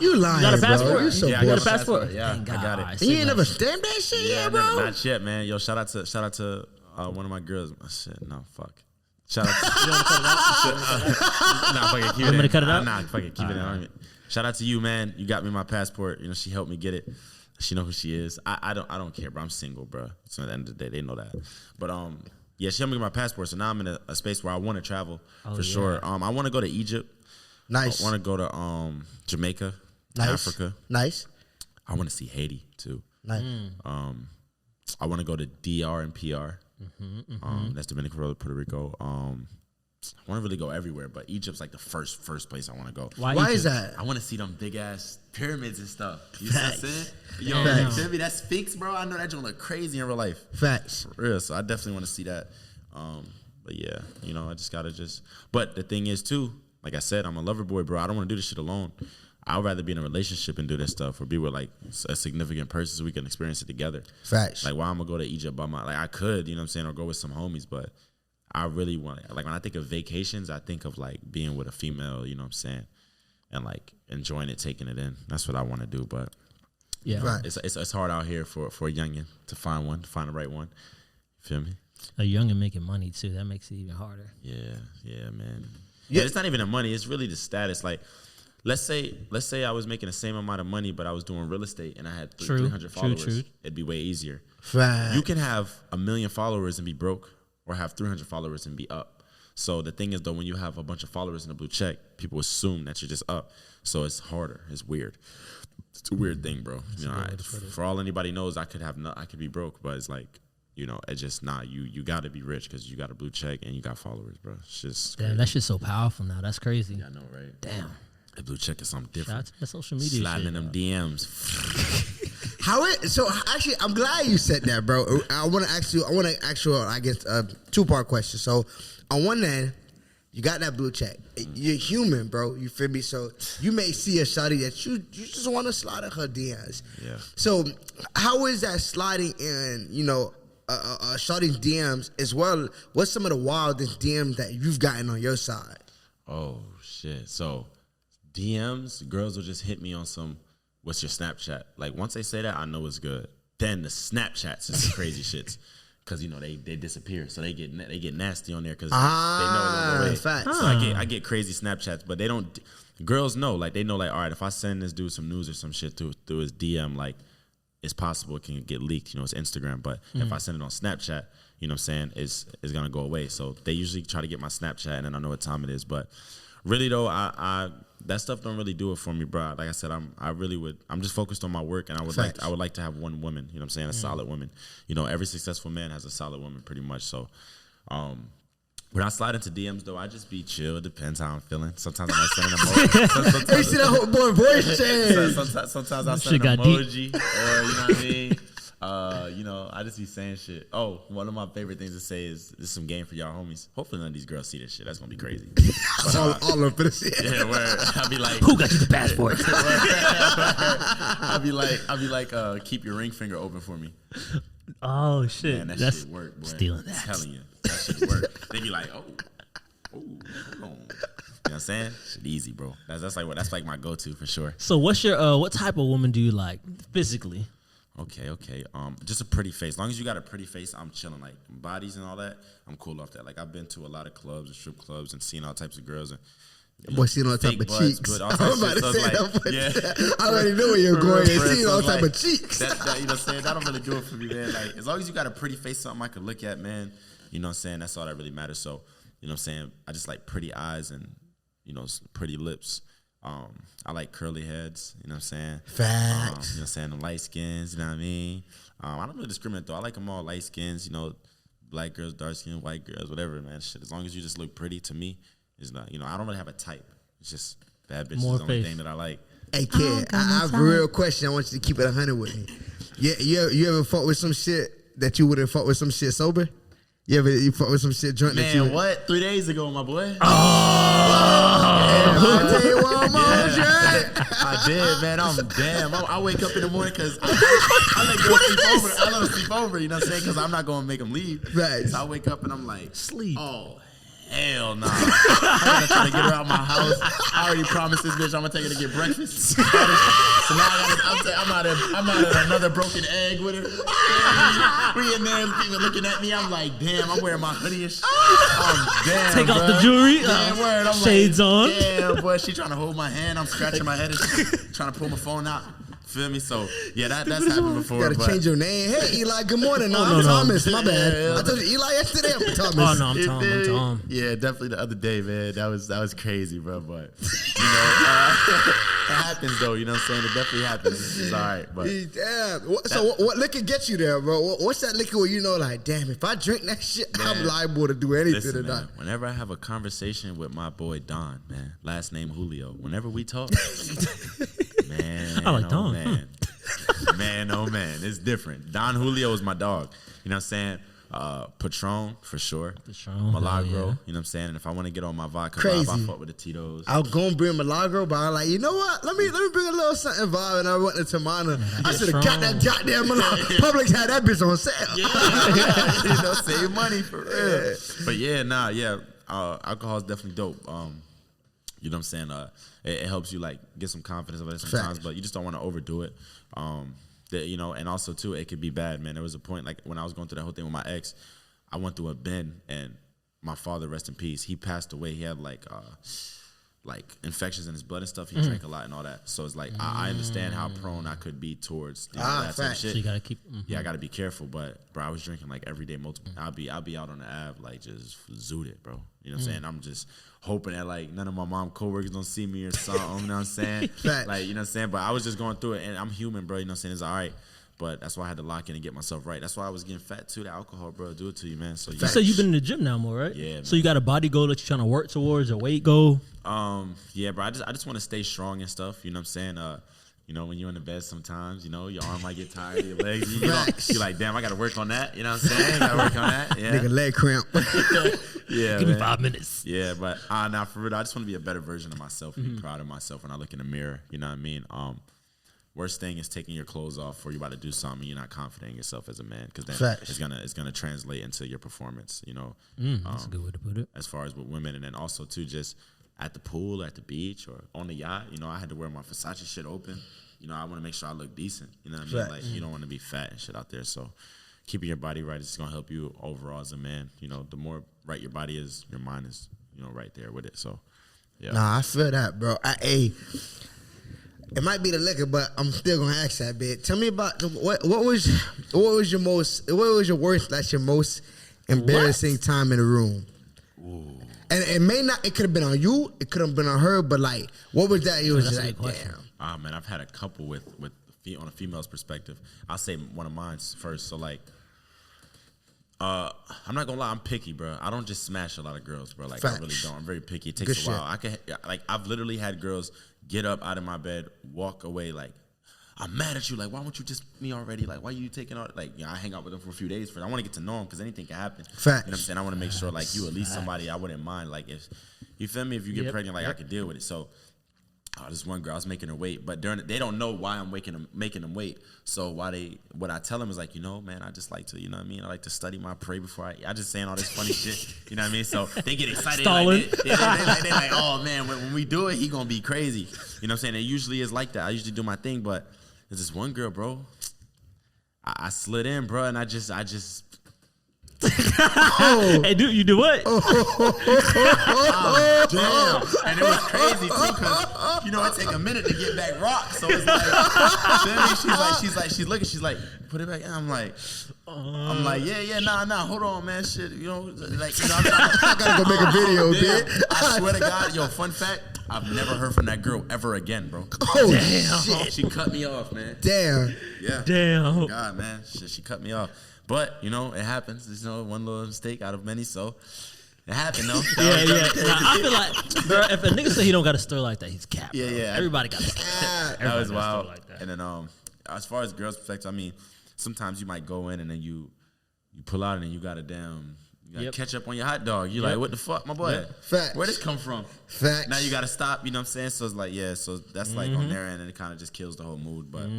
You lying, You got a bro. passport? You so Yeah, I You got got a bullshit. passport? Yeah, Thank I got God. it. You ain't never stamped that shit yet, bro? Not yet, man. Yo, shout out to one of my girls. Oh, shit, no, fuck. Shout out to keep it in. Cut it out? Nah, fuck it, keep it in. Shout out to you, man. You got me my passport. You know, she helped me get it. She know who she is. I don't care, bro. I'm single, bro. So at the end of the day, they know that. But yeah, she helped me get my passport. So now I'm in a space where I want to travel for sure. I want to go to Egypt. Nice. I want to go to Jamaica, Africa. Nice. I want to see Haiti too. Nice. I want to go to DR and PR. That's Dominican Republic, Puerto Rico. I want to really go everywhere, but Egypt's like the first place I want to go. Why is that? I want to see them big ass pyramids and stuff. You see what I'm saying? Yo, Facts. that Sphinx, bro. I know that joint look crazy in real life. Facts. For real. So I definitely want to see that. But yeah, you know, I just gotta But the thing is too, like I said, I'm a lover boy, bro. I don't want to do this shit alone. I'd rather be in a relationship and do this stuff, or be with like a significant person so we can experience it together. Facts. Like, why I'm gonna go to Egypt by I could, you know what I'm saying, or go with some homies, but I really want, like, when I think of vacations, I think of like being with a female, you know what I'm saying, and like enjoying it, taking it in. That's what I want to do, but Yeah. Right. it's hard out here for a youngin to find the right one. You feel me? A youngin making money too. That makes it even harder. Yeah, man. Yeah, it's not even the money. It's really the status. Like, let's say I was making the same amount of money, but I was doing real estate and I had 300 followers. True. It'd be way easier. Facts. You can have 1 million followers and be broke, or have 300 followers and be up. So the thing is, though, when you have a bunch of followers in a blue check, people assume that you're just up. So it's harder. It's weird. It's a weird thing, bro. You know, for all anybody knows, I could be broke, but it's like, you know, it's just not. You got to be rich because you got a blue check and you got followers, bro. It's just Damn, that shit's so powerful now. That's crazy. Yeah, I know, right? Damn. The blue check is something Shout out different. to that social media Sliding shit, in them DMs. So actually, I'm glad you said that, bro. I want to ask you, I guess, a 2-part question. So on one end, you got that blue check. You're human, bro. You feel me? So you may see a shawty that you just want to slide in her DMs. Yeah. So how is that sliding in, you know, shawty's DMs as well? What's some of the wildest DMs that you've gotten on your side? Oh, shit. So DMs, girls will just hit me on some, what's your Snapchat? Like, once they say that, I know it's good. Then the Snapchats is the crazy shits. Because, you know, they disappear. So they get nasty on there because they know it won't go away. Facts. So I get crazy Snapchats, but they don't, girls know. Like, they know, like, all right, if I send this dude some news or some shit through his DM, like, it's possible it can get leaked. You know, it's Instagram. But if I send it on Snapchat, you know what I'm saying, it's going to go away. So they usually try to get my Snapchat, and then I know what time it is. But really, though, I that stuff don't really do it for me, bro. Like I said, I'm just focused on my work, and I would like to have one woman, you know what I'm saying, a solid woman. You know, every successful man has a solid woman pretty much. So when I slide into DMs, though, I just be chill. It depends how I'm feeling. Sometimes I might send an emoji. Hey, see that whole boy voice change. Sometimes I'll send an emoji, or, you know what I mean? You know, I just be saying shit. Oh, one of my favorite things to say is, this is some game for y'all homies. Hopefully none of these girls see this shit. That's gonna be crazy. But, all of this. yeah, where I'll be like, Who got you the passport? I'll be like, keep your ring finger open for me. Oh shit, Man, that that's shit work, boy. stealing I'm that. telling you, that shit work. They be like, hold on. You know what I'm saying? Shit easy, bro. That's like my go-to for sure. So what's your what type of woman do you like physically? Okay. Just a pretty face. As long as you got a pretty face, I'm chilling. Like, bodies and all that, I'm cool off that. Like, I've been to a lot of clubs and strip clubs and seen all types of girls and, you know, Boy, seeing all type fake of butts, cheeks. but all I'm types of about shit. to So say it's that. yeah. I already know where you're going. And seeing all So type like, of cheeks. That, you know what I'm saying? That don't really do it for me, man. Like, as long as you got a pretty face, something I could look at, man, you know what I'm saying? That's all that really matters. So, you know what I'm saying? I just like pretty eyes and, you know, pretty lips. I like curly heads, you know what I'm saying? Facts. You know what I'm saying? The light skins, you know what I mean? I don't really discriminate, though. I like them all light skins, you know, black girls, dark skin, white girls, whatever, man. Shit, as long as you just look pretty, to me, it's not, you know, I don't really have a type. It's just bad bitches is the only thing that I like. Hey, kid, I have a real question. I want you to keep it 100 with me. You ever fought with some shit that you wouldn't fought with some shit sober? You fought with some shit joint that you... Man, what? 3 days ago, my boy. I'll tell you one more, I did, man. I wake up in the morning because I let girls sleep over. I let them sleep over, you know what I'm saying? Because I'm not going to make them leave. Right. So I wake up and I'm like, Sleep. oh, hell no. I gotta try to get her out of my house. I already promised this bitch I'm gonna take her to get breakfast. So now I'm out at another broken egg with her. We in there, people looking at me. I'm like, damn, I'm wearing my hoodie and shit. Damn, Take bro. off the jewelry. Damn, word. I'm Shades like, on. Yeah, boy, she trying to hold my hand. I'm scratching my head and shit, trying to pull my phone out. Feel me? So yeah, that's happened before. You gotta change your name. Hey, Eli. Good morning. No, no, I'm no. Thomas. My bad. I told you Eli yesterday. I'm Thomas. Oh no, I'm Tom. I'm Tom. Yeah, definitely the other day, man. That was crazy, bro. But it happens though. You know what I'm saying? It definitely happens. It's all right. But Damn. So what liquor gets you there, bro? What's that liquor where you know, like, damn, if I drink that shit, Man, I'm liable to do anything listen, tonight. man, whenever I have a conversation with my boy Don, man, last name Julio. Whenever we talk, man, I like oh, Don. man. Man, oh man, it's different. Don Julio is my dog. You know what I'm saying? Patron for sure. Patron, Milagro. yeah. You know what I'm saying? And if I want to get on my vodka Crazy. vibe, I fuck with the Tito's. I was gonna bring Milagro, but I'm like, you know what? Let me bring a little something vibe, and I went to Tamana. I should have got that goddamn Milagro. Publix had that bitch on sale. You know, save money for real. But yeah, alcohol is definitely dope. You know what I'm saying? It helps you like get some confidence about it sometimes, Facts. but you just don't want to overdo it. You know, and also too, it could be bad, man. There was a point like when I was going through that whole thing with my ex, I went through a bend, and my father, rest in peace, he passed away. He had like infections in his blood and stuff. He drank a lot and all that. So it's like I understand how prone I could be towards that type of facts. shit. So you gotta keep. Yeah, I gotta be careful, but bro, I was drinking like every day, multiple. I'll be out on the Ave like just zooted, bro. You know what I'm saying? I'm just hoping that like none of my mom coworkers don't see me or something. You know what I'm saying? Like, you know what I'm saying? But I was just going through it, and I'm human, bro. You know what I'm saying? It's all right. But that's why I had to lock in and get myself right. That's why I was getting fat too. The alcohol, bro, do it to you, man. So You said you've been in the gym now more, right? Yeah, So you got a body goal that you're trying to work towards, a weight goal. Yeah, bro. I just want to stay strong and stuff. You know what I'm saying? You know, when you're in the bed sometimes, you know, your arm might get tired, your legs. You're like, damn, I got to work on that. You know what I'm saying? Got to work on that. Yeah. Nigga leg cramp. Yeah, Give man. me 5 minutes. Yeah, but now for real, I just want to be a better version of myself and be proud of myself when I look in the mirror. You know what I mean? Worst thing is taking your clothes off before you're about to do something and you're not confident in yourself as a man, because then Facts. it's gonna translate into your performance. You know, That's a good way to put it. as far as with women, and then also too just at the pool, at the beach, or on the yacht. You know, I had to wear my Versace shit open. You know, I want to make sure I look decent. You know what I mean? Facts. Like you don't want to be fat and shit out there. So keeping your body right is gonna help you overall as a man. You know, the more right your body is, your mind is, you know, right there with it. So yeah. Nah, I feel that, bro. It might be the liquor, but I'm still gonna ask that bit. Tell me about what was your worst? That's your most embarrassing time in the room. Ooh. And it may not. It could have been on you. It could have been on her. But like, what was that? It was just like, damn. Man, I've had a couple with on a female's perspective. I'll say one of mine first. So like, I'm not gonna lie, I'm picky, bro. I don't just smash a lot of girls, bro. Like Facts. I really don't. I'm very picky. It takes Good a while. I've literally had girls get up out of my bed, walk away like, I'm mad at you. Like, why won't you just me already? Like, why are you taking all? Like, I hang out with them for a few days. I want to get to know them because anything can happen. Facts. You know what I'm saying? I want to make sure like you at least somebody I wouldn't mind. Like if you feel me, if you get pregnant, like I could deal with it. So. This one girl, I was making her wait, but they don't know why I'm making them wait. So what I tell them is like, you know, man, I just like to, you know what I mean? I like to study my pray before I just saying all this funny shit. You know what I mean? So they get excited. Stalling. They're like, oh man, when we do it, he gonna be crazy. You know what I'm saying? It usually is like that. I usually do my thing, but there's this one girl, bro. I slid in, bro, and I just. Hey, dude, you do what? Oh, damn. And it was crazy too, because you know it take a minute to get back rock. So it's like, she's looking, she's like, put it back. And I'm like, yeah, nah, hold on, man, shit, you know, like, you know, I gotta go make a video, bitch. I swear to God, yo, fun fact, I've never heard from that girl ever again, bro. Oh Damn. shit! She cut me off, man. Damn. Yeah. Damn. God, man, she cut me off. But you know, it happens. There's one little mistake out of many, so it happened though. Yeah. Nah, I feel like, bro, if a nigga say he don't got a story like that, he's capped. Yeah, bro. yeah. Everybody got a story. That was Everybody got a wild. story like that. And then as far as girls' perspective, I mean, sometimes you might go in and then you pull out and then you got ketchup on your hot dog. You like, what the fuck, my boy? Facts. Where this come from? Facts. Now you gotta stop. You know what I'm saying? So it's like, yeah. So that's like on their end, and it kind of just kills the whole mood. But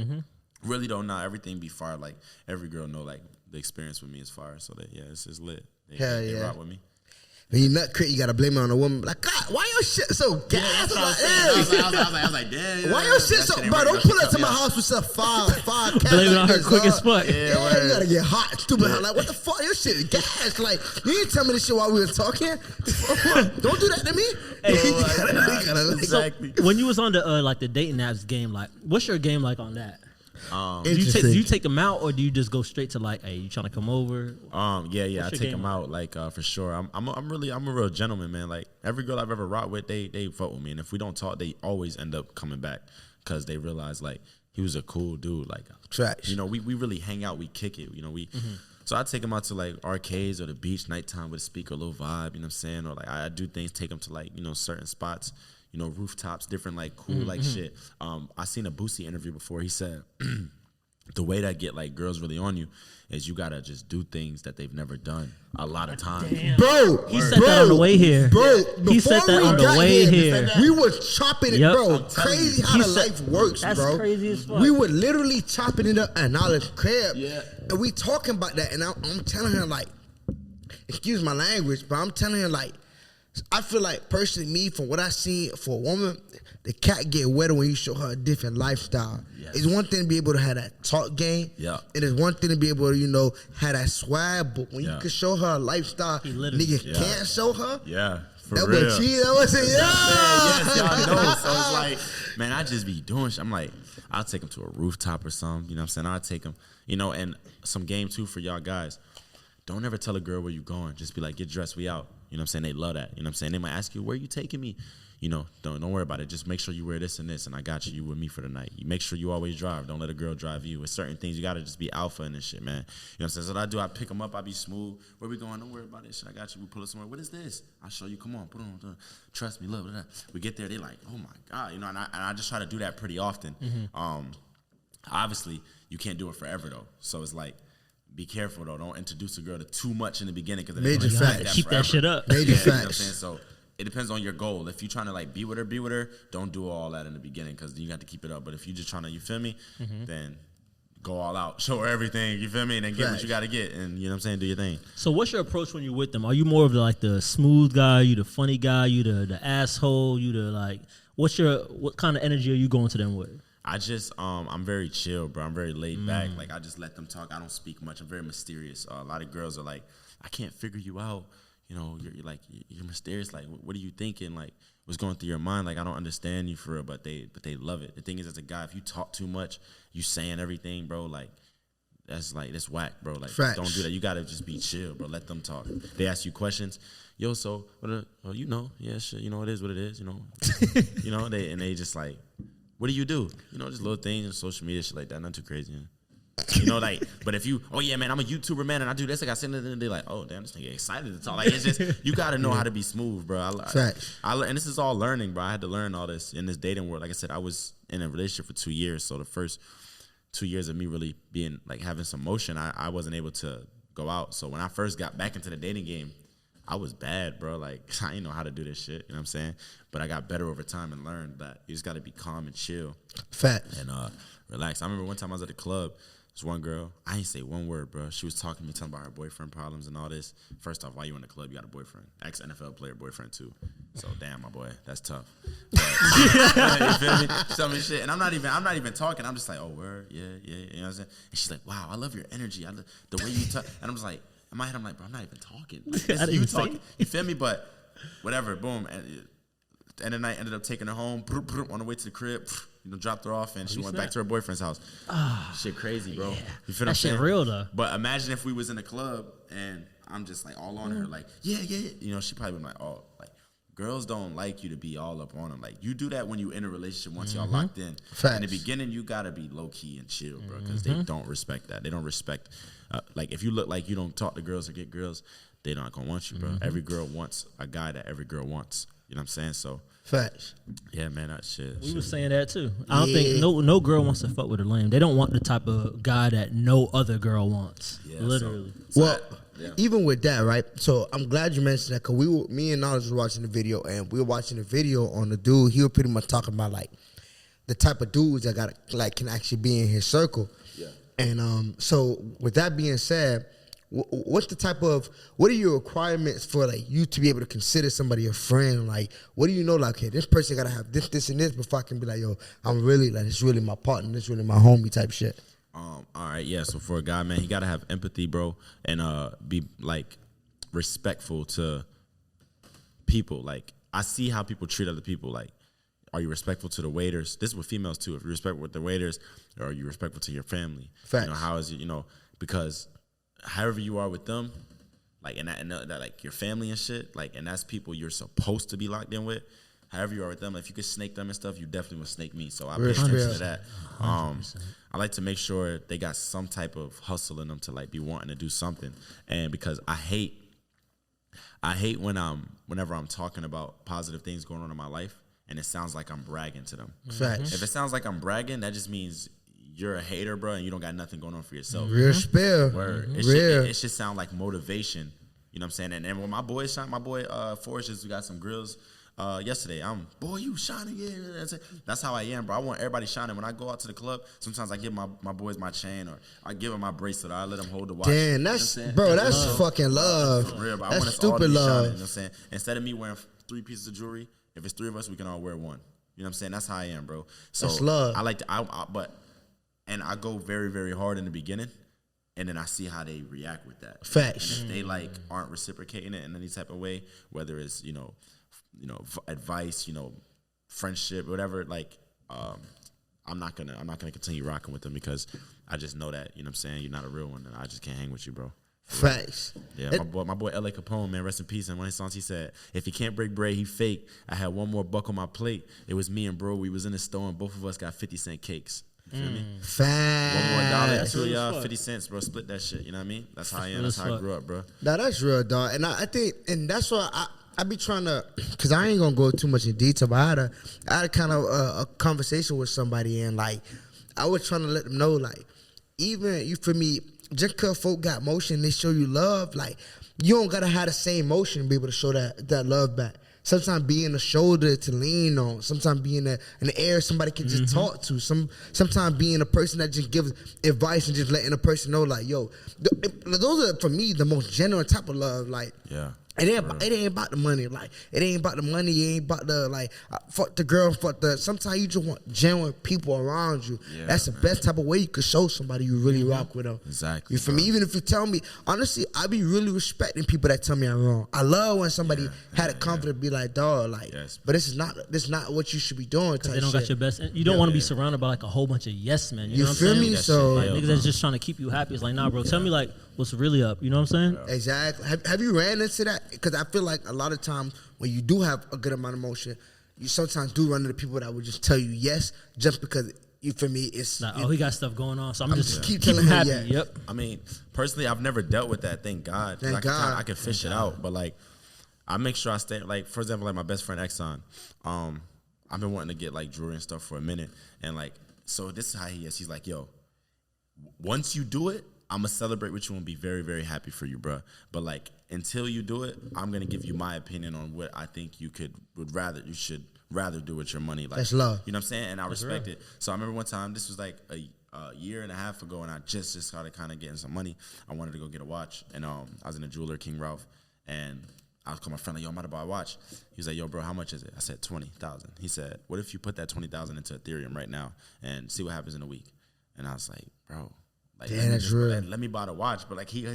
really don't know. Everything be fire. Like every girl know like the experience with me is fire. So that it's lit. They rock with me. when you nut crit, you gotta blame it on the woman. Like, God, why your shit so gas? I was like, damn. Why your shit so? Bro, don't pull up to my house with some five Blame it on her quick as fuck. Yeah, you gotta get hot, stupid. Like, what the fuck? Your shit is gas. Like, you didn't tell me this shit while we were talking. Don't do that to me. Exactly. So when you was on the like the dating apps game, like, what's your game like on that? Do you take them out, or do you just go straight to like, hey, you trying to come over? Yeah, I take them out like for sure. I'm a real gentleman, man. Like every girl I've ever rocked with, they vote with me, and if we don't talk, they always end up coming back because they realize like he was a cool dude. Like, trash. You know, we really hang out, we kick it. You know, So I take them out to like arcades or the beach nighttime with a speaker, a little vibe. You know what I'm saying? Or like I do things, take them to like certain spots. Rooftops, different like cool like shit. I seen a Boosie interview before. He said the way that get like girls really on you is you gotta just do things that they've never done a lot of times. Bro, he said that on the way here. Bro, he said that on the way here. We were chopping it, bro. Crazy how the life works, that's bro. That's crazy as fuck. We were literally chopping it up at Knowledge Crib. Yeah. And we talking about that, and I'm telling her like, excuse my language, but I'm telling her like, I feel like personally, me, from what I see for a woman, the cat get wetter when you show her a different lifestyle. Yes. It's one thing to be able to have that talk game. Yeah. It is one thing to be able to, have that swag, but when you can show her a lifestyle, niggas can't show her. Yeah. For that real. That was it. Yes, y'all know. So it's like, man, I just be doing shit. I'm like, I'll take them to a rooftop or something. You know what I'm saying? I'll take them, and some game too for y'all guys. Don't ever tell a girl where you going. Just be like, get dressed, we out. You know what I'm saying? They love that. You know what I'm saying? They might ask you, where you taking me? Don't worry about it. Just make sure you wear this and this, and I got you. You with me for the night. You make sure you always drive. Don't let a girl drive you. With certain things, you got to just be alpha in this shit, man. You know what I'm saying? So what I do, I pick them up. I be smooth. Where we going? Don't worry about this shit. I got you. We pull it somewhere. What is this? I'll show you. Come on. Put it on. Trust me. Look. We get there. They like, oh, my God. And I just try to do that pretty often. Obviously, you can't do it forever, though. So it's like, be careful though. Don't introduce a girl to too much in the beginning because major facts. Keep that shit up. Major facts. You know what I'm saying? So it depends on your goal. If you're trying to like be with her, don't do all that in the beginning because you got to keep it up. But if you're just trying to, you feel me, then go all out, show her everything. You feel me, and then get what you got to get, and you know what I'm saying, do your thing. So what's your approach when you're with them? Are you more of the smooth guy? You the funny guy? You the asshole? You the like? What kind of energy are you going to them with? I just, I'm very chill, bro. I'm very laid back. Like, I just let them talk. I don't speak much. I'm very mysterious. A lot of girls are like, I can't figure you out. You're mysterious. Like, what are you thinking? Like, what's going through your mind? Like, I don't understand you for real, but they love it. The thing is, as a guy, if you talk too much, you saying everything, bro, like, that's whack, bro. Like, don't do that. You got to just be chill, bro. Let them talk. They ask you questions. Yo, so, yeah, shit, it is what it is, they just like, what do you do? Just little things and social media, shit like that. Not too crazy. But if you, oh yeah, man, I'm a YouTuber, man, and I do this, like I said, and they're like, oh damn, this nigga excited to talk. Like it's just, you got to know how to be smooth, bro. And this is all learning, bro. I had to learn all this in this dating world. Like I said, I was in a relationship for 2 years, so the first 2 years of me really being like having some motion, I wasn't able to go out. So when I first got back into the dating game, I was bad, bro. Like, I didn't know how to do this shit, you know what I'm saying? But I got better over time and learned that you just got to be calm and chill. Facts. And relax. I remember one time I was at the club. This one girl, I ain't say one word, bro. She was talking to me, telling about her boyfriend problems and all this. First off, while you in the club, you got a boyfriend. Ex-NFL player boyfriend, too. So, damn, my boy, that's tough. But, you feel me? She told me shit. And I'm not even talking. I'm just like, oh, word, yeah. You know what I'm saying? And she's like, wow, I love your energy. I love the way you talk. And I'm just like, in my head, I'm like, bro, I'm not even talking. Like, this is you talking. You feel me? But whatever, boom. And at the end of the night, ended up taking her home on the way to the crib. Dropped her off, and she went back to her boyfriend's house. Shit crazy, bro. Yeah. You feel that shit saying? Real, though. But imagine if we was in the club, and I'm just, like, all on her, like, yeah. She probably been like, oh, like, girls don't like you to be all up on them. Like, you do that when you in a relationship once y'all locked in. Facts. In the beginning, you got to be low-key and chill, bro, because they don't respect that. They don't respect, like, if you look like you don't talk to girls or get girls, they not going to want you, bro. Every girl wants a guy that every girl wants. You know what I'm saying? So, facts. Yeah, man, that shit. We was saying that too. I don't think no girl wants to fuck with a lame. They don't want the type of guy that no other girl wants. Yeah, literally. Even with that, right? So I'm glad you mentioned that because me and Knowledge was watching the video, and we were watching the video on the dude. He was pretty much talking about like the type of dudes that can actually be in his circle. Yeah. And so with that being said, what's the type of, what are your requirements for like you to be able to consider somebody a friend? Like, what do you know? Like, hey, this person gotta have this, and this before I can be like, yo, I'm really like, it's really my partner, it's really my homie type shit. All right, yeah. So for a guy, man, he gotta have empathy, bro, and be like respectful to people. Like, I see how people treat other people. Like, are you respectful to the waiters? This is with females too. If you're respectful with the waiters, or are you respectful to your family? Facts. You know, how is it? You know, because however you are with them, like, and that like your family and shit, like, and that's people you're supposed to be locked in with. However you are with them, if you could snake them and stuff, you definitely would snake me. So I pay attention to that. I like to make sure they got some type of hustle in them to like be wanting to do something. And because I hate whenever I'm talking about positive things going on in my life and it sounds like I'm bragging to them. Facts. If it sounds like I'm bragging, that just means you're a hater, bro, and you don't got nothing going on for yourself. Real spill. Word. Real. It should sound like motivation. You know what I'm saying? And when my boy Forrest just got some grills yesterday. Boy, you shining, yeah. That's how I am, bro. I want everybody shining. When I go out to the club, sometimes I give my boys my chain, or I give them my bracelet, or I let them hold the watch. Damn, that's fucking love. For real, bro. I That's want us all to stupid be love. shining, you know what I'm saying? Instead of me wearing 3 pieces of jewelry, if it's 3 of us, we can all wear 1. You know what I'm saying? That's how I am, bro. So That's love. I like to, and I go very, very hard in the beginning, and then I see how they react with that. Facts. And if they like aren't reciprocating it in any type of way, whether it's advice, friendship, whatever, like I'm not gonna continue rocking with them because I just know that, you know what I'm saying, you're not a real one and I just can't hang with you, bro. Facts. Yeah, my boy LA Capone, man, rest in peace. And one of his songs he said, if he can't break bread, he fake. I had one more buck on my plate. It was me and bro, we was in the store and both of us got 50-cent cakes. You feel me? Facts. One more dollar, That's real as fuck. 50 cents, bro. Split that shit. You know what I mean? That's how I am. That's how I grew up, bro. Nah, that's real, dog. And I think, and that's why I be trying to, because I ain't going to go too much in detail, but I had a kind of a conversation with somebody, and, like, I was trying to let them know, like, even, you feel me, just because folk got motion, they show you love, like, you don't got to have the same motion to be able to show that love back. Sometimes being a shoulder to lean on. Sometimes being an air somebody can just talk to. Sometimes being a person that just gives advice and just letting a person know, like, yo, those are, for me, the most genuine type of love. Like, Yeah. It ain't about the money. Like, it ain't about the money. It ain't about the, like, fuck the girl, sometimes you just want genuine people around you. Yeah, that's the best type of way you could show somebody you really rock with them. Exactly. You feel me? Even if you tell me, honestly, I be really respecting people that tell me I'm wrong. I love when somebody had a confidence to be like, dog, like, but this is not what you should be doing. Type They don't shit. got your best. You don't want to be surrounded by like a whole bunch of yes men. You know what I'm feel saying? me? So Like niggas that's just trying to keep you happy. It's like, nah, bro. Tell me like what's really up. You know what I'm saying? exactly. Have you ran into that? Because I feel like a lot of times when you do have a good amount of emotion, you sometimes do run into people that will just tell you yes just because, you feel me, it's Like, oh, he got stuff going on, so I'm just keep keep telling him him happy. yeah. Yep. I mean, personally, I've never dealt with that. Thank God. Thank God. I can fish it out. But, like, I make sure I stay, like, for example, like my best friend Exxon. I've been wanting to get, like, jewelry and stuff for a minute. And, like, so this is how he is. He's like, yo, once you do it, I'm going to celebrate with you and be very, very happy for you, bro. But, like, until you do it, I'm going to give you my opinion on what I think you should rather do with your money. Like, That's love. You know what I'm saying? And I respect it. So I remember one time, this was like a year and a half ago, and I just started kind of getting some money. I wanted to go get a watch, and I was in a jeweler, King Ralph, and I was calling my friend, like, yo, I'm about to buy a watch. He was like, yo, bro, how much is it? I said, $20,000. He said, what if you put that $20,000 into Ethereum right now and see what happens in a week? And I was like, bro, like, Damn, that's real. let me buy the watch. But, like, he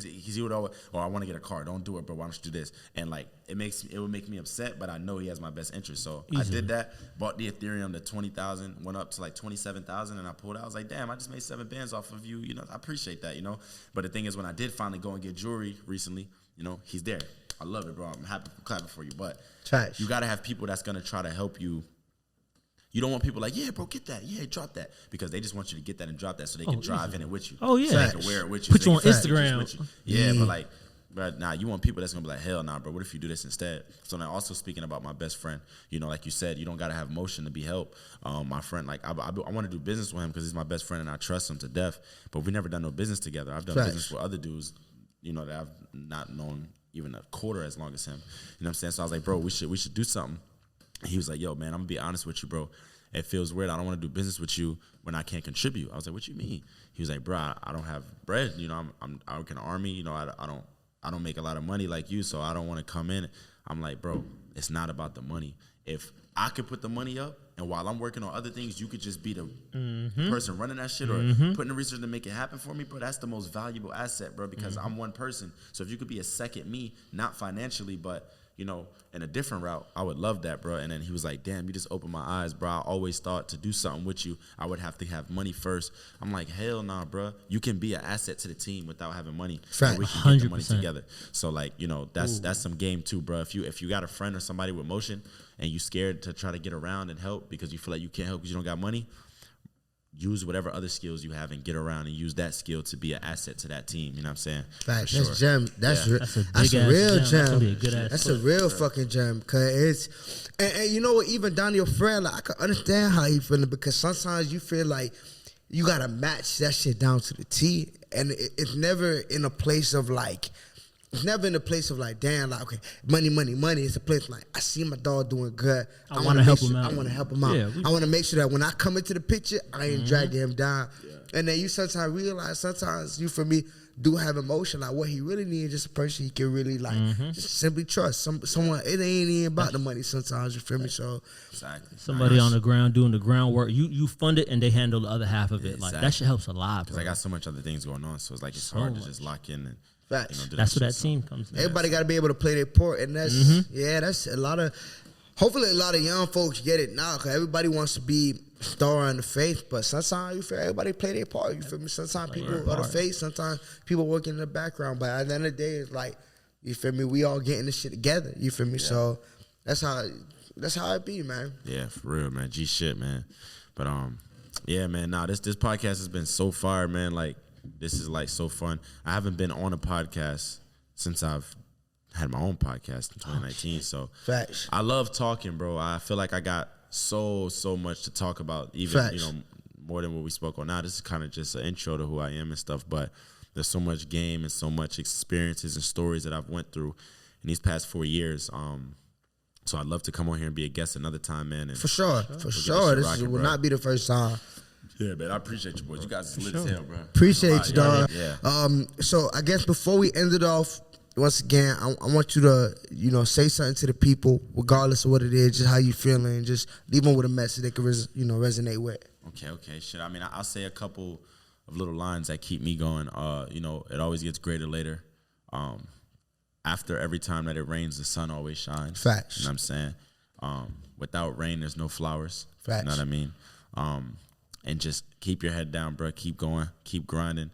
would always, I want to get a car. Don't do it, bro. Why don't you do this? And, like, it would make me upset, but I know he has my best interest. So I did that, bought the Ethereum, the 20,000, went up to like 27,000, and I pulled out. I was like, damn, I just made 7 bands off of you. You know, I appreciate that, you know. But the thing is, when I did finally go and get jewelry recently, you know, he's there. I love it, bro. I'm happy clapping for you. But Trash. you got to have people that's going to try to help you. You don't want people like, yeah, bro, get that. Yeah, drop that. Because they just want you to get that and drop that so they can drive in it with you. Oh, yeah. So they can wear it with you. Put so you they on can take Instagram. pictures with you. Yeah, but like, but nah, you want people that's going to be like, hell nah, bro, what if you do this instead? So now also speaking about my best friend, you know, like you said, you don't got to have motion to be helped. My friend, like, I want to do business with him because he's my best friend and I trust him to death. But we never done no business together. I've done business with other dudes, you know, that I've not known even a quarter as long as him. You know what I'm saying? So I was like, bro, we should do something. He was like, yo, man, I'm going to be honest with you, bro. it feels weird. I don't want to do business with you when I can't contribute. I was like, what you mean? He was like, bro, I don't have bread. You know, I work in the Army. You know, I don't make a lot of money like you, so I don't want to come in. I'm like, bro, it's not about the money. If I could put the money up, and while I'm working on other things, you could just be the person running that shit or putting the research to make it happen for me, bro. That's the most valuable asset, bro, because I'm one person. So if you could be a second me, not financially, but, you know, in a different route, I would love that, bro. And then he was like, damn, you just opened my eyes, bro. I always thought to do something with you, I would have to have money first. I'm like, hell nah, bro. You can be an asset to the team without having money. Fact. We can get the money together. So, like, you know, that's some game too, bro. If you got a friend or somebody with motion and you scared to try to get around and help because you feel like you can't help because you don't got money, use whatever other skills you have and get around and use that skill to be an asset to that team. You know what I'm saying? Facts. Sure. That's gem. That's a real gem. That's a real fucking gem. Cause it's and you know what? Even Daniel Frere, like, I can understand how he feeling because sometimes you feel like you gotta match that shit down to the T, and it's never in a place of like. It's never in a place of like, damn, like, okay, money. It's a place like, I see my dog doing good. I want to help him out. I want to help him out. Yeah, I want to make sure that when I come into the picture, I ain't dragging him down. Yeah. And then you sometimes realize, sometimes you, for me, do have emotion. Like, what he really needs is just a person he can really, like, just simply trust. Someone, it ain't even about the money sometimes, you feel me? So, exactly. Somebody on the ground doing the groundwork. You fund it and they handle the other half of it. Exactly. Like, that shit helps a lot, Because bro. I got so much other things going on, so it's like it's So hard much. to just lock in and facts. do That's where that shit. team comes in. Everybody got to be able to play their part, and that's that's a lot of. Hopefully, a lot of young folks get it now, because everybody wants to be star in the face, but sometimes you feel everybody play their part. You feel me? Sometimes people are the face, sometimes people working in the background, but at the end of the day, it's like, you feel me? We all getting this shit together. You feel me? Yeah. So that's how it be, man. Yeah, for real, man. G shit, man. But yeah, man. Nah, this podcast has been so fire, man. Like, this is like so fun. I haven't been on a podcast since I've had my own podcast in 2019. So facts. I love talking, bro. I feel like I got so much to talk about, even facts. You know, more than what we spoke on now. This is kind of just an intro to who I am and stuff, but there's so much game and so much experiences and stories that I've went through in these past 4 years. So I'd love to come on here and be a guest another time, man. And for sure. This will not be the first time. Yeah, man, I appreciate you, boys. You guys is lit as hell, bro. Appreciate you, dog. Yeah. So I guess before we end it off, once again, I want you to, you know, say something to the people, regardless of what it is, just how you feeling, just leave them with a message they can, resonate with. Okay. Shit, I mean, I'll say a couple of little lines that keep me going. You know, it always gets greater later. After every time that it rains, the sun always shines. Facts. You know what I'm saying? Without rain, there's no flowers. Facts. You know what I mean? And just keep your head down, bro. Keep going. Keep grinding.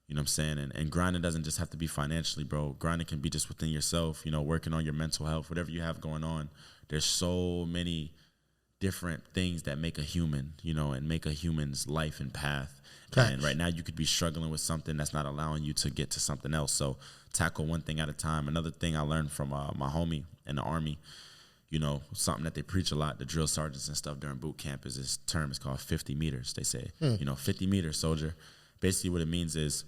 You know what I'm saying? And grinding doesn't just have to be financially, bro. Grinding can be just within yourself, you know, working on your mental health, whatever you have going on. There's so many different things that make a human, you know, and make a human's life and path. Facts. And right now you could be struggling with something that's not allowing you to get to something else. So tackle one thing at a time. Another thing I learned from my homie in the Army, you know, something that they preach a lot, the drill sergeants and stuff during boot camp, is this term is called 50 meters. They say, you know, 50 meters, soldier. Basically what it means is,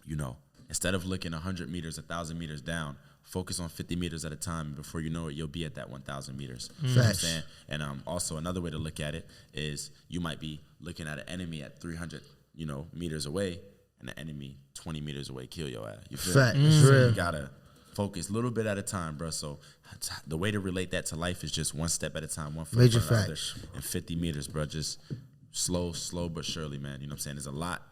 you know, instead of looking 100 meters, 1,000 meters down, focus on 50 meters at a time. And before you know it, you'll be at that 1,000 meters. You know what I'm saying? And also another way to look at it is you might be looking at an enemy at 300, you know, meters away, and the enemy 20 meters away kill your ass. You feel Fact. me? So you gotta focus a little bit at a time, bro. So the way to relate that to life is just one step at a time, one foot in front of the other, and 50 meters, bro. Just slow but surely, man. You know what I'm saying? There's a lot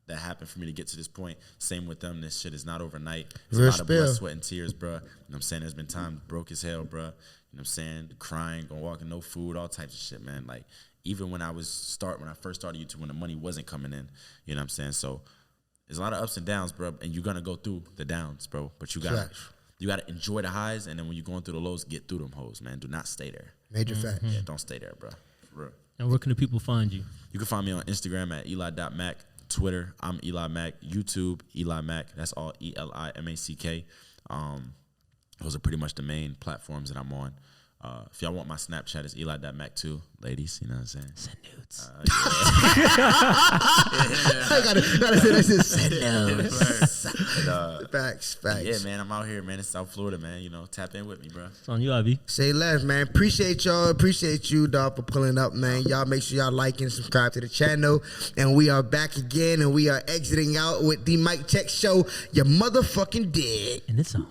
that happened for me to get to this point. Same with them. This shit is not overnight. It's a lot of blood, sweat, and tears, bro. You know what I'm saying? There's been times broke as hell, bro. You know what I'm saying? Crying, going walking, no food, all types of shit, man. Like, even when I first started YouTube, when the money wasn't coming in, you know what I'm saying? So there's a lot of ups and downs, bro, and you're gonna go through the downs, bro. But you gotta enjoy the highs, and then when you're going through the lows, get through them hoes, man. Do not stay there. Major fact. Yeah, don't stay there, bro. For real. And where can the people find you? You can find me on Instagram at eli.mack. Twitter, I'm Eli Mack. YouTube, Eli Mack. That's all ELI MACK. Those are pretty much the main platforms that I'm on. If y'all want my Snapchat, it's ELI.Mac too, ladies. You know what I'm saying? Send nudes. I gotta say that shit. Send nudes. Facts. Yeah, man, I'm out here, man. It's South Florida, man. You know, tap in with me, bro. It's on you, Ivy. Say less, man. Appreciate y'all. Appreciate you, dog, for pulling up, man. Y'all make sure y'all like and subscribe to the channel. And we are back again, and we are exiting out with the Mic Check Show. You motherfucking dig. And it's on.